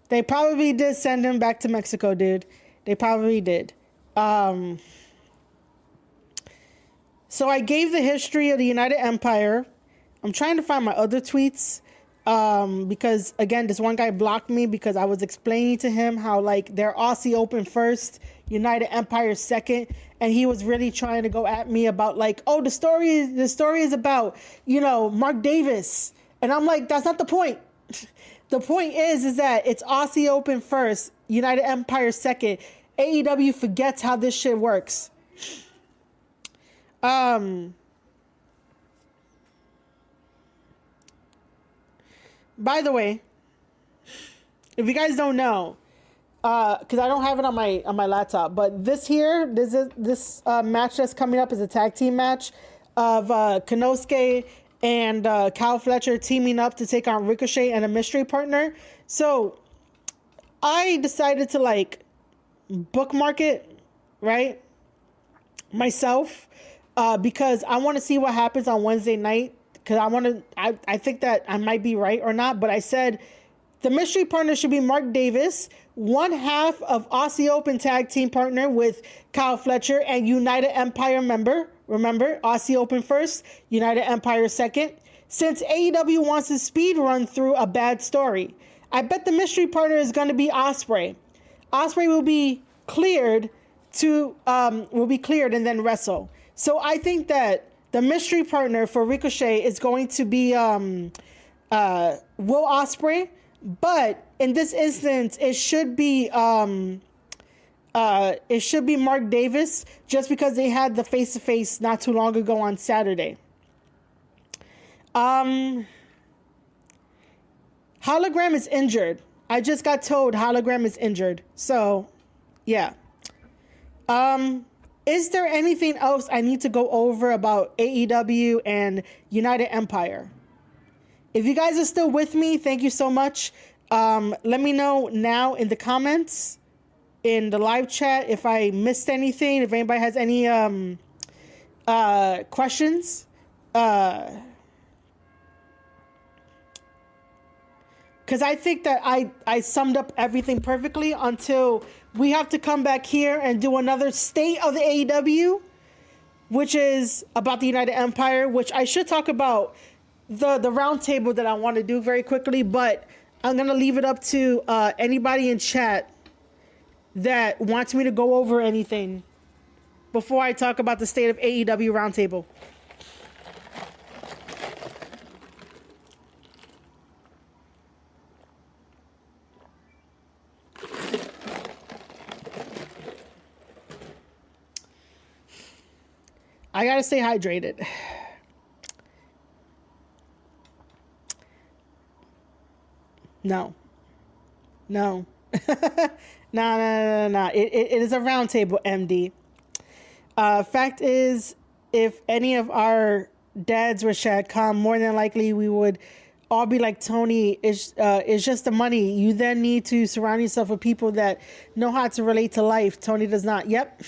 They probably did send him back to Mexico, dude. They probably did. So I gave the history of the United Empire. I'm trying to find my other tweets because, again, this one guy blocked me because I was explaining to him how, like, they're Aussie Open first, United Empire second, and he was really trying to go at me about, like, oh, the story is about, Mark Davis. And I'm like, that's not the point. The point is that it's Aussie Open first, United Empire second. AEW forgets how this shit works. By the way, if you guys don't know, because I don't have it on my laptop, but this match that's coming up is a tag team match of Konosuke and Kyle Fletcher teaming up to take on Ricochet and a mystery partner. So I decided to like bookmark it, right, myself, because I want to see what happens on Wednesday night. Because I think that I might be right or not, but I said the mystery partner should be Mark Davis, one half of Aussie Open tag team partner with Kyle Fletcher and United Empire member. Remember, Aussie Open first, United Empire second. Since AEW wants to speed run through a bad story, I bet the mystery partner is going to be Ospreay. Ospreay will be cleared and then wrestle. So I think that the mystery partner for Ricochet is going to be Will Ospreay, but in this instance, it should be Mark Davis, just because they had the face-to-face not too long ago on Saturday. Hologram is injured. I just got told Hologram is injured. So, yeah. Is there anything else I need to go over about AEW and United Empire? If you guys are still with me, thank you so much. Let me know now in the comments, in the live chat, if I missed anything, if anybody has any questions. Because I think that I summed up everything perfectly until we have to come back here and do another state of the AEW, which is about the United Empire, which I should talk about the round table that I want to do very quickly, but I'm going to leave it up to anybody in chat that wants me to go over anything before I talk about the state of AEW roundtable. I gotta stay hydrated. No. No. No. It is a round table, MD. Fact is, if any of our dads were Shadcom, more than likely we would all be like Tony. It's just the money. You then need to surround yourself with people that know how to relate to life. Tony does not. Yep.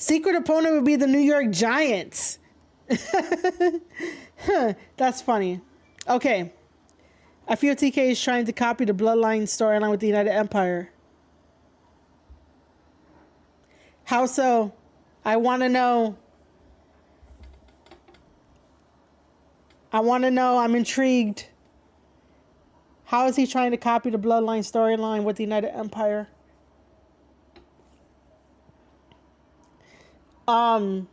Secret opponent would be the New York Giants. That's funny. Okay. I feel TK is trying to copy the Bloodline storyline with the United Empire. How so? I want to know. I'm intrigued. How is he trying to copy the Bloodline storyline with the United Empire? Tony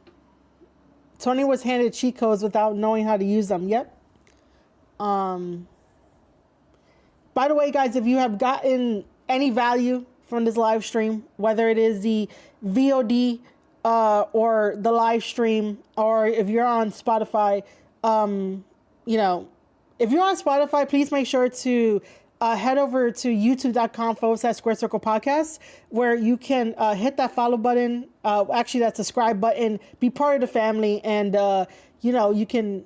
was handed cheat codes without knowing how to use them. Yep. By the way, guys, if you have gotten any value from this live stream, whether it is the VOD or the live stream, or if you're on Spotify, if you're on Spotify, please make sure to head over to youtube.com/Square Circle Podcast, where you can hit that follow button, actually that subscribe button, be part of the family, and you can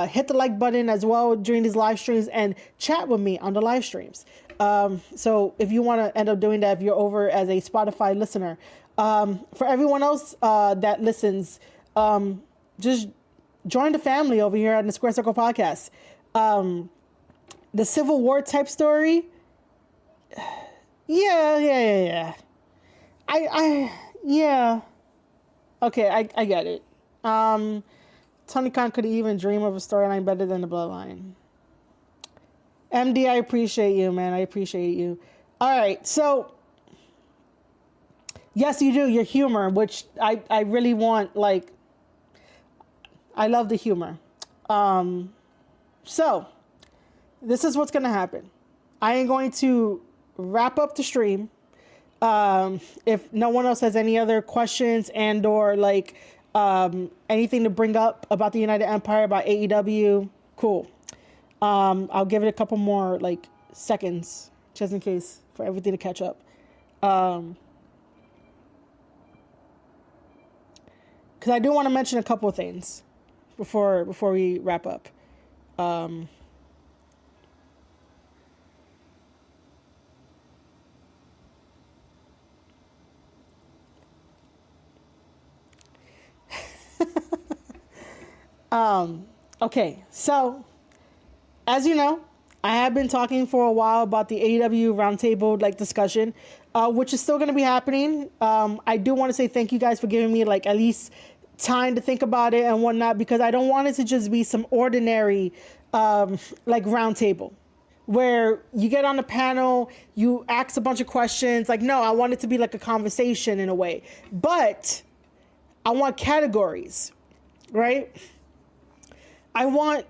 hit the like button as well during these live streams and chat with me on the live streams. So if you want to end up doing that, if you're over as a Spotify listener, for everyone else that listens, just join the family over here on the Square Circle Podcast. The Civil War type story. Yeah. Yeah. Okay, I get it. Tony Khan could even dream of a storyline better than the Bloodline. MD, I appreciate you, man. I appreciate you. All right, so yes, you do. Your humor, which I really want, like, I love the humor. So this is what's going to happen. I am going to wrap up the stream. If no one else has any other questions and or like anything to bring up about the United Empire, about AEW, Cool. I'll give it a couple more like seconds just in case for everything to catch up. Because I do want to mention a couple of things before we wrap up. Okay, so as you know, I have been talking for a while about the AEW roundtable like discussion, which is still going to be happening. I do want to say thank you guys for giving me like at least time to think about it and whatnot, because I don't want it to just be some ordinary like roundtable where you get on the panel, you ask a bunch of questions. Like, no, I want it to be like a conversation in a way, but I want categories, right? I want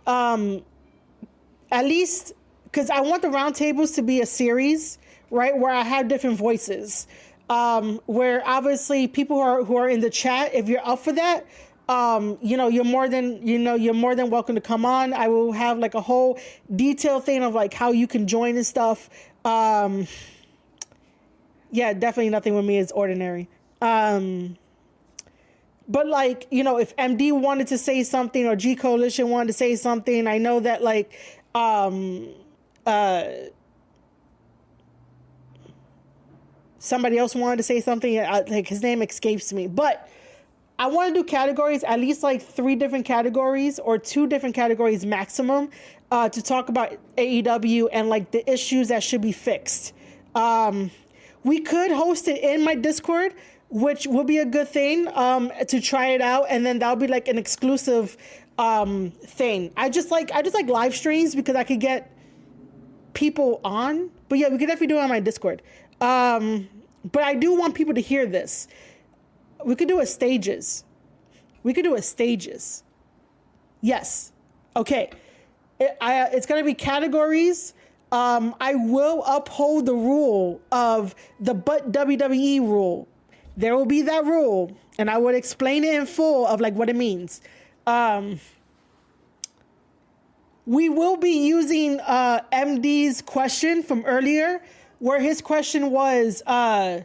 at least, because I want the roundtables to be a series, right, where I have different voices, where obviously people who are in the chat, if you're up for that, you're more than welcome to come on. I will have like a whole detailed thing of like how you can join and stuff. Yeah, definitely nothing with me is ordinary. But like, if MD wanted to say something or G Coalition wanted to say something, I know that like, somebody else wanted to say something, like his name escapes me, but I want to do categories, at least like 3 different categories or 2 different categories maximum, to talk about AEW and like the issues that should be fixed. We could host it in my Discord, which would be a good thing, to try it out. And then that'll be like an exclusive, thing. I just like live streams because I could get people on, but yeah, we could definitely do it on my Discord. But I do want people to hear this. We could do it stages. Yes. Okay. It's going to be categories. I will uphold the rule of the but WWE rule. There will be that rule, and I would explain it in full of like what it means. We will be using MD's question from earlier, where his question was, oh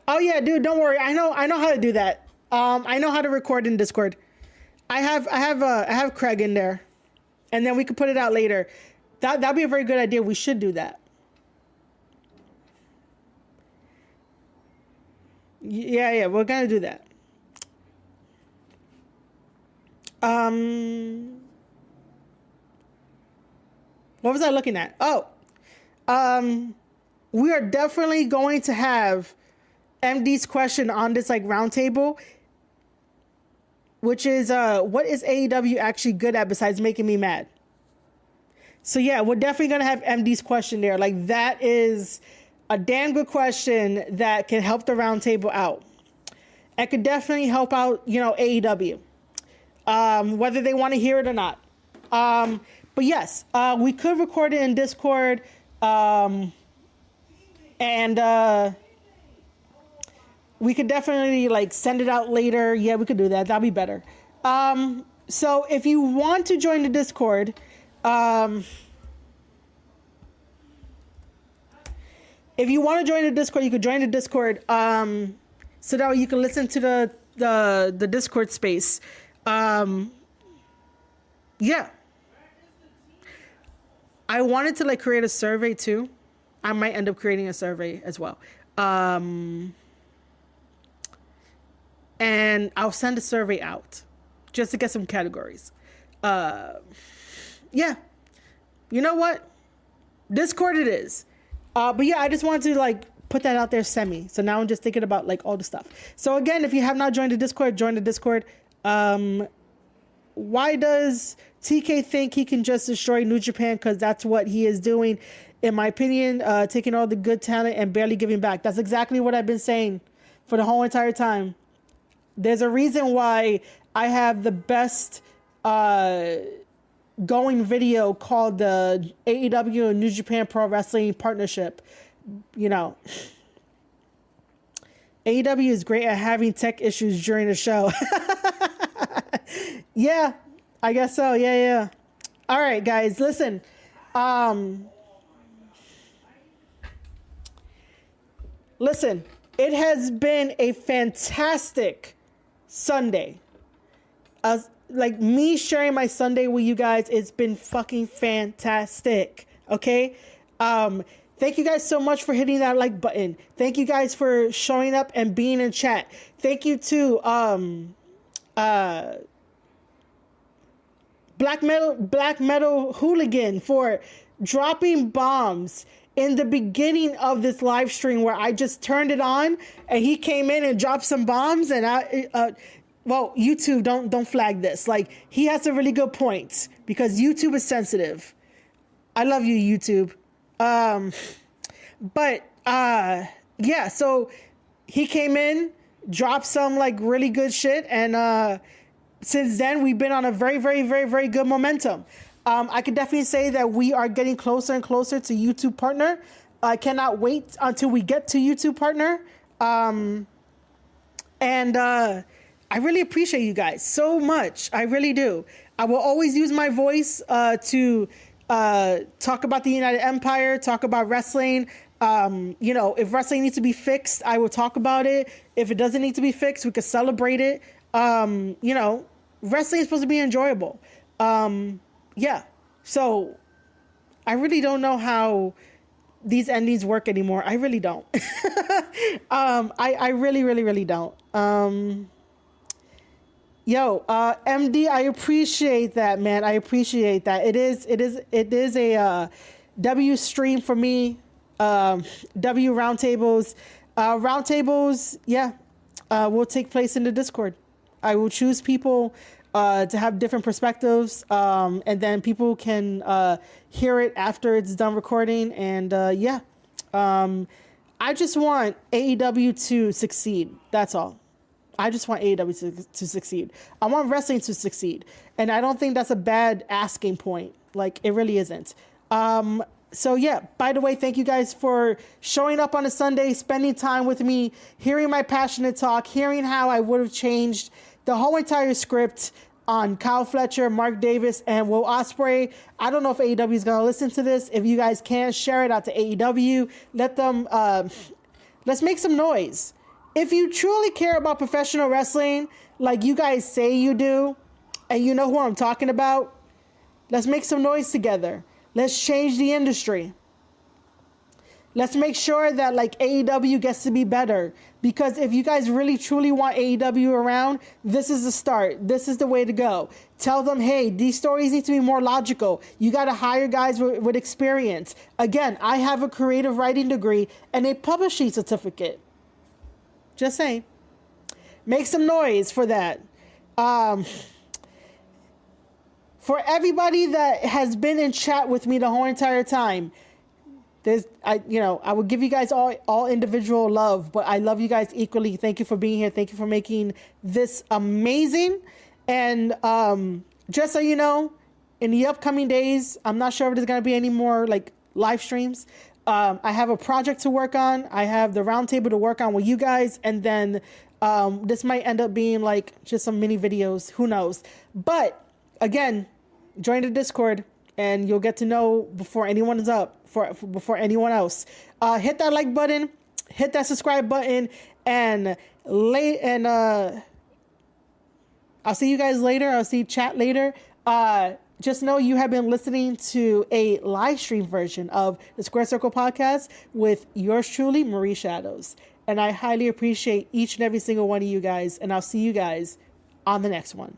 yeah, dude, don't worry. I know how to do that. I know how to record in Discord. I have Craig in there, and then we could put it out later. That'd be a very good idea. We should do that. Yeah, we're gonna do that. What was I looking at? Oh, we are definitely going to have MD's question on this like roundtable, which is what is AEW actually good at besides making me mad? So yeah, we're definitely gonna have MD's question there. Like that is a damn good question that can help the roundtable out. It could definitely help out, AEW, whether they want to hear it or not. But yes, we could record it in Discord, and we could definitely like send it out later. Yeah, we could do that. That'd be better. So if you want to join the Discord, if you want to join the Discord, you could join the Discord, so that way you can listen to the Discord space. Yeah. I wanted to like create a survey too. I might end up creating a survey as well. And I'll send a survey out just to get some categories. Yeah. You know what? Discord it is. But yeah, I just wanted to like put that out there semi. So now I'm just thinking about like all the stuff. So again, if you have not joined the Discord, join the Discord. Why does TK think he can just destroy New Japan? Because that's what he is doing, in my opinion, taking all the good talent and barely giving back. That's exactly what I've been saying for the whole entire time. There's a reason why I have the best going video called the AEW and New Japan Pro Wrestling Partnership. AEW is great at having tech issues during the show. Yeah, I guess so. Yeah. All right, guys, listen. Listen, it has been a fantastic Sunday. Like me sharing my Sunday with you guys, it's been fucking fantastic. Okay? Thank you guys so much for hitting that like button. Thank you guys for showing up and being in chat. Thank you to Black Metal Hooligan for dropping bombs in the beginning of this live stream where I just turned it on and he came in and dropped some bombs and well, YouTube, don't flag this. Like, he has some really good points because YouTube is sensitive. I love you, YouTube. Yeah, so he came in, dropped some like really good shit, and since then we've been on a very, very, very, very good momentum. I could definitely say that we are getting closer and closer to YouTube partner. I cannot wait until we get to YouTube partner. I really appreciate you guys so much. I really do. I will always use my voice to talk about the United Empire, talk about wrestling. If wrestling needs to be fixed, I will talk about it. If it doesn't need to be fixed, we could celebrate it. Wrestling is supposed to be enjoyable. Yeah. So I really don't know how these endings work anymore. I really don't. I really, really, really don't. MD, I appreciate that, man. I appreciate that. It is a W stream for me. W roundtables. Roundtables, yeah, will take place in the Discord. I will choose people to have different perspectives, and then people can hear it after it's done recording. And I just want AEW to succeed. That's all. I just want AEW to succeed. I want wrestling to succeed. And I don't think that's a bad asking point. Like, it really isn't. So yeah, by the way, thank you guys for showing up on a Sunday, spending time with me, hearing my passionate talk, hearing how I would have changed the whole entire script on Kyle Fletcher, Mark Davis, and Will Ospreay. I don't know if AEW is going to listen to this. If you guys can, share it out to AEW. Let them, let's make some noise. If you truly care about professional wrestling, like you guys say you do, and you know who I'm talking about, let's make some noise together. Let's change the industry. Let's make sure that like AEW gets to be better. Because if you guys really truly want AEW around, this is the start. This is the way to go. Tell them, hey, these stories need to be more logical. You got to hire guys with experience. Again, I have a creative writing degree and a publishing certificate. Just saying. Make some noise for that. For everybody that has been in chat with me the whole entire time, I would give you guys all individual love, but I love you guys equally. Thank you for being here. Thank you for making this amazing. And just so you know, in the upcoming days, I'm not sure if there's going to be any more like live streams. I have a project to work on. I have the roundtable to work on with you guys. And then this might end up being like just some mini videos. Who knows? But again, join the Discord and you'll get to know before anyone is up, before anyone else. Hit that like button, hit that subscribe button, and I'll see you guys later. I'll see chat later. Just know you have been listening to a live stream version of the Square Circle podcast with yours truly, Marie Shadows. And I highly appreciate each and every single one of you guys. And I'll see you guys on the next one.